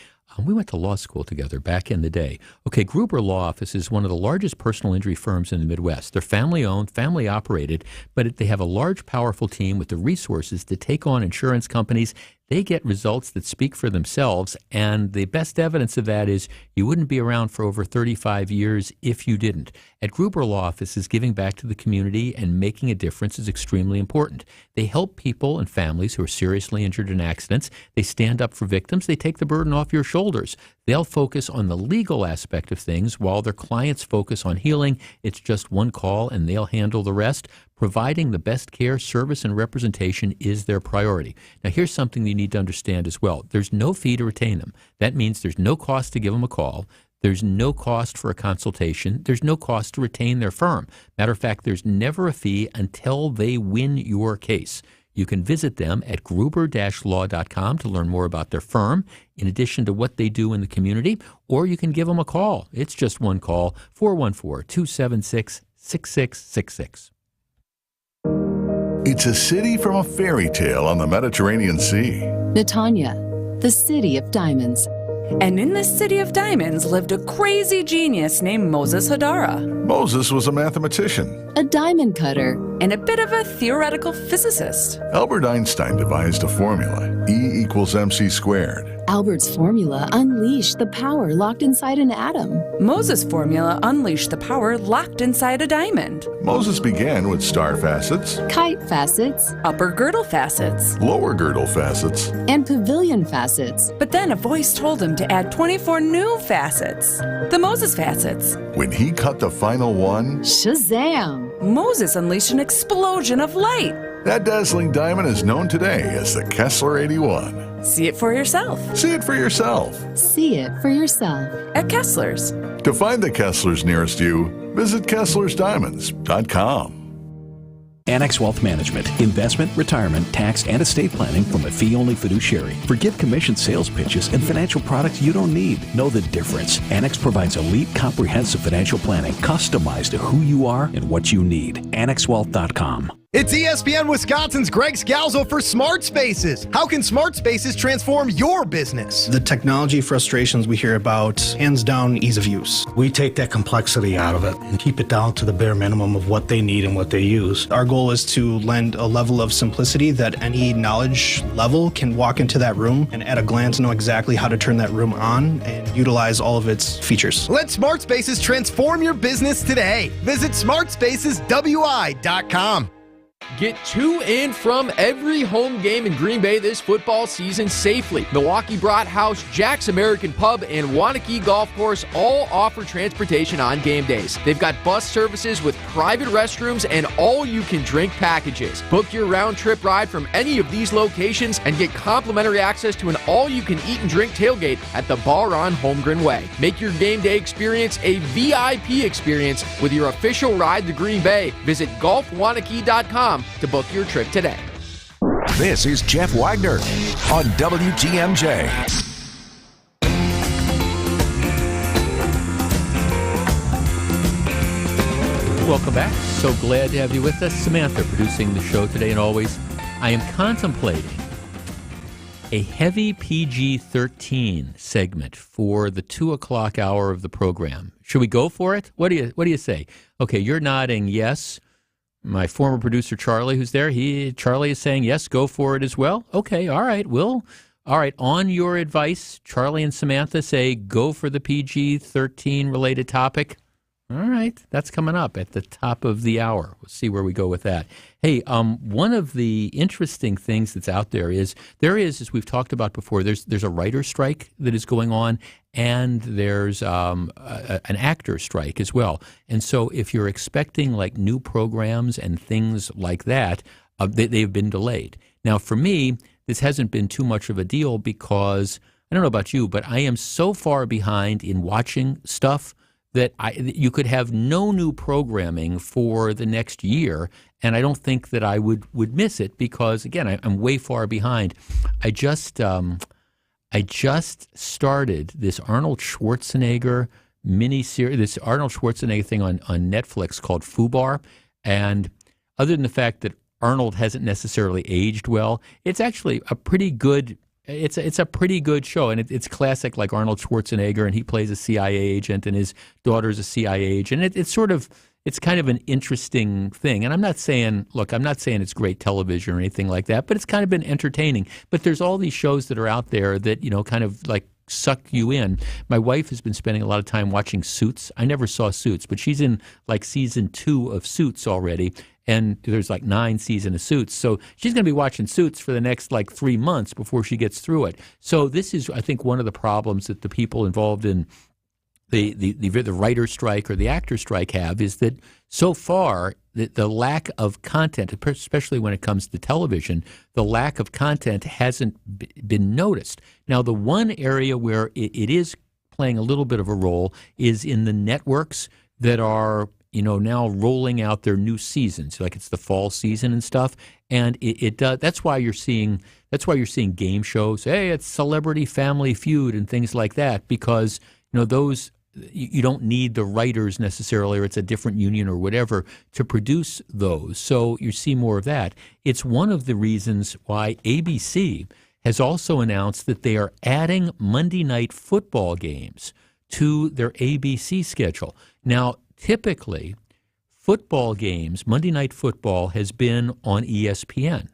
We went to law school together back in the day. Okay, Gruber Law Office is one of the largest personal injury firms in the Midwest. They're family-owned, family-operated, but they have a large, powerful team with the resources to take on insurance companies. They get results that speak for themselves, and the best evidence of that is you wouldn't be around for over 35 years if you didn't. At Gruber Law Offices, giving back to the community and making a difference is extremely important. They help people and families who are seriously injured in accidents. They stand up for victims. They take the burden off your shoulders. They'll focus on the legal aspect of things while their clients focus on healing. It's just one call, and they'll handle the rest. Providing the best care, service, and representation is their priority. Now, here's something you need to understand as well. There's no fee to retain them. That means there's no cost to give them a call. There's no cost for a consultation. There's no cost to retain their firm. Matter of fact, there's never a fee until they win your case. You can visit them at gruber-law.com to learn more about their firm, in addition to what they do in the community, or you can give them a call. It's just one call, 414-276-6666. It's a city from a fairy tale on the Mediterranean Sea. Netanya, the city of diamonds. And in this city of diamonds lived a crazy genius named Moses Hadara. Moses was a mathematician, a diamond cutter, and a bit of a theoretical physicist. Albert Einstein devised a formula, E equals mc squared. Albert's formula unleashed the power locked inside an atom. Moses' formula unleashed the power locked inside a diamond. Moses began with star facets, Kite facets, upper girdle facets, lower girdle facets, and pavilion facets. But then a voice told him to add 24 new facets, the Moses facets. When he cut the final one, Shazam! Moses unleashed an explosion of light. That dazzling diamond is known today as the Kessler 81. See it for yourself. See it for yourself. See it for yourself. At Kessler's. To find the Kesslers nearest you, visit KesslersDiamonds.com. Annex Wealth Management. Investment, retirement, tax, and estate planning from a fee-only fiduciary. Forget commission sales pitches and financial products you don't need. Know the difference. Annex provides elite, comprehensive financial planning customized to who you are and what you need. AnnexWealth.com. It's ESPN Wisconsin's Greg Scalzo for Smart Spaces. How can Smart Spaces transform your business? The technology frustrations we hear about, hands down, ease of use. We take that complexity out of it and keep it down to the bare minimum of what they need and what they use. Our goal is to lend a level of simplicity that any knowledge level can walk into that room and at a glance know exactly how to turn that room on and utilize all of its features. Let Smart Spaces transform your business today. Visit smartspaceswi.com. Get to and from every home game in Green Bay this football season safely. Milwaukee Brat House, Jack's American Pub, and Wanakee Golf Course all offer transportation on game days. They've got bus services with private restrooms and all-you-can-drink packages. Book your round-trip ride from any of these locations and get complimentary access to an all-you-can-eat and drink tailgate at the bar on Holmgren Way. Make your game day experience a VIP experience with your official ride to Green Bay. Visit golfwanakee.com to book your trip today. This is Jeff Wagner on WTMJ. Welcome back. So glad to have you with us. Samantha producing the show today, and always, I am contemplating a heavy PG-13 segment for the 2 o'clock hour of the program. Should we go for it? What do you say? Okay, you're nodding yes. My former producer, Charlie, who's there, Charlie is saying, yes, go for it as well. Okay, all right, all right, on your advice, Charlie and Samantha say go for the PG-13 related topic. All right, that's coming up at the top of the hour. We'll see where we go with that. Hey, one of the interesting things that's out there is, as we've talked about before, there's a writer's strike that is going on, and there's an actor strike as well. And so if you're expecting like new programs and things like that, they've been delayed. Now, for me, this hasn't been too much of a deal because, I don't know about you, but I am so far behind in watching stuff that you could have no new programming for the next year, and I don't think that I would miss it because, again, I'm way far behind. I just started this Arnold Schwarzenegger miniseries, this Arnold Schwarzenegger thing on Netflix called FUBAR, and other than the fact that Arnold hasn't necessarily aged well, it's actually a pretty good. It's a pretty good show, and it's classic like Arnold Schwarzenegger, and he plays a CIA agent, and his daughter's a CIA agent. It's kind of an interesting thing. And I'm not saying it's great television or anything like that, but it's kind of been entertaining. But there's all these shows that are out there that, kind of like suck you in. My wife has been spending a lot of time watching Suits. I never saw Suits, but she's in like season 2 of Suits already. And there's like 9 seasons of Suits. So she's going to be watching Suits for the next like 3 months before she gets through it. So this is, I think, one of the problems that the people involved in the writer's strike or the actor strike have is that so far the lack of content, especially when it comes to television, the lack of content hasn't been noticed. Now, the one area where it is playing a little bit of a role is in the networks that are now rolling out their new seasons, like it's the fall season and stuff, and it does. That's why you're seeing game shows. Hey, it's Celebrity Family Feud and things like that because those you don't need the writers necessarily, or it's a different union or whatever to produce those. So you see more of that. It's one of the reasons why ABC has also announced that they are adding Monday Night Football games to their ABC schedule. Now, typically, football games, Monday Night Football, has been on ESPN.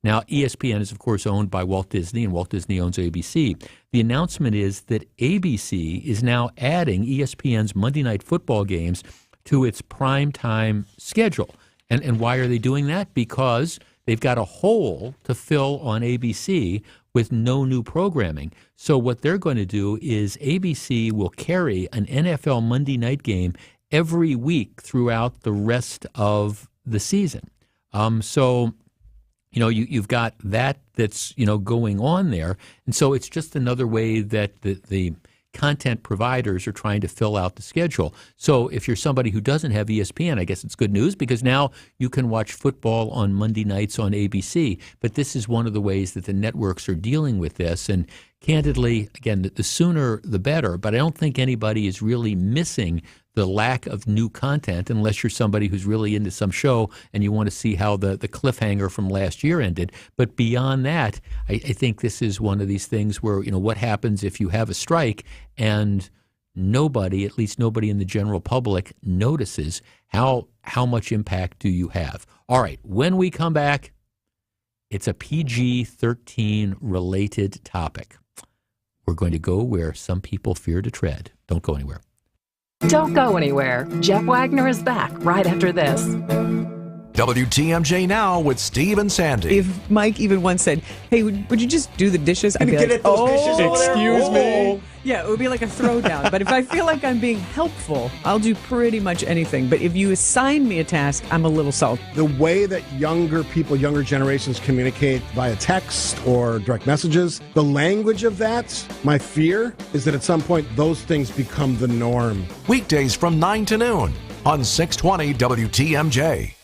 Now, ESPN is, of course, owned by Walt Disney, and Walt Disney owns ABC. The announcement is that ABC is now adding ESPN's Monday Night Football games to its primetime schedule. And why are they doing that? Because they've got a hole to fill on ABC with no new programming. So what they're going to do is ABC will carry an NFL Monday night game every week throughout the rest of the season. So, you've got that's going on there. And so it's just another way that the content providers are trying to fill out the schedule. So if you're somebody who doesn't have ESPN, I guess it's good news because now you can watch football on Monday nights on ABC. But this is one of the ways that the networks are dealing with this. And candidly, again, the sooner the better. But I don't think anybody is really missing the lack of new content unless you're somebody who's really into some show and you want to see how the cliffhanger from last year ended. But beyond that, I think this is one of these things where, what happens if you have a strike and nobody, at least nobody in the general public, notices how much impact do you have. All right, when we come back, it's a PG-13 related topic. We're going to go where some people fear to tread. Don't go anywhere. Don't go anywhere. Jeff Wagner is back right after this. WTMJ Now with Steve and Sandy. If Mike even once said, hey, would you just do the dishes? I'd be get like, at those dishes over there? excuse me. Oh. Yeah, it would be like a throwdown. But if I feel like I'm being helpful, I'll do pretty much anything. But if you assign me a task, I'm a little salty. The way that younger people, younger generations communicate via text or direct messages, the language of that, my fear is that at some point those things become the norm. Weekdays from 9 to noon on 620 WTMJ.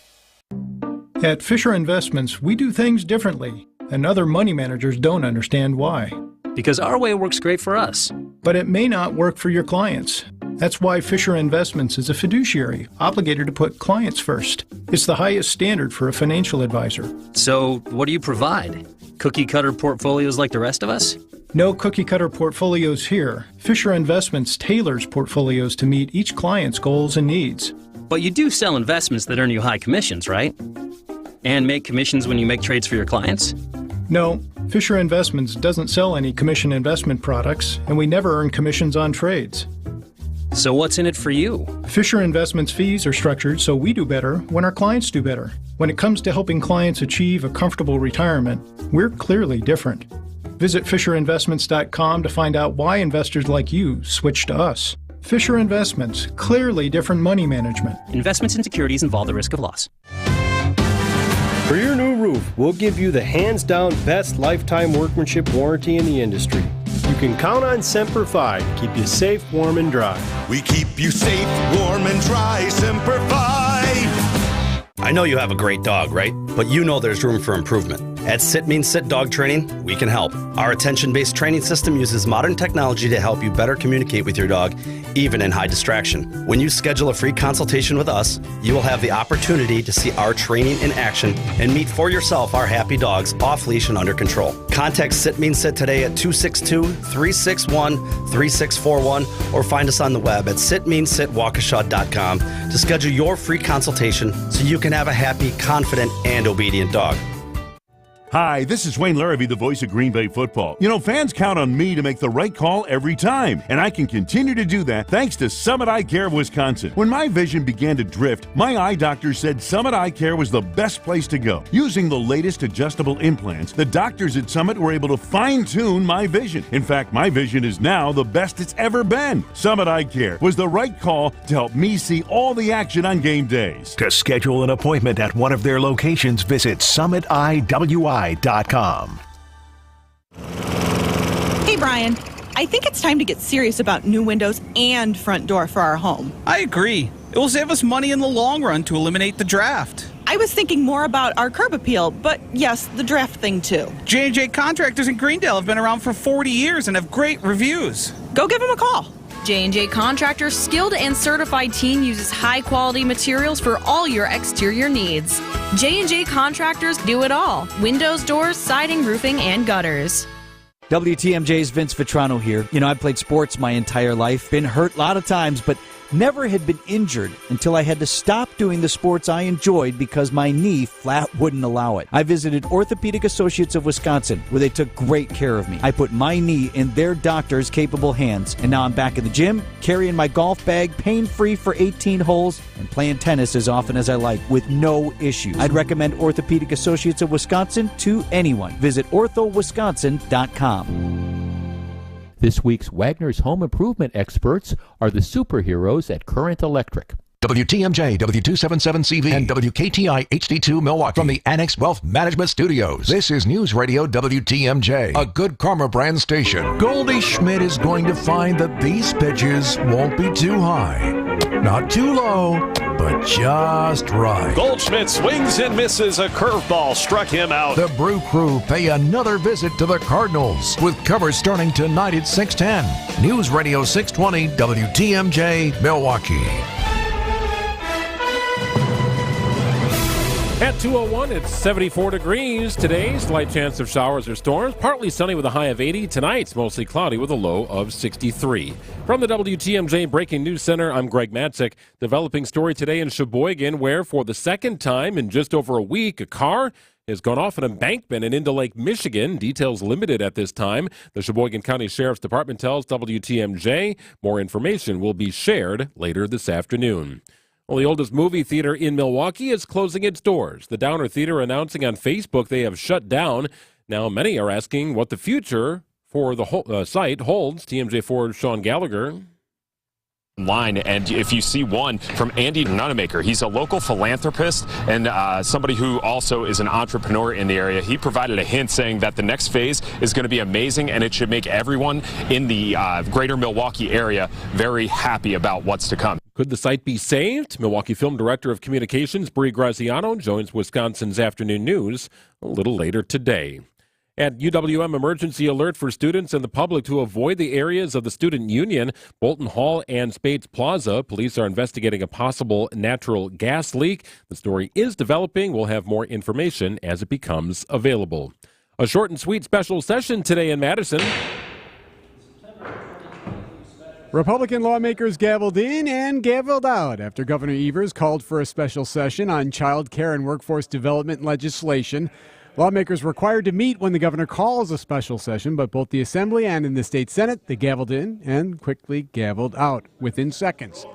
At Fisher Investments, we do things differently, and other money managers don't understand why. Because our way works great for us. But it may not work for your clients. That's why Fisher Investments is a fiduciary, obligated to put clients first. It's the highest standard for a financial advisor. So, what do you provide? Cookie-cutter portfolios like the rest of us? No cookie-cutter portfolios here. Fisher Investments tailors portfolios to meet each client's goals and needs. But you do sell investments that earn you high commissions, right? And make commissions when you make trades for your clients? No, Fisher Investments doesn't sell any commission investment products, and we never earn commissions on trades. So what's in it for you? Fisher Investments fees are structured so we do better when our clients do better. When it comes to helping clients achieve a comfortable retirement, we're clearly different. Visit FisherInvestments.com to find out why investors like you switch to us. Fisher Investments, clearly different money management. Investments in securities involve the risk of loss. For your new roof, we'll give you the hands-down best lifetime workmanship warranty in the industry. You can count on Semper Fi to keep you safe, warm, and dry. We keep you safe, warm, and dry. Semper Fi. I know you have a great dog, right? But you know there's room for improvement. At Sit Means Sit Dog Training, we can help. Our attention-based training system uses modern technology to help you better communicate with your dog, even in high distraction. When you schedule a free consultation with us, you will have the opportunity to see our training in action and meet for yourself our happy dogs off leash and under control. Contact Sit Means Sit today at 262-361-3641 or find us on the web at sitmeansitwaukesha.com to schedule your free consultation so you can have a happy, confident, and obedient dog. Hi, this is Wayne Larrabee, the voice of Green Bay football. You know, fans count on me to make the right call every time, and I can continue to do that thanks to Summit Eye Care of Wisconsin. When my vision began to drift, my eye doctor said Summit Eye Care was the best place to go. Using the latest adjustable implants, the doctors at Summit were able to fine-tune my vision. In fact, my vision is now the best it's ever been. Summit Eye Care was the right call to help me see all the action on game days. To schedule an appointment at one of their locations, visit summitiwi.com. Hey, Brian. I think it's time to get serious about new windows and front door for our home. I agree. It will save us money in the long run to eliminate the draft. I was thinking more about our curb appeal, but yes, the draft thing too. J&J Contractors in Greendale have been around for 40 years and have great reviews. Go give them a call. J&J Contractors' skilled and certified team uses high-quality materials for all your exterior needs. J&J Contractors do it all. Windows, doors, siding, roofing, and gutters. WTMJ's Vince Vitrano here. You know, I've played sports my entire life, been hurt a lot of times, but never had been injured until I had to stop doing the sports I enjoyed because my knee flat wouldn't allow it. I visited Orthopedic Associates of Wisconsin, where they took great care of me. I put my knee in their doctors' capable hands, and now I'm back in the gym, carrying my golf bag, pain-free for 18 holes, and playing tennis as often as I like with no issues. I'd recommend Orthopedic Associates of Wisconsin to anyone. Visit orthowisconsin.com. This week's Wagner's home improvement experts are the superheroes at Current Electric. WTMJ, W277CV, and WKTI HD2 Milwaukee from the Annex Wealth Management Studios. This is News Radio WTMJ, a Good Karma brand station. Goldie Schmidt is going to find that these pitches won't be too high, not too low, but just right. Goldschmidt swings and misses. A curveball struck him out. The Brew Crew pay another visit to the Cardinals with coverage starting tonight at 6:10. News Radio 620 WTMJ Milwaukee. At 2:01, it's 74 degrees today. Slight chance of showers or storms. Partly sunny with a high of 80. Tonight's mostly cloudy with a low of 63. From the WTMJ Breaking News Center, I'm Greg Matzik. Developing story today in Sheboygan, where for the second time in just over a week, a car has gone off an embankment and into Lake Michigan. Details limited at this time. The Sheboygan County Sheriff's Department tells WTMJ more information will be shared later this afternoon. Well, the oldest movie theater in Milwaukee is closing its doors. The Downer Theater announcing on Facebook they have shut down. Now, many are asking what the future for the site holds. TMJ4's Sean Gallagher. Line, and if you see one from Andy Nunemaker, he's a local philanthropist and somebody who also is an entrepreneur in the area. He provided a hint saying that the next phase is going to be amazing and it should make everyone in the greater Milwaukee area very happy about what's to come. Could the site be saved? Milwaukee Film Director of Communications Bree Graziano joins Wisconsin's Afternoon News a little later today. At UWM, emergency alert for students and the public to avoid the areas of the Student Union, Bolton Hall, and Spates Plaza. Police are investigating a possible natural gas leak. The story is developing. We'll have more information as it becomes available. A short and sweet special session today in Madison. Republican lawmakers gavelled in and gavelled out after Governor Evers called for a special session on child care and workforce development legislation. Lawmakers required to meet when the governor calls a special session, but both the Assembly and in the state Senate, they gavelled in and quickly gavelled out within seconds.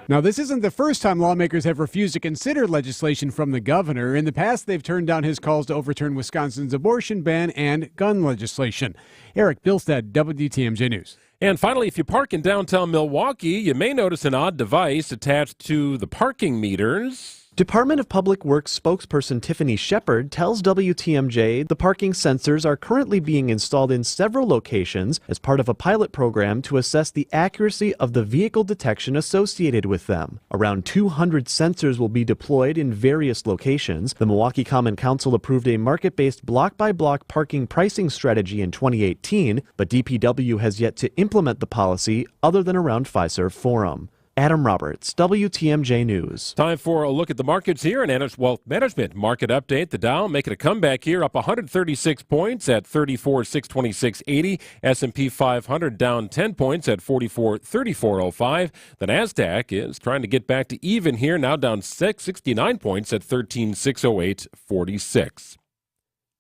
Now, this isn't the first time lawmakers have refused to consider legislation from the governor. In the past, they've turned down his calls to overturn Wisconsin's abortion ban and gun legislation. Eric Bilstead, WTMJ News. And finally, if you park in downtown Milwaukee, you may notice an odd device attached to the parking meters. Department of Public Works spokesperson Tiffany Shepard tells WTMJ the parking sensors are currently being installed in several locations as part of a pilot program to assess the accuracy of the vehicle detection associated with them. Around 200 sensors will be deployed in various locations. The Milwaukee Common Council approved a market-based block-by-block parking pricing strategy in 2018, but DPW has yet to implement the policy other than around Fiserv Forum. Adam Roberts, WTMJ News. Time for a look at the markets here in Annex Wealth Management. Market update. The Dow making a comeback here, up 136 points at 34,626.80. S&P 500 down 10 points at 44,3405. The Nasdaq is trying to get back to even here, now down 69 points at 13,608.46.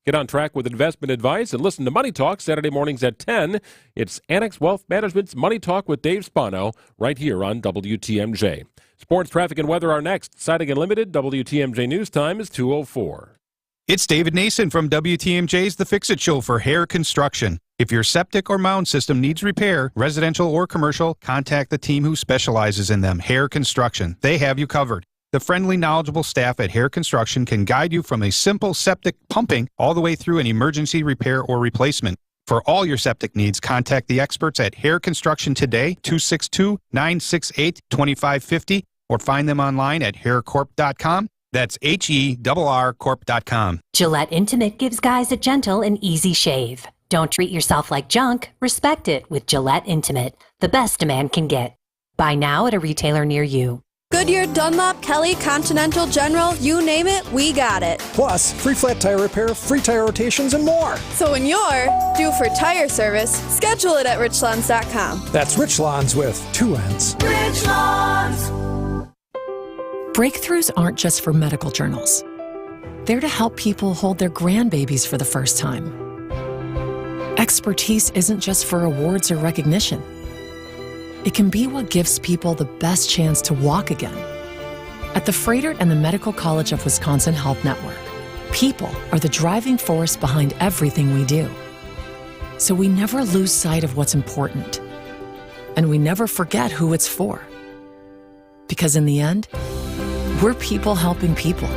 Get on track with investment advice and listen to Money Talk Saturday mornings at 10. It's Annex Wealth Management's Money Talk with Dave Spano right here on WTMJ. Sports, traffic, and weather are next. Siding Unlimited, WTMJ News Time is 2:04. It's David Nason from WTMJ's The Fix-It Show for Hair Construction. If your septic or mound system needs repair, residential or commercial, contact the team who specializes in them, Hair Construction. They have you covered. The friendly, knowledgeable staff at Hair Construction can guide you from a simple septic pumping all the way through an emergency repair or replacement. For all your septic needs, contact the experts at Hair Construction today, 262-968-2550, or find them online at haircorp.com. That's HERRcorp.com. Gillette Intimate gives guys a gentle and easy shave. Don't treat yourself like junk. Respect it with Gillette Intimate, the best a man can get. Buy now at a retailer near you. Goodyear, Dunlop, Kelly, Continental, General, you name it, we got it. Plus, free flat tire repair, free tire rotations, and more. So when you're due for tire service, schedule it at richlawns.com. That's Rich Lawns with 2 N's. Rich Lawns. Breakthroughs aren't just for medical journals. They're to help people hold their grandbabies for the first time. Expertise isn't just for awards or recognition. It can be what gives people the best chance to walk again. At the Froedtert and the Medical College of Wisconsin Health Network, people are the driving force behind everything we do. So we never lose sight of what's important. And we never forget who it's for. Because in the end, we're people helping people.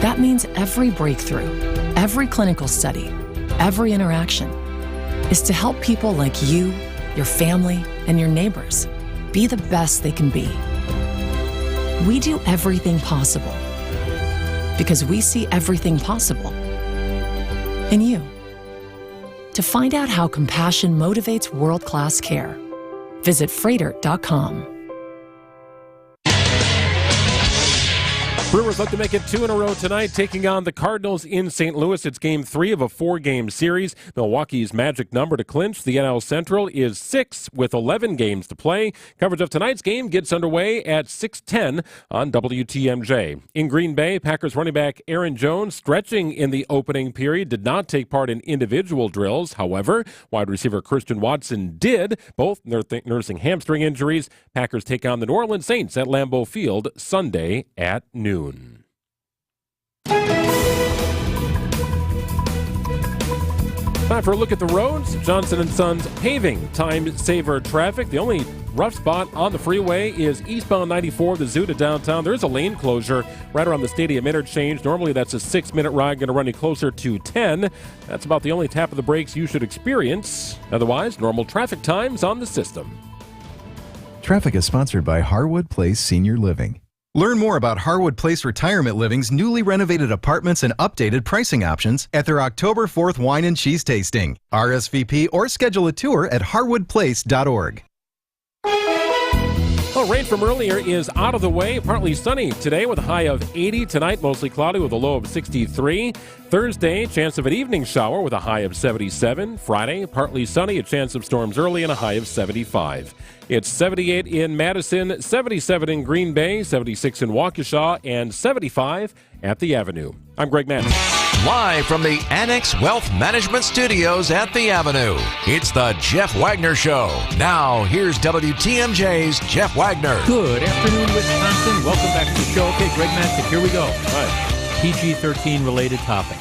That means every breakthrough, every clinical study, every interaction is to help people like you, your family, and your neighbors be the best they can be. We do everything possible because we see everything possible in you. To find out how compassion motivates world-class care, visit Froedtert.com. Brewers look to make it 2 in a row tonight, taking on the Cardinals in St. Louis. It's Game 3 of a 4-game series. Milwaukee's magic number to clinch the NL Central is 6 with 11 games to play. Coverage of tonight's game gets underway at 6:10 on WTMJ. In Green Bay, Packers running back Aaron Jones, stretching in the opening period, did not take part in individual drills. However, wide receiver Christian Watson did, both nursing hamstring injuries. Packers take on the New Orleans Saints at Lambeau Field Sunday at noon. Time for a look at the roads. Johnson & Sons paving time saver traffic. The only rough spot on the freeway is eastbound 94, the Zoo to downtown. There's a lane closure right around the stadium interchange. Normally that's a 6-minute ride, going to run you closer to 10. That's about the only tap of the brakes you should experience. Otherwise, normal traffic times on the system. Traffic is sponsored by Harwood Place Senior Living. Learn more about Harwood Place Retirement Living's newly renovated apartments and updated pricing options at their October 4th wine and cheese tasting. RSVP or schedule a tour at harwoodplace.org. Well, rain from earlier is out of the way. Partly sunny today with a high of 80. Tonight, mostly cloudy with a low of 63. Thursday, chance of an evening shower with a high of 77. Friday, partly sunny, a chance of storms early and a high of 75. It's 78 in Madison, 77 in Green Bay, 76 in Waukesha, and 75 at the Avenue. I'm Greg Madden. Live from the Annex Wealth Management Studios at the Avenue, it's the Jeff Wagner Show. Now, here's WTMJ's Jeff Wagner. Good afternoon, Wisconsin. Welcome back to the show. Okay, Greg Madden, here we go. All right. PG-13 related topic.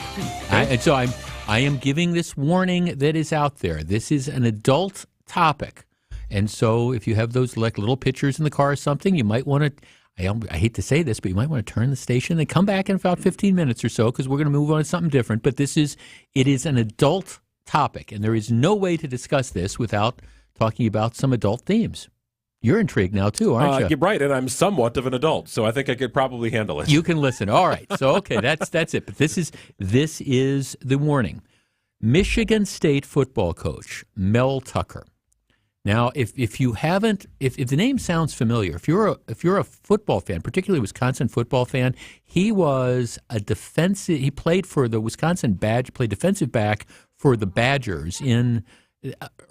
And so I am giving this warning that is out there. This is an adult topic. And so if you have those like little pictures in the car or something, you might want to, I hate to say this, but you might want to turn the station and come back in about 15 minutes or so because we're going to move on to something different. But it is an adult topic, and there is no way to discuss this without talking about some adult themes. You're intrigued now, too, aren't you? You're right, and I'm somewhat of an adult, so I think I could probably handle it. You can listen. All right. So, okay, that's it. But this is the warning. Michigan State football coach Mel Tucker. Now, if you haven't, if the name sounds familiar, if you're a football fan, particularly a Wisconsin football fan, he was a defensive. He played for the Wisconsin played defensive back for the Badgers in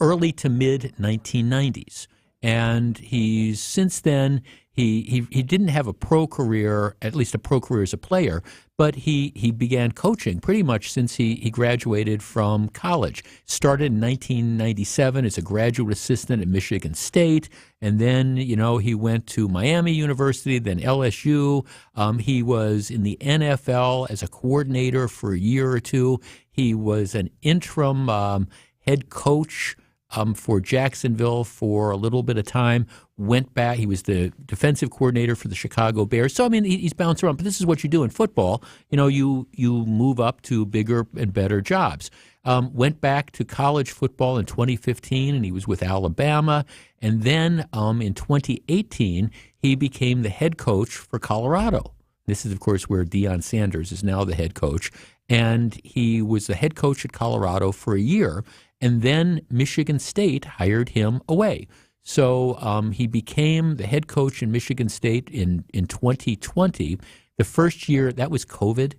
early to mid 1990s. And he's since then he didn't have a pro career, at least a pro career as a player, but he began coaching pretty much since he graduated from college. Started in 1997 as a graduate assistant at Michigan State, and then he went to Miami University, then LSU. He was in the NFL as a coordinator for a year or two. He was an interim head coach for Jacksonville for a little bit of time, went back. He was the defensive coordinator for the Chicago Bears. So, I mean, he's bounced around. But this is what you do in football. You move up to bigger and better jobs. Went back to college football in 2015, and he was with Alabama. And then in 2018, he became the head coach for Colorado. This is, of course, where Deion Sanders is now the head coach. And he was the head coach at Colorado for a year. And then Michigan State hired him away. So he became the head coach in Michigan State in 2020. The first year, that was COVID.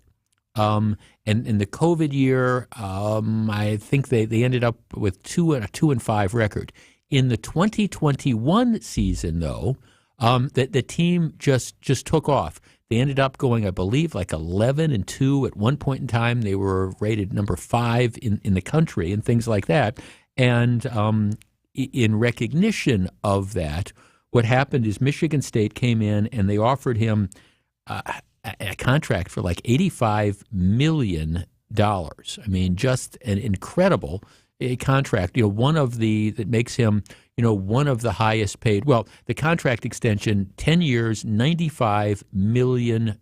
And in the COVID year, I think they ended up with a 2-5 record. In the 2021 season, though, the team just took off. They ended up going, I believe, like 11-2 at one point in time. They were rated number 5 in the country and things like that. And in recognition of that, what happened is Michigan State came in and they offered him a contract for like $85 million. I mean, just an incredible contract. One of that makes him, one of the highest paid. Well, the contract extension, 10 years, $95 million.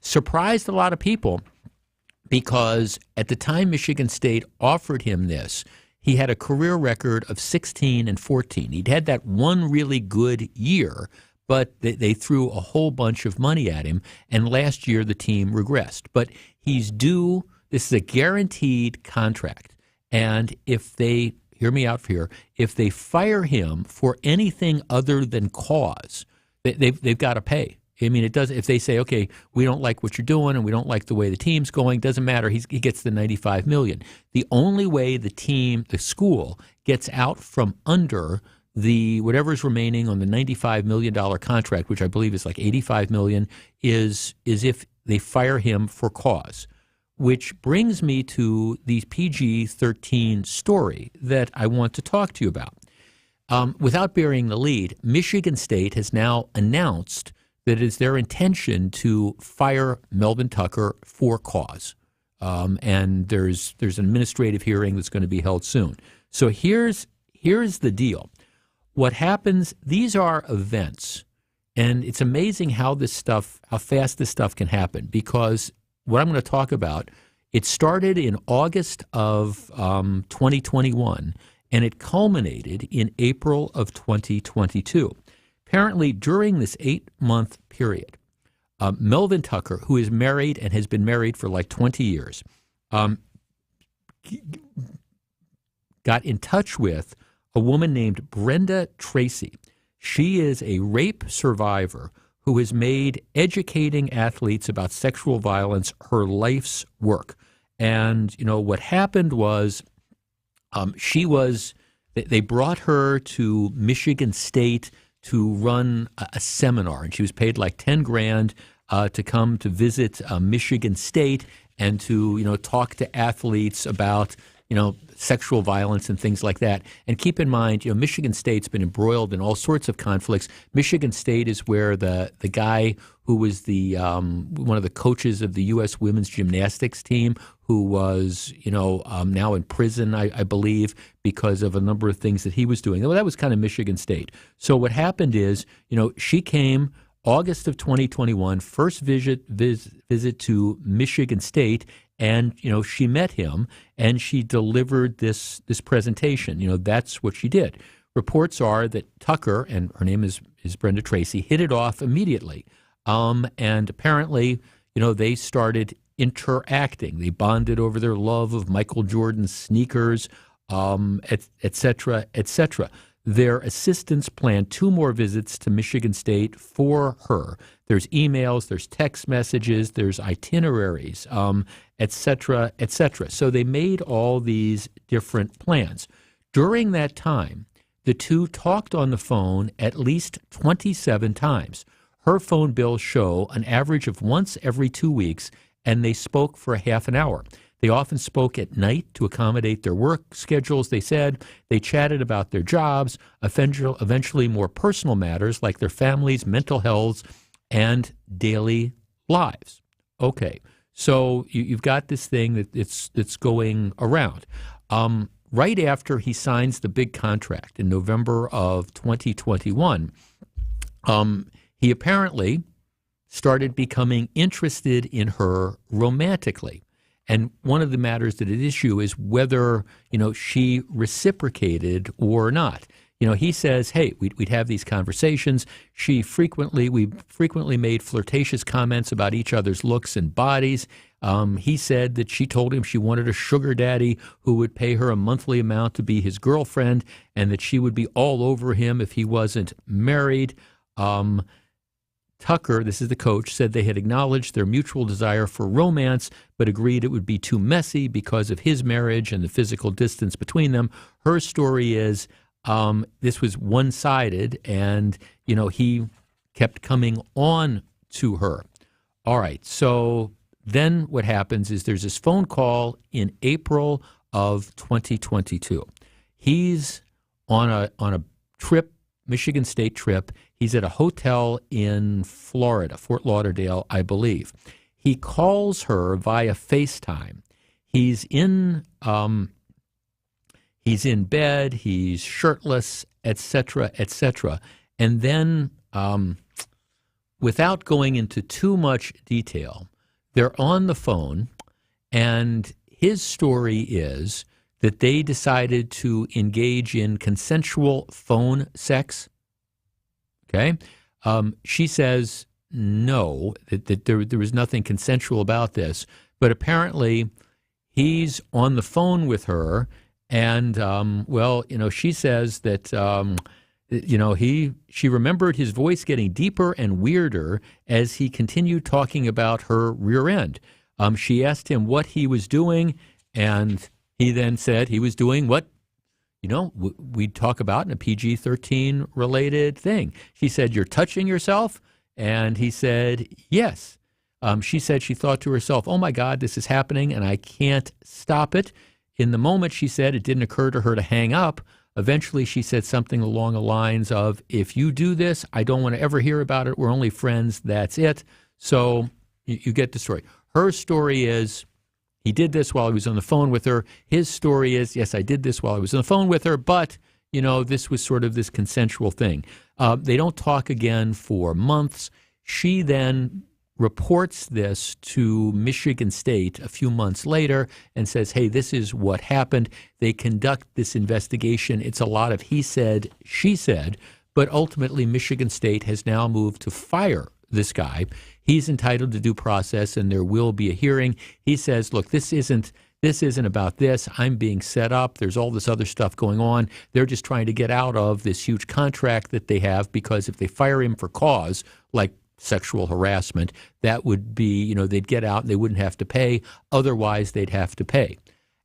Surprised a lot of people because at the time Michigan State offered him this, he had a career record of 16-14. He'd had that one really good year, but they threw a whole bunch of money at him, and last year the team regressed. But he's due. This is a guaranteed contract, and if they, hear me out here, if they fire him for anything other than cause, they've got to pay. I mean, it does. If they say, okay, we don't like what you're doing and we don't like the way the team's going, doesn't matter. He gets the $95 million. The only way the school gets out from under the whatever's remaining on the $95 million contract, which I believe is like $85 million, is if they fire him for cause. Which brings me to the PG-13 story that I want to talk to you about. Without burying the lead, Michigan State has now announced that it is their intention to fire Melvin Tucker for cause. And there's an administrative hearing that's going to be held soon. So here's the deal. What happens, these are events, and it's amazing how fast this stuff can happen, because what I'm going to talk about, it started in August of 2021, and it culminated in April of 2022. Apparently, during this 8-month period, Melvin Tucker, who is married and has been married for like 20 years, got in touch with a woman named Brenda Tracy. She is a rape survivor who has made educating athletes about sexual violence her life's work. And, what happened was they brought her to Michigan State to run a seminar, and she was paid like $10,000 to come to visit Michigan State and to talk to athletes about sexual violence and things like that. And keep in mind, Michigan State's been embroiled in all sorts of conflicts. Michigan State is where the guy who was the one of the coaches of the U.S. women's gymnastics team, who was now in prison, I believe, because of a number of things that he was doing. Well, that was kind of Michigan State. So what happened is, she came August of 2021, first visit to Michigan State, and she met him and she delivered this presentation. That's what she did. Reports are that Tucker, and her name is Brenda Tracy, hit it off immediately, and apparently they started interacting. They bonded over their love of Michael Jordan's sneakers, et cetera, et cetera. Their assistants planned 2 more visits to Michigan State for her. There's emails, there's text messages, there's itineraries, et cetera, et cetera. So they made all these different plans. During that time, the two talked on the phone at least 27 times. Her phone bills show an average of once every 2 weeks, and they spoke for a half an hour. They often spoke at night to accommodate their work schedules, they said. They chatted about their jobs, eventually more personal matters like their families, mental health, and daily lives. Okay, so you've got this thing that's going around. Right after he signs the big contract in November of 2021, he apparently started becoming interested in her romantically. And one of the matters that at issue is whether, she reciprocated or not. he says, hey, we'd have these conversations. We frequently made flirtatious comments about each other's looks and bodies. He said that she told him she wanted a sugar daddy who would pay her a monthly amount to be his girlfriend, and that she would be all over him if he wasn't married. Tucker, this is the coach, said they had acknowledged their mutual desire for romance, but agreed it would be too messy because of his marriage and the physical distance between them. Her story is this was one-sided, and, he kept coming on to her. All right, so then what happens is there's this phone call in April of 2022. He's on a trip, Michigan State trip. He's at a hotel in Florida, Fort Lauderdale, I believe. He calls her via FaceTime. He's in bed, he's shirtless, etc., etc. And then, without going into too much detail, they're on the phone, and his story is that they decided to engage in consensual phone sex. Okay? She says no, that there was nothing consensual about this, but apparently he's on the phone with her, and, she says that, she remembered his voice getting deeper and weirder as he continued talking about her rear end. She asked him what he was doing, and he then said he was doing what, we'd talk about in a PG-13 related thing. She said, "You're touching yourself?" And he said, "Yes." She said she thought to herself, "Oh my God, this is happening and I can't stop it." In the moment, she said, it didn't occur to her to hang up. Eventually, she said something along the lines of, "If you do this, I don't want to ever hear about it. We're only friends. That's it." So you get the story. Her story is, he did this while he was on the phone with her. His story is, yes, I did this while I was on the phone with her, but, this was sort of this consensual thing. They don't talk again for months. She then reports this to Michigan State a few months later and says, hey, this is what happened. They conduct this investigation. It's a lot of he said, she said, but ultimately Michigan State has now moved to fire this guy. He's entitled to due process, and there will be a hearing. He says, look, this isn't about this. I'm being set up. There's all this other stuff going on. They're just trying to get out of this huge contract that they have, because if they fire him for cause, like sexual harassment, that would be, they'd get out and they wouldn't have to pay. Otherwise, they'd have to pay.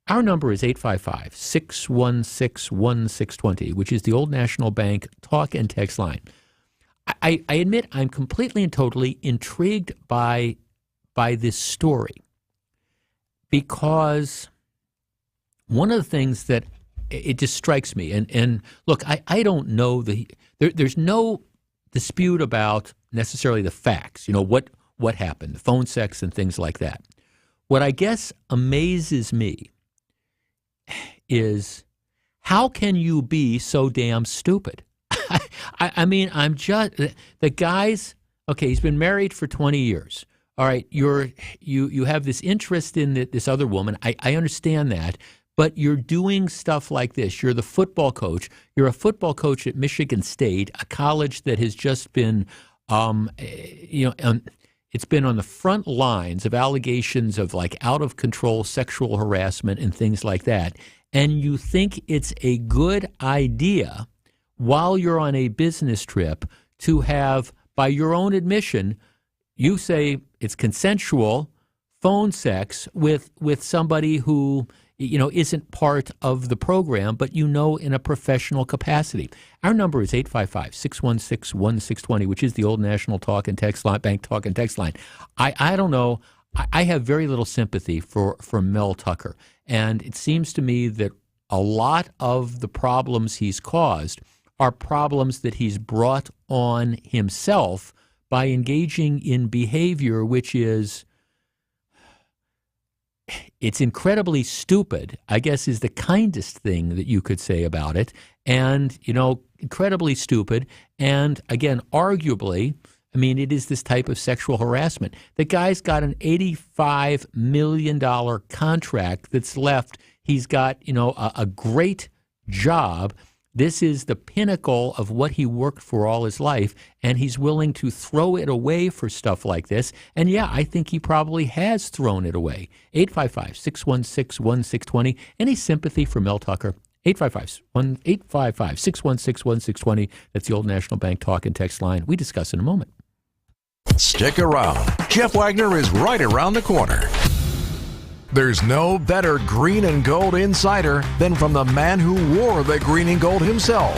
Our number is 855-616-1620, which is the Old National Bank talk and text line. I admit I'm completely and totally intrigued by this story, because one of the things that it just strikes me, and look, I don't know there's no dispute about necessarily the facts, what happened, the phone sex and things like that. What I guess amazes me is, how can you be so damn stupid? I mean, I'm just, the guy's, okay, he's been married for 20 years. All right, you have this interest in this other woman. I understand that, but you're doing stuff like this. You're the football coach. You're a football coach at Michigan State, a college that has just been, it's been on the front lines of allegations of like out of control sexual harassment and things like that. And you think it's a good idea, while you're on a business trip, to have, by your own admission, you say it's consensual phone sex with somebody who, isn't part of the program, but in a professional capacity. Our number is 855-616-1620, which is the Old National Talk and Text line, Bank Talk and Text line. I don't know. I have very little sympathy for Mel Tucker. And it seems to me that a lot of the problems he's caused are problems that he's brought on himself by engaging in behavior which is, it's incredibly stupid, I guess, is the kindest thing that you could say about it. And, incredibly stupid. And again, arguably, it is this type of sexual harassment. The guy's got an $85 million contract that's left. He's got, a great job. This is the pinnacle of what he worked for all his life, and he's willing to throw it away for stuff like this. And yeah, I think he probably has thrown it away. 855-616-1620. Any sympathy for Mel Tucker? 855-616-1620. That's the Old National Bank talk and text line. We discuss in a moment. Stick around. Jeff Wagner is right around the corner. There's no better green and gold insider than from the man who wore the green and gold himself,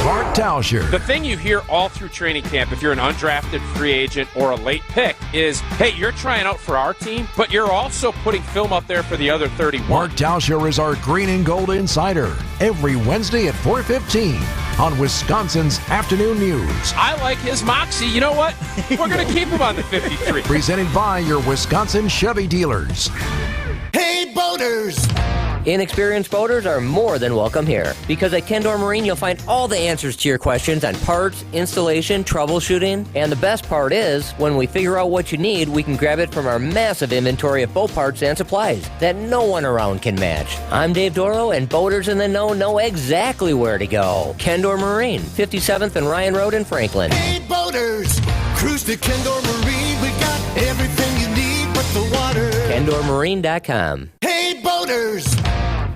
Bart Tauscher. The thing you hear all through training camp, if you're an undrafted free agent or a late pick, is, hey, you're trying out for our team, but you're also putting film up there for the other 31. Bart Tauscher is our green and gold insider every Wednesday at 4:15 on Wisconsin's Afternoon News. I like his moxie. You know what? We're going to keep him on the 53. Presented by your Wisconsin Chevy dealers. Hey, boaters! Inexperienced boaters are more than welcome here, because at Kendor Marine you'll find all the answers to your questions on parts, installation, troubleshooting, and the best part is, when we figure out what you need, we can grab it from our massive inventory of boat parts and supplies that no one around can match. I'm Dave Doro, and boaters in the know exactly where to go. Kendor Marine, 57th and Ryan Road in Franklin. Hey, boaters! Cruise to Kendor Marine, we got everything you need but the water. KendorMarine.com. Hey, boaters!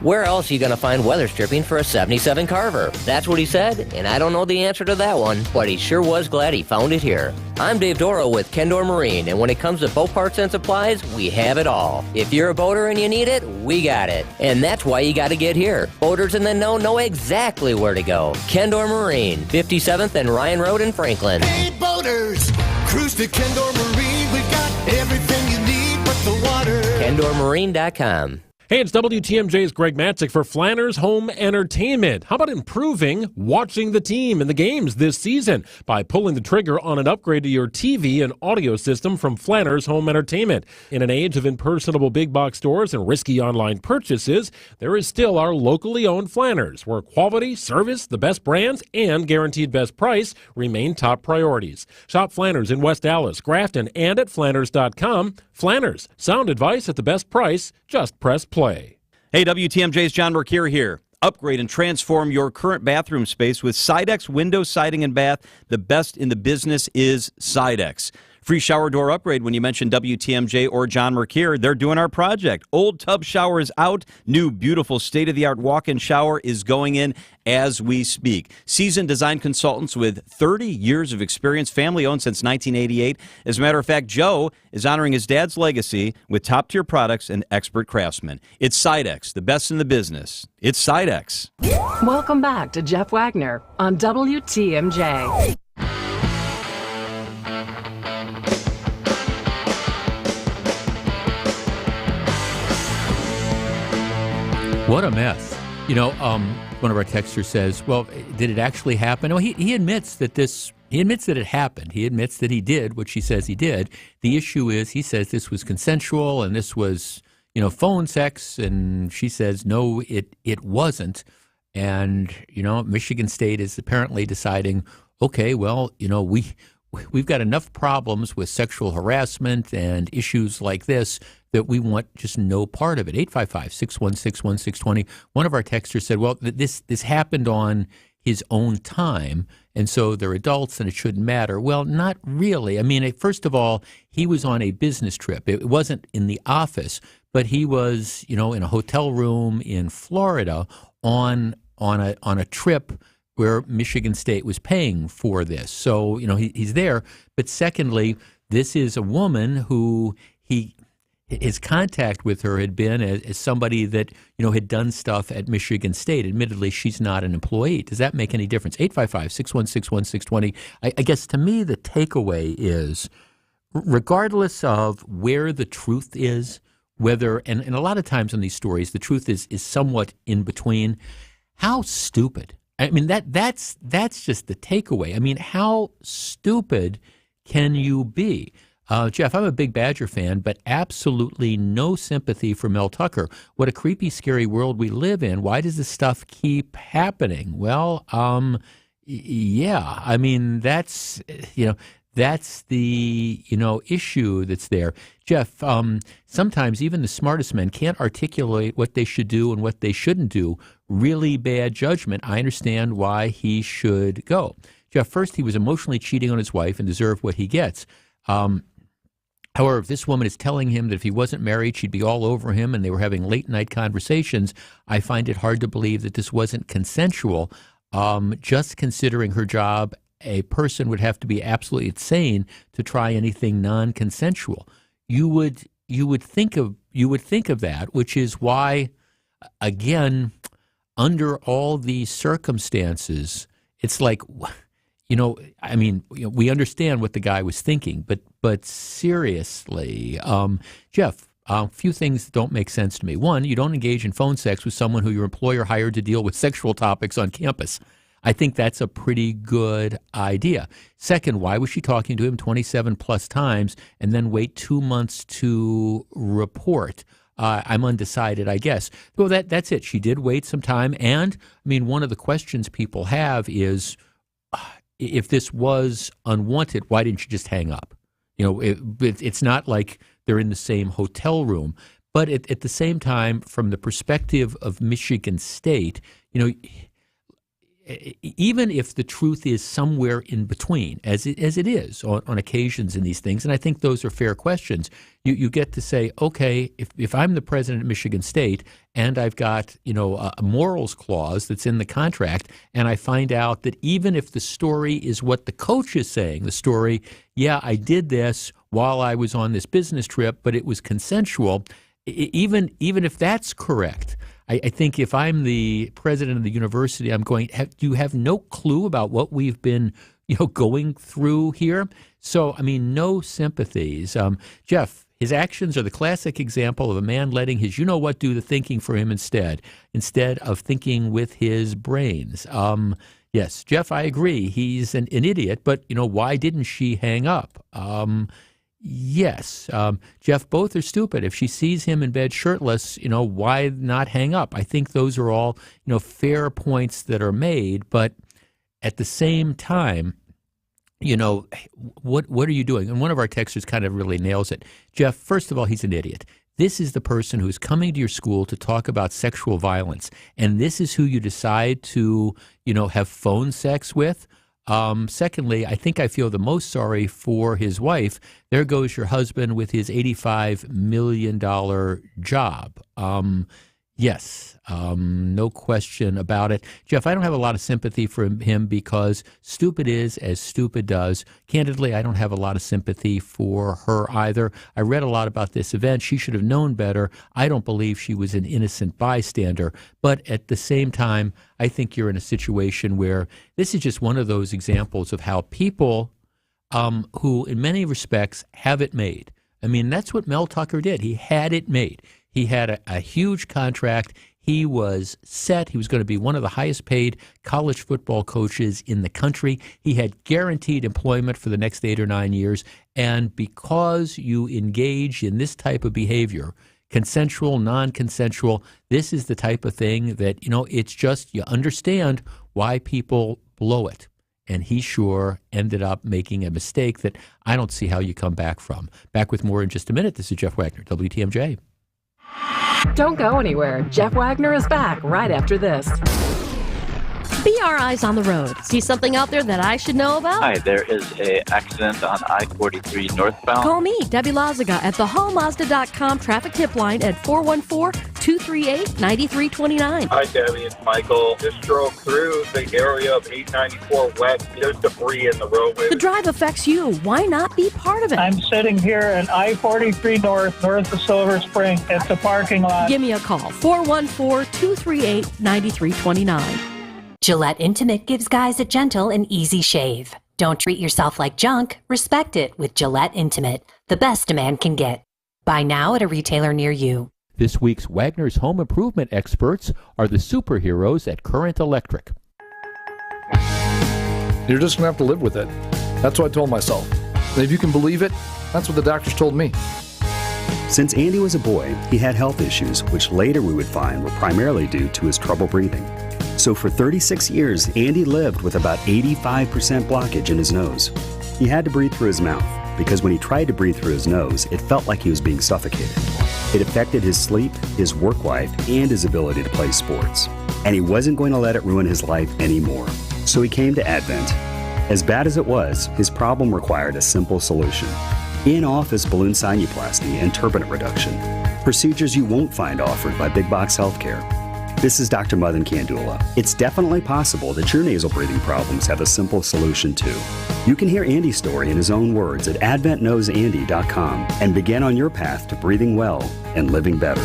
Where else are you going to find weather stripping for a 77 Carver? That's what he said, and I don't know the answer to that one, but he sure was glad he found it here. I'm Dave Doro with Kendor Marine, and when it comes to boat parts and supplies, we have it all. If you're a boater and you need it, we got it. And that's why you got to get here. Boaters in the know exactly where to go. Kendor Marine, 57th and Ryan Road in Franklin. Hey, boaters! Cruise to Kendor Marine, we got everything you need but the water. KendorMarine.com. Hey, it's WTMJ's Greg Matzik for Flanners Home Entertainment. How about improving watching the team in the games this season by pulling the trigger on an upgrade to your TV and audio system from Flanners Home Entertainment? In an age of impersonable big box stores and risky online purchases, there is still our locally owned Flanners, where quality, service, the best brands, and guaranteed best price remain top priorities. Shop Flanners in West Allis, Grafton, and at Flanners.com. Flanners, sound advice at the best price. Just press play. Hey, WTMJ's John Mercure here. Upgrade and transform your current bathroom space with Sidex window siding and bath. The best in the business is Sidex. Free shower door upgrade when you mention WTMJ or John Mercure. They're doing our project. Old tub shower is out. New beautiful state-of-the-art walk-in shower is going in as we speak. Seasoned design consultants with 30 years of experience, family-owned since 1988. As a matter of fact, Joe is honoring his dad's legacy with top-tier products and expert craftsmen. It's Sidex, the best in the business. It's Sidex. Welcome back to Jeff Wagner on WTMJ. What a mess. You know, one of our texters says, well, did it actually happen? No, he admits that it happened. He admits that he did what she says he did. The issue is he says this was consensual and this was, phone sex. And she says, no, it wasn't. And, Michigan State is apparently deciding, okay, well, we've got enough problems with sexual harassment and issues like this that we want just no part of it. 855-616-1620. One of our texters said, well, this happened on his own time, and so they're adults and it shouldn't matter. Well, not really. I mean, first of all, he was on a business trip. It wasn't in the office, but he was, in a hotel room in Florida on a trip where Michigan State was paying for this. So, he's there. But secondly, this is a woman who his contact with her had been as somebody that, had done stuff at Michigan State. Admittedly, she's not an employee. Does that make any difference? 855-616-1620. I guess to me the takeaway is, regardless of where the truth is, whether, and a lot of times in these stories, the truth is somewhat in between, how stupid. I mean, that's just the takeaway. I mean, how stupid can you be? Jeff, I'm a big Badger fan, but absolutely no sympathy for Mel Tucker. What a creepy, scary world we live in. Why does this stuff keep happening? Well, yeah, I mean, that's, That's the, issue that's there. Jeff, sometimes even the smartest men can't articulate what they should do and what they shouldn't do. Really bad judgment. I understand why he should go. Jeff, first, he was emotionally cheating on his wife and deserved what he gets. However, if this woman is telling him that if he wasn't married, she'd be all over him and they were having late-night conversations, I find it hard to believe that this wasn't consensual. Just considering her job, a person would have to be absolutely insane to try anything non-consensual. You would think of that, which is why, again, under all these circumstances, it's like, we understand what the guy was thinking, but seriously, Jeff, a few things that don't make sense to me. One, you don't engage in phone sex with someone who your employer hired to deal with sexual topics on campus. I think that's a pretty good idea. Second, why was she talking to him 27 plus times and then wait 2 months to report? I'm undecided, I guess. Well, that's it. She did wait some time. And, one of the questions people have is, if this was unwanted, why didn't you just hang up? It's not like they're in the same hotel room. But at the same time, from the perspective of Michigan State, even if the truth is somewhere in between, as it is on occasions in these things, and I think those are fair questions, you get to say, okay, if I'm the president of Michigan State and I've got a morals clause that's in the contract, and I find out that even if the story is what the coach is saying, the story, yeah, I did this while I was on this business trip, but it was consensual, even if that's correct, I think if I'm the president of the university, I'm going, do you have no clue about what we've been, going through here? So, no sympathies. Jeff, his actions are the classic example of a man letting his you-know-what do the thinking for him instead of thinking with his brains. Yes, Jeff, I agree. He's an idiot, but, why didn't she hang up? Yes. Jeff, both are stupid. If she sees him in bed shirtless, why not hang up? I think those are all, fair points that are made. But at the same time, what are you doing? And one of our texters kind of really nails it. Jeff, first of all, he's an idiot. This is the person who's coming to your school to talk about sexual violence. And this is who you decide to, have phone sex with. Secondly, I think I feel the most sorry for his wife. There goes your husband with his $85 million job. Yes, no question about it. Jeff, I don't have a lot of sympathy for him because stupid is as stupid does. Candidly, I don't have a lot of sympathy for her either. I read a lot about this event. She should have known better. I don't believe she was an innocent bystander. But at the same time, I think you're in a situation where this is just one of those examples of how people who, in many respects, have it made. That's what Mel Tucker did. He had it made. He had a huge contract. He was set. He was going to be one of the highest paid college football coaches in the country. He had guaranteed employment for the next 8 or 9 years. And because you engage in this type of behavior, consensual, non-consensual, this is the type of thing that, it's just, you understand why people blow it. And he sure ended up making a mistake that I don't see how you come back from. Back with more in just a minute. This is Jeff Wagner, WTMJ. Don't go anywhere. Jeff Wagner is back right after this. Be our eyes on the road. See something out there that I should know about? Hi, there is an accident on I-43 northbound. Call me, Debbie Lazaga, at the hallmazda.com traffic tip line at 414-238-9329. Hi, Debbie. It's Michael. Just drove through the area of 894 West. There's debris in the roadway. The drive affects you. Why not be part of it? I'm sitting here at I-43 north of Silver Spring. It's a parking lot. Give me a call, 414-238-9329. Gillette Intimate gives guys a gentle and easy shave. Don't treat yourself like junk. Respect it with Gillette Intimate, the best a man can get. Buy now at a retailer near you. This week's Wagner's home improvement experts are the superheroes at Current Electric. You're just going to have to live with it. That's what I told myself. And if you can believe it, that's what the doctors told me. Since Andy was a boy, he had health issues, which later we would find were primarily due to his trouble breathing. So for 36 years, Andy lived with about 85% blockage in his nose. He had to breathe through his mouth because when he tried to breathe through his nose, it felt like he was being suffocated. It affected his sleep, his work life, and his ability to play sports. And he wasn't going to let it ruin his life anymore. So he came to Advent. As bad as it was, his problem required a simple solution. In-office balloon sinuplasty and turbinate reduction. Procedures you won't find offered by big box healthcare. This is Dr. Madan Kandula. It's definitely possible that your nasal breathing problems have a simple solution too. You can hear Andy's story in his own words at adventknowsandy.com and begin on your path to breathing well and living better.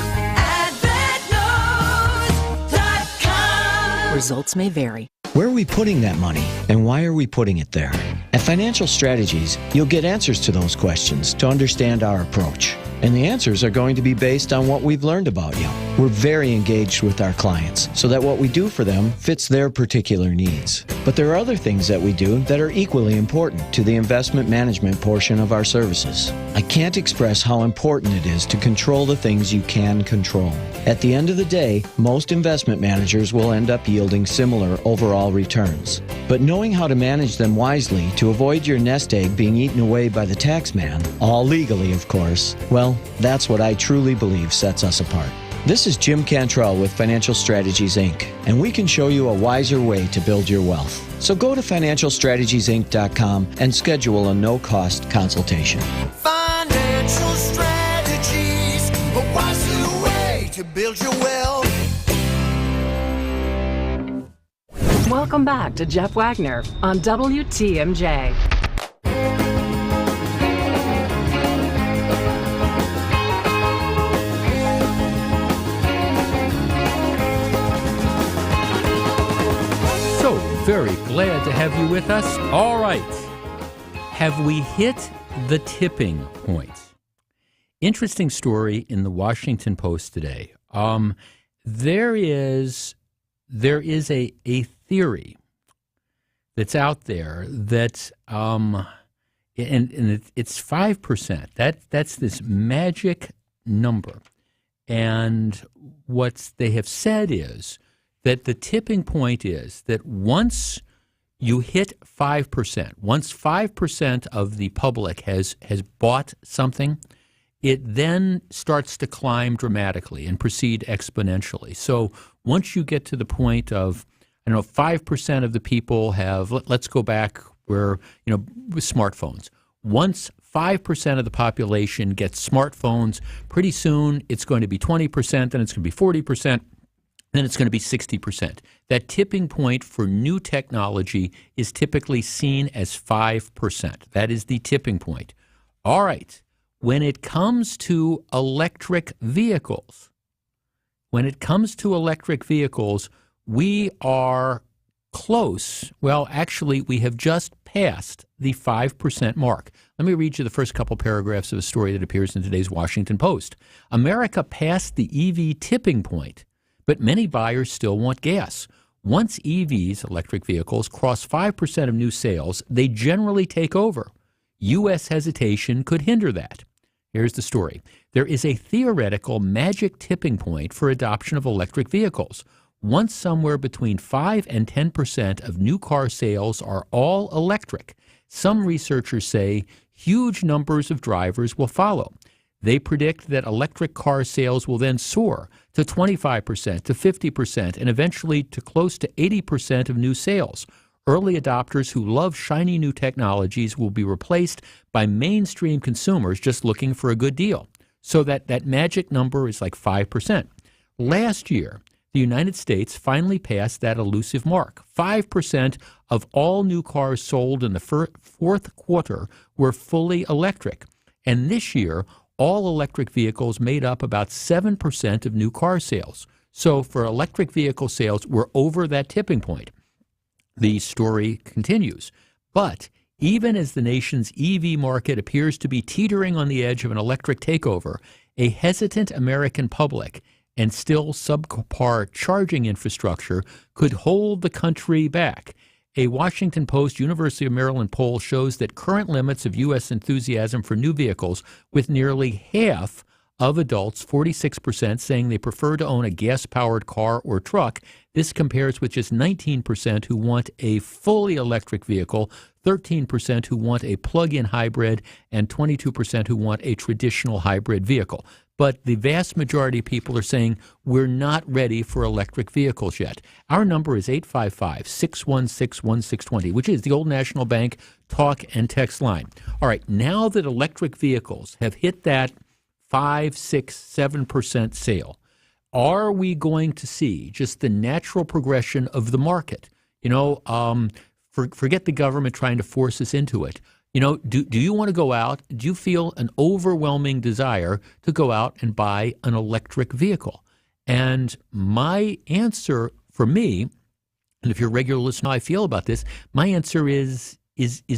Results may vary. Where are we putting that money, and why are we putting it there? At Financial Strategies, you'll get answers to those questions to understand our approach. And the answers are going to be based on what we've learned about you. We're very engaged with our clients so that what we do for them fits their particular needs. But there are other things that we do that are equally important to the investment management portion of our services. I can't express how important it is to control the things you can control. At the end of the day, most investment managers will end up yielding similar overall returns. But knowing how to manage them wisely to avoid your nest egg being eaten away by the tax man, all legally of course, well, that's what I truly believe sets us apart. This is Jim Cantrell with Financial Strategies, Inc., and we can show you a wiser way to build your wealth. So go to financialstrategiesinc.com and schedule a no-cost consultation. Financial strategies, a wiser way to build your wealth. Welcome back to Jeff Wagner on WTMJ. Very glad to have you with us. All right. Have we hit the tipping point? Interesting story in the Washington Post today. There is a theory that's out there that and it's 5%. That's this magic number. And what they have said is that the tipping point is that once you hit 5%, once 5% of the public has bought something, it then starts to climb dramatically and proceed exponentially. So once you get to the point of, 5% of the people have, let's go back where, with smartphones. Once 5% of the population gets smartphones, pretty soon it's going to be 20%, then it's going to be 40%. Then it's going to be 60%. That tipping point for new technology is typically seen as 5%. That is the tipping point. All right. When it comes to electric vehicles, we are close. Well, actually, we have just passed the 5% mark. Let me read you the first couple paragraphs of a story that appears in today's Washington Post. America passed the EV tipping point, but many buyers still want gas. Once EVs, electric vehicles, cross 5% of new sales, they generally take over. U.S. hesitation could hinder that. Here's the story. There is a theoretical magic tipping point for adoption of electric vehicles. Once somewhere between 5 and 10% of new car sales are all electric, some researchers say huge numbers of drivers will follow. They predict that electric car sales will then soar to 25%, to 50%, and eventually to close to 80% of new sales. Early adopters who love shiny new technologies will be replaced by mainstream consumers just looking for a good deal. So that magic number is like 5%. Last year, the United States finally passed that elusive mark. 5% of all new cars sold in the fourth quarter were fully electric. And this year, all electric vehicles made up about 7% of new car sales. So for electric vehicle sales, we're over that tipping point. The story continues. But even as the nation's EV market appears to be teetering on the edge of an electric takeover, a hesitant American public and still subpar charging infrastructure could hold the country back. A Washington Post University of Maryland poll shows that current limits of U.S. enthusiasm for new vehicles, with nearly half of adults, 46%, saying they prefer to own a gas-powered car or truck. This compares with just 19% who want a fully electric vehicle, 13% who want a plug-in hybrid, and 22% who want a traditional hybrid vehicle. But the vast majority of people are saying we're not ready for electric vehicles yet. Our number is 855-616-1620, which is the Old National Bank talk and text line. All right, now that electric vehicles have hit that 5, 6, 7% sale, are we going to see just the natural progression of the market? Forget the government trying to force us into it. Do you want to go out? Do you feel an overwhelming desire to go out and buy an electric vehicle? And my answer for me, and if you're a regular listener, how I feel about this, my answer is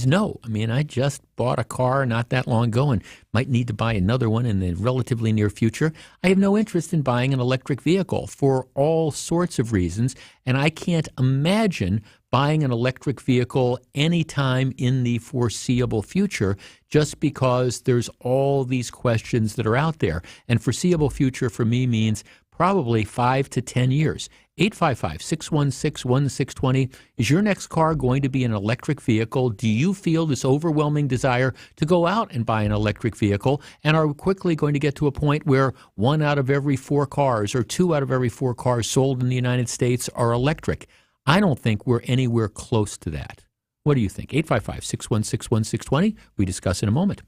no. I mean, I just bought a car not that long ago and might need to buy another one in the relatively near future. I have no interest in buying an electric vehicle for all sorts of reasons, and I can't imagine buying an electric vehicle anytime in the foreseeable future just because there's all these questions that are out there. And foreseeable future for me means probably 5 to 10 years. 855-616-1620. Is your next car going to be an electric vehicle? Do you feel this overwhelming desire to go out and buy an electric vehicle? And are we quickly going to get to a point where 1 out of every 4 cars or 2 out of every 4 cars sold in the United States are electric? I don't think we're anywhere close to that. What do you think? 855-616-1620. We discuss in a moment.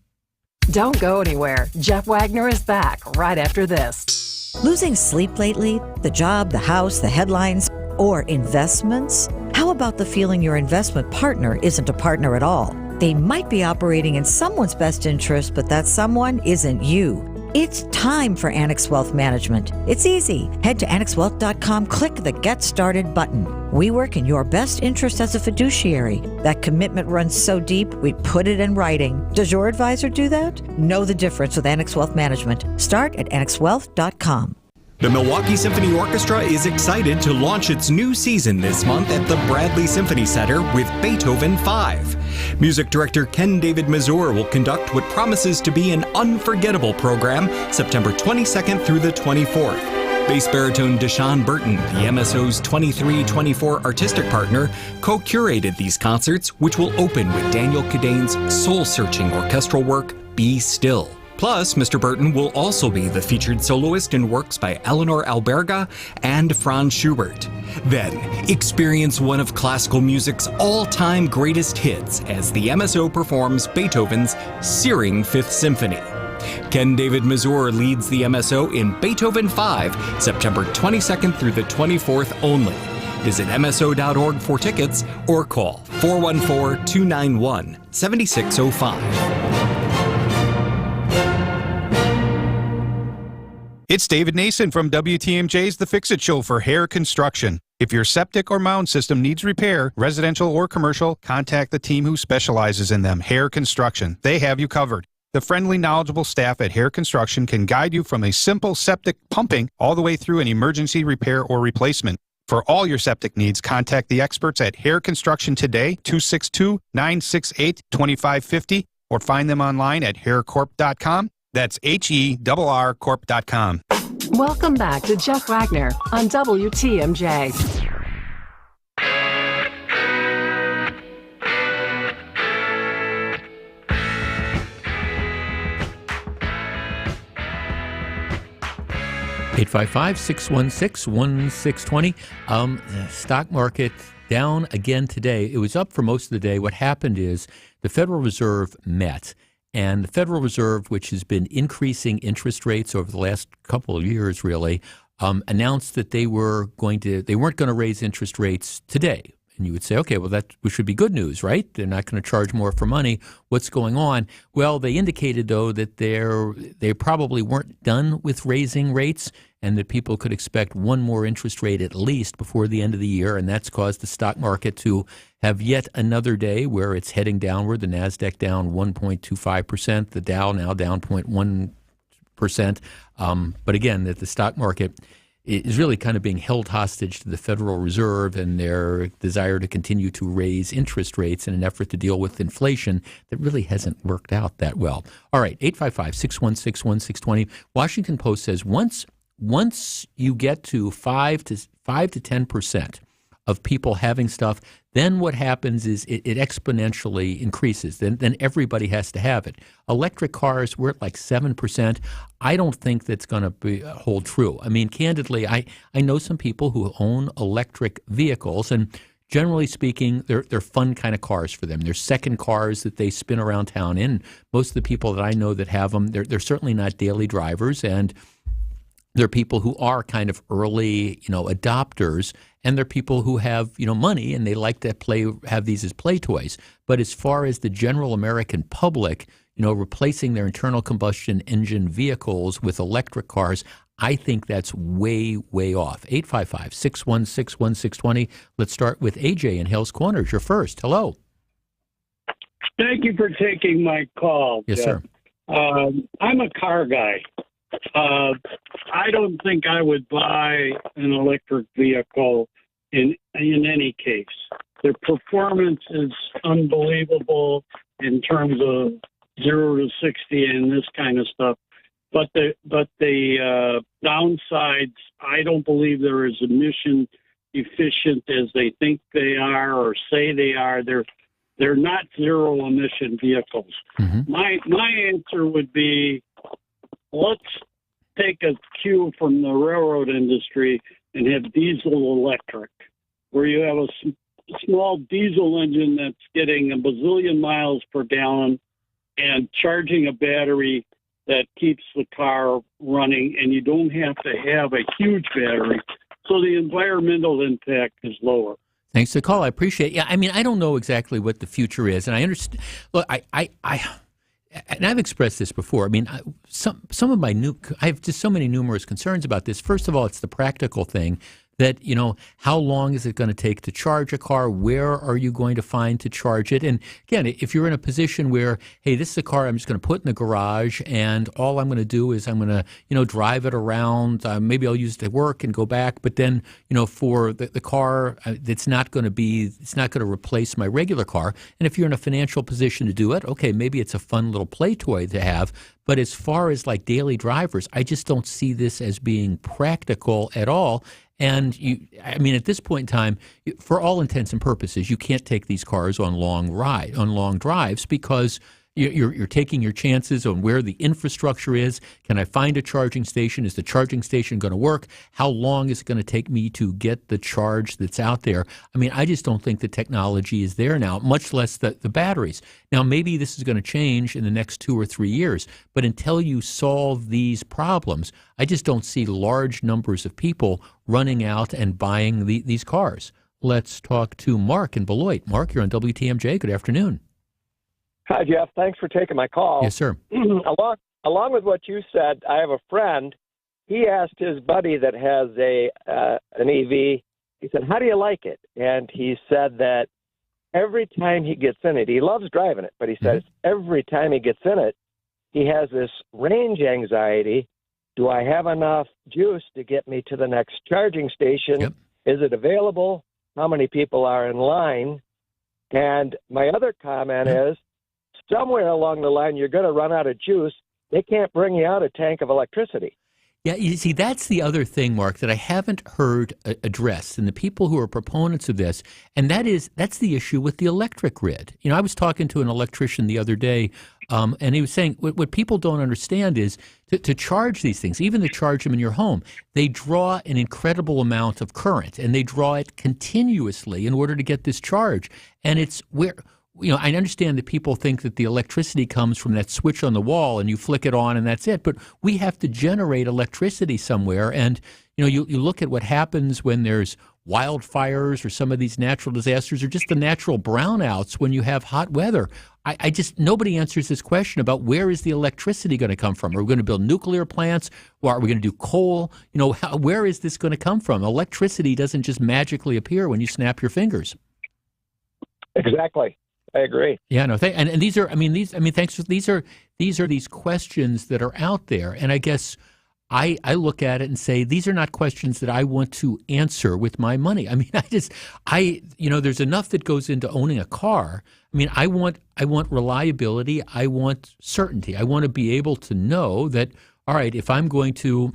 Don't go anywhere. Jeff Wagner is back right after this. Losing sleep lately? The job, the house, the headlines, or investments? How about the feeling your investment partner isn't a partner at all? They might be operating in someone's best interest, but that someone isn't you. It's time for Annex Wealth Management. It's easy. Head to annexwealth.com, click the Get Started button. We work in your best interest as a fiduciary. That commitment runs so deep, we put it in writing. Does your advisor do that? Know the difference with Annex Wealth Management. Start at annexwealth.com. The Milwaukee Symphony Orchestra is excited to launch its new season this month at the Bradley Symphony Center with Beethoven 5. Music director Ken David Mazur will conduct what promises to be an unforgettable program September 22nd through the 24th. Bass baritone Deshaun Burton, the MSO's 23-24 artistic partner, co-curated these concerts, which will open with Daniel Kadane's soul-searching orchestral work, Be Still. Plus, Mr. Burton will also be the featured soloist in works by Eleanor Alberga and Franz Schubert. Then, experience one of classical music's all-time greatest hits as the MSO performs Beethoven's searing Fifth Symphony. Ken David Mazur leads the MSO in Beethoven 5, September 22nd through the 24th only. Visit MSO.org for tickets or call 414-291-7605. It's David Nason from WTMJ's The Fix-It Show for hair construction. If your septic or mound system needs repair, residential or commercial, contact the team who specializes in them, Hair Construction. They have you covered. The friendly, knowledgeable staff at Hair Construction can guide you from a simple septic pumping all the way through an emergency repair or replacement. For all your septic needs, contact the experts at Hair Construction today, 262-968-2550, or find them online at haircorp.com. That's HERRcorp.com. Welcome back to Jeff Wagner on WTMJ. Eight 616-1620. The stock market down again today. It was up for most of the day. What happened is the Federal Reserve met. And the Federal Reserve, which has been increasing interest rates over the last couple of years, really, announced that they weren't going to raise interest rates today. And you would say, okay, well, that should be good news, right? They're not going to charge more for money. What's going on? Well, they indicated, though, that they probably weren't done with raising rates and that people could expect one more interest rate at least before the end of the year. And that's caused the stock market to have yet another day where it's heading downward. The NASDAQ down 1.25%, the Dow now down 0.1%. But again, that the stock market is really kind of being held hostage to the Federal Reserve and their desire to continue to raise interest rates in an effort to deal with inflation that really hasn't worked out that well. All right, 855-616-1620. Washington Post says once you get to 5 to 10% of people having stuff, then what happens is it exponentially increases. Then everybody has to have it. Electric cars, we're at like 7%. I don't think that's going to hold true. I mean, candidly, I know some people who own electric vehicles, and generally speaking, they're fun kind of cars for them. They're second cars that they spin around town in. Most of the people that I know that have them, they're certainly not daily drivers, and there are people who are kind of early, adopters, and there are people who have, money and they like to have these as play toys. But as far as the general American public, replacing their internal combustion engine vehicles with electric cars, I think that's way, way off. 855-616-1620. Let's start with AJ in Hales Corners. You're first. Hello. Thank you for taking my call. Yes, sir. I'm a car guy. I don't think I would buy an electric vehicle in any case. Their performance is unbelievable in terms of 0 to 60 and this kind of stuff. But the downsides, I don't believe they're as emission efficient as they think they are or say they are. They're not zero emission vehicles. Mm-hmm. My answer would be, let's take a cue from the railroad industry and have diesel electric, where you have a small diesel engine that's getting a bazillion miles per gallon and charging a battery that keeps the car running, and you don't have to have a huge battery, so the environmental impact is lower. Thanks for the call. I appreciate it. Yeah, I mean, I don't know exactly what the future is, and I understand. Look, and I've expressed this before. I mean, some of I have just so many numerous concerns about this. First of all, it's the practical thing that, how long is it going to take to charge a car? Where are you going to find to charge it? And again, if you're in a position where, hey, this is a car I'm just going to put in the garage and all I'm going to do is I'm going to, drive it around. Maybe I'll use it to work and go back. But then, for the car, it's not going to replace my regular car. And if you're in a financial position to do it, okay, maybe it's a fun little play toy to have. But as far as like daily drivers, I just don't see this as being practical at all. And at this point in time, for all intents and purposes, you can't take these cars on long drives because you're taking your chances on where the infrastructure is. Can I find a charging station? Is the charging station going to work? How long is it going to take me to get the charge that's out there? I mean, I just don't think the technology is there now, much less the batteries. Now, maybe this is going to change in the next 2 or 3 years, but until you solve these problems, I just don't see large numbers of people running out and buying these cars. Let's talk to Mark in Beloit. Mark, you're on WTMJ. Good afternoon. Hi, Jeff. Thanks for taking my call. Yes, sir. Along with what you said, I have a friend. He asked his buddy that has an EV, he said, how do you like it? And he said that every time he gets in it, he loves driving it, but he says every time he gets in it, he has this range anxiety. Do I have enough juice to get me to the next charging station? Yep. Is it available? How many people are in line? And my other comment is, somewhere along the line, you're going to run out of juice. They can't bring you out a tank of electricity. Yeah, you see, that's the other thing, Mark, that I haven't heard addressed, and the people who are proponents of this, and that's the issue with the electric grid. I was talking to an electrician the other day, and he was saying what people don't understand is to charge these things, even to charge them in your home, they draw an incredible amount of current, and they draw it continuously in order to get this charge. And it's where... I understand that people think that the electricity comes from that switch on the wall and you flick it on and that's it. But we have to generate electricity somewhere. And, you look at what happens when there's wildfires or some of these natural disasters or just the natural brownouts when you have hot weather. Nobody answers this question about where is the electricity going to come from? Are we going to build nuclear plants? Or are we going to do coal? Where is this going to come from? Electricity doesn't just magically appear when you snap your fingers. Exactly. I agree. Yeah, no, and these are, thanks for these are these questions that are out there, and I guess I look at it and say, these are not questions that I want to answer with my money. I mean, there's enough that goes into owning a car. I mean, I want reliability. I want certainty. I want to be able to know that, all right, if I'm going to,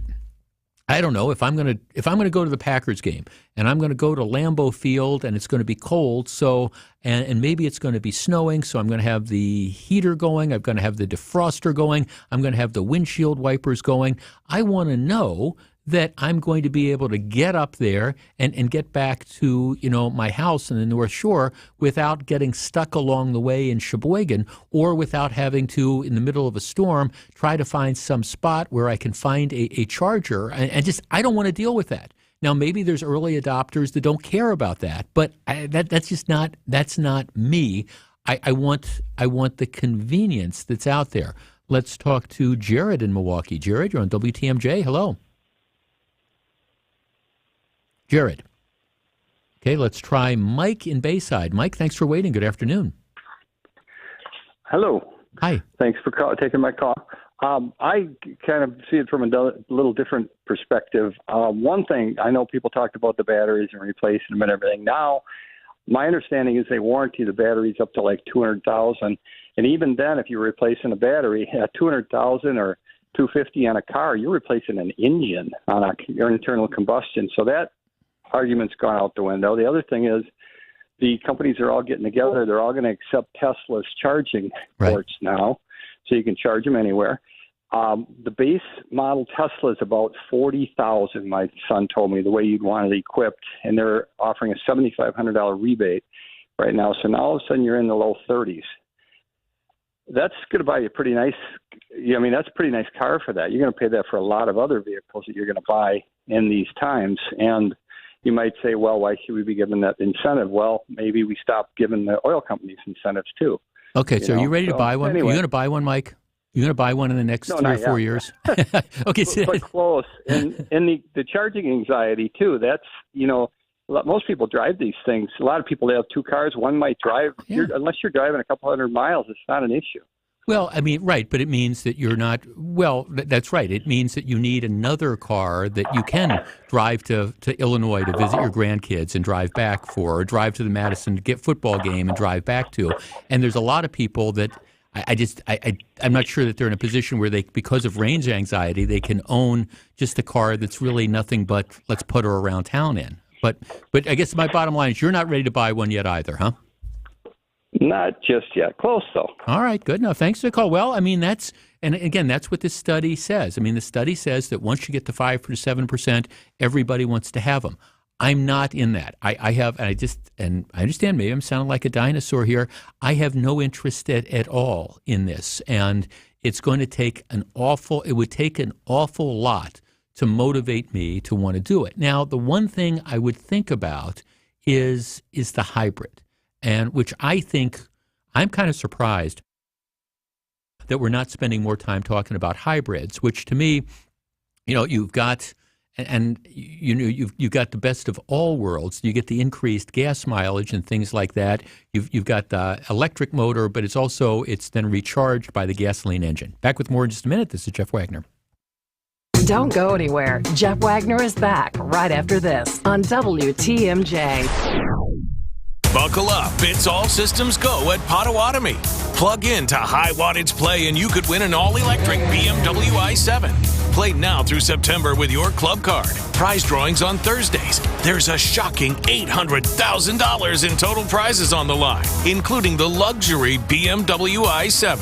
I don't know, if I'm going to go to the Packers game and I'm going to go to Lambeau Field and it's going to be cold, so and maybe it's going to be snowing, so I'm going to have the heater going, I'm going to have the defroster going, I'm going to have the windshield wipers going. I want to know that I'm going to be able to get up there and get back to, my house in the North Shore without getting stuck along the way in Sheboygan, or without having to, in the middle of a storm, try to find some spot where I can find a charger. I don't want to deal with that. Now, maybe there's early adopters that don't care about that, but that's not me. I want the convenience that's out there. Let's talk to Jared in Milwaukee. Jared, you're on WTMJ. Hello. Jared. Okay, let's try Mike in Bayside. Mike, thanks for waiting. Good afternoon. Hello. Hi. Thanks for taking my call. I kind of see it from a little different perspective. One thing, I know people talked about the batteries and replacing them and everything. Now, my understanding is they warranty the batteries up to like 200,000, and even then, if you're replacing a battery at 200,000 or 250 on a car, you're replacing an engine on your internal combustion. So that argument's gone out the window. The other thing is the companies are all getting together. They're all going to accept Tesla's charging ports now, so you can charge them anywhere. The base model Tesla is about $40,000, my son told me, the way you'd want it equipped, and they're offering a $7,500 rebate right now. So now all of a sudden you're in the low 30s. That's going to buy you a pretty nice, that's a pretty nice car for that. You're going to pay that for a lot of other vehicles that you're going to buy in these times. And you might say, well, why should we be giving that incentive? Well, maybe we stop giving the oil companies incentives too. Okay, so are you ready to buy one? Anyway. Are you going to buy one, Mike? You're going to buy one in the next 3 or 4 years? Okay, but close. And the charging anxiety too. That's most people drive these things. A lot of people, they have two cars. One might drive. Unless you're driving a couple hundred miles, it's not an issue. Well, I mean, right, but it means that you're not, that's right. It means that you need another car that you can drive to Illinois to visit your grandkids and drive back for, or drive to the Madison to get football game and drive back to. And there's a lot of people that I'm not sure that they're in a position where they, because of range anxiety, they can own just a car that's really nothing but let's put her around town in. But I guess my bottom line is you're not ready to buy one yet either, huh? Not just yet. Close, though. All right, good enough. Thanks for the call. Well, I mean, that's what this study says. I mean, the study says that once you get to 5 to 7%, everybody wants to have them. I'm not in that. I understand maybe I'm sounding like a dinosaur here. I have no interest at all in this. And it's going to take it would take an awful lot to motivate me to want to do it. Now, the one thing I would think about is the hybrid. And which I think I'm kind of surprised that we're not spending more time talking about hybrids, which to me, you've got you've got the best of all worlds. You get the increased gas mileage and things like that. You've got the electric motor, but it's then recharged by the gasoline engine. Back with more in just a minute. This is Jeff Wagner. Don't go anywhere. Jeff Wagner is back right after this on WTMJ. Buckle up. It's all systems go at Potawatomi. Plug in to high wattage play and you could win an all-electric BMW i7. Play now through September with your club card. Prize drawings on Thursdays. There's a shocking $800,000 in total prizes on the line, including the luxury BMW i7.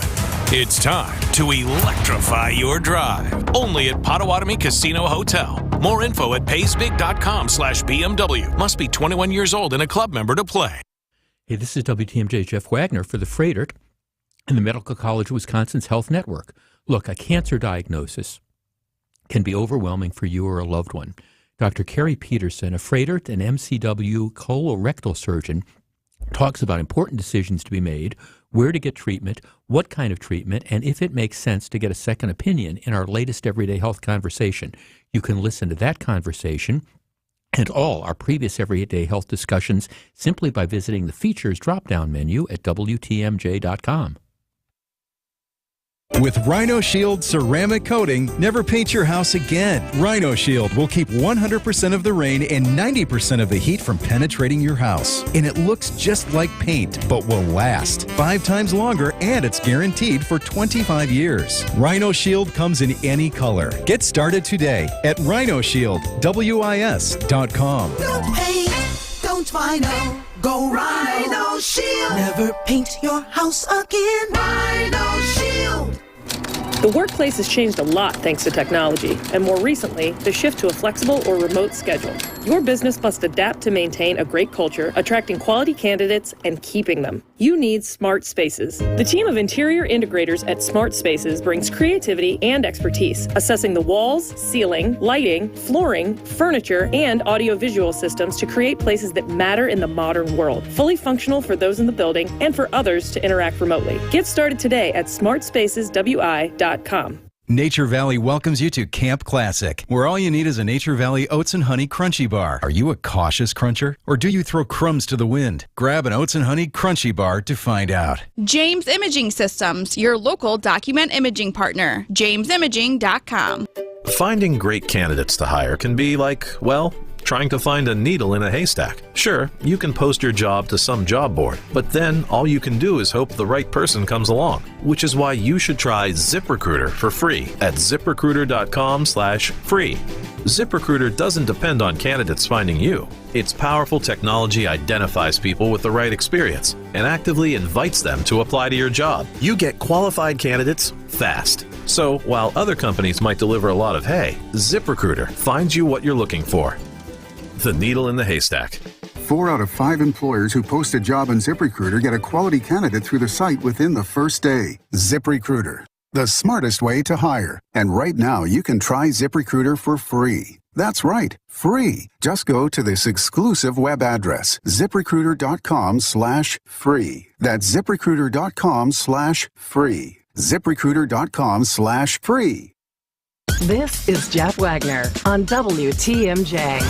It's time to electrify your drive. Only at Potawatomi Casino Hotel. More info at paysbig.com/BMW. Must be 21 years old and a club member to play. Hey, this is WTMJ Jeff Wagner for the Freighter and the Medical College of Wisconsin's Health Network. Look, a cancer diagnosis can be overwhelming for you or a loved one. Dr. Carrie Peterson, a Freighter and MCW colorectal surgeon, talks about important decisions to be made, where to get treatment, what kind of treatment, and if it makes sense to get a second opinion in our latest Everyday Health conversation. You can listen to that conversation and all our previous Everyday Health discussions simply by visiting the Features drop-down menu at WTMJ.com. With Rhino Shield ceramic coating, never paint your house again. Rhino Shield will keep 100% of the rain and 90% of the heat from penetrating your house. And it looks just like paint, but will last 5 times longer, and it's guaranteed for 25 years. Rhino Shield comes in any color. Get started today at rhinoshieldwis.com. Don't paint, don't Rhino. Go Rhino Shield. Never paint your house again. Rhino Shield. The workplace has changed a lot thanks to technology, and more recently, the shift to a flexible or remote schedule. Your business must adapt to maintain a great culture, attracting quality candidates and keeping them. You need Smart Spaces. The team of interior integrators at Smart Spaces brings creativity and expertise, assessing the walls, ceiling, lighting, flooring, furniture, and audiovisual systems to create places that matter in the modern world, fully functional for those in the building and for others to interact remotely. Get started today at smartspaceswi.com. Nature Valley welcomes you to Camp Classic, where all you need is a Nature Valley Oats and Honey Crunchy Bar. Are you a cautious cruncher, or do you throw crumbs to the wind? Grab an Oats and Honey Crunchy Bar to find out. James Imaging Systems, your local document imaging partner. JamesImaging.com. Finding great candidates to hire can be like, well, trying to find a needle in a haystack. Sure, you can post your job to some job board, but then all you can do is hope the right person comes along, which is why you should try ZipRecruiter for free at ziprecruiter.com/free. ZipRecruiter doesn't depend on candidates finding you. Its powerful technology identifies people with the right experience and actively invites them to apply to your job. You get qualified candidates fast. So while other companies might deliver a lot of hay, ZipRecruiter finds you what you're looking for. The needle in the haystack. 4 out of 5 employers who post a job on ZipRecruiter get a quality candidate through the site within the first day. ZipRecruiter, the smartest way to hire. And right now, you can try ZipRecruiter for free. That's right, free. Just go to this exclusive web address, ziprecruiter.com/free. That's ziprecruiter.com/free. ziprecruiter.com/free. This is Jeff Wagner on WTMJ.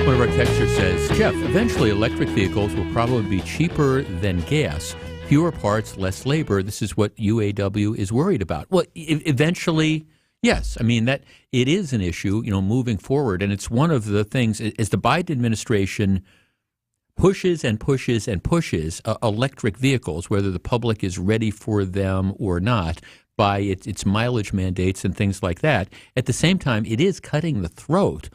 One of our texters says, Jeff, eventually electric vehicles will probably be cheaper than gas. Fewer parts, less labor. This is what UAW is worried about. Well, eventually, yes. I mean, that it is an issue, moving forward. And it's one of the things, as the Biden administration pushes and pushes and pushes electric vehicles, whether the public is ready for them or not, by its mileage mandates and things like that. At the same time, it is cutting the throat,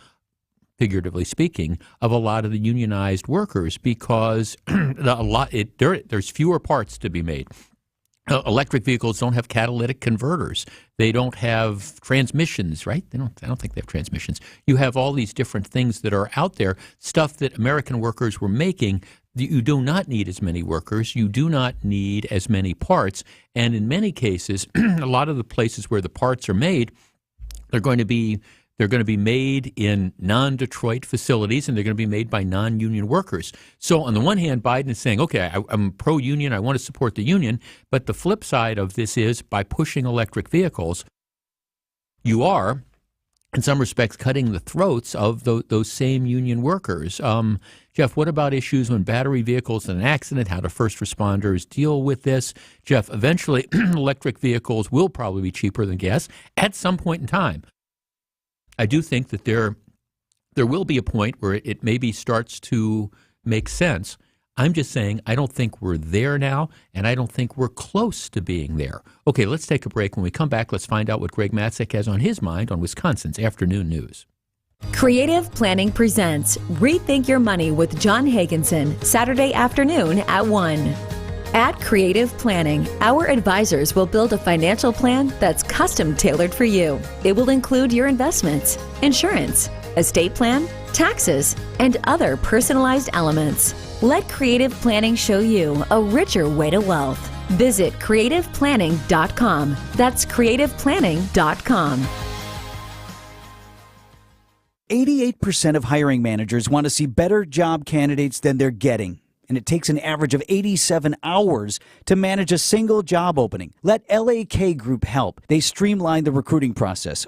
figuratively speaking, of a lot of the unionized workers because there's fewer parts to be made. Electric vehicles don't have catalytic converters. They don't have transmissions, right? I don't think they have transmissions. You have all these different things that are out there, stuff that American workers were making. You do not need as many workers. You do not need as many parts. And in many cases, a lot of the places where the parts are made, they're going to be made in non-Detroit facilities, and they're going to be made by non-union workers. So on the one hand, Biden is saying, okay, I'm pro-union, I want to support the union, but the flip side of this is by pushing electric vehicles, you are, in some respects, cutting the throats of those same union workers. Jeff, what about issues when battery vehicles in an accident? How do first responders deal with this? Jeff, eventually electric vehicles will probably be cheaper than gas at some point in time. I do think that there will be a point where it maybe starts to make sense. I'm just saying I don't think we're there now, and I don't think we're close to being there. Okay, let's take a break. When we come back, let's find out what Greg Matzek has on his mind on Wisconsin's afternoon news. Creative Planning presents Rethink Your Money with John Hagenson, Saturday afternoon at 1. At Creative Planning, our advisors will build a financial plan that's custom tailored for you. It will include your investments, insurance, estate plan, taxes, and other personalized elements. Let Creative Planning show you a richer way to wealth. Visit creativeplanning.com. That's creativeplanning.com. 88% of hiring managers want to see better job candidates than they're getting. And it takes an average of 87 hours to manage a single job opening. Let LAK Group help. They streamline the recruiting process,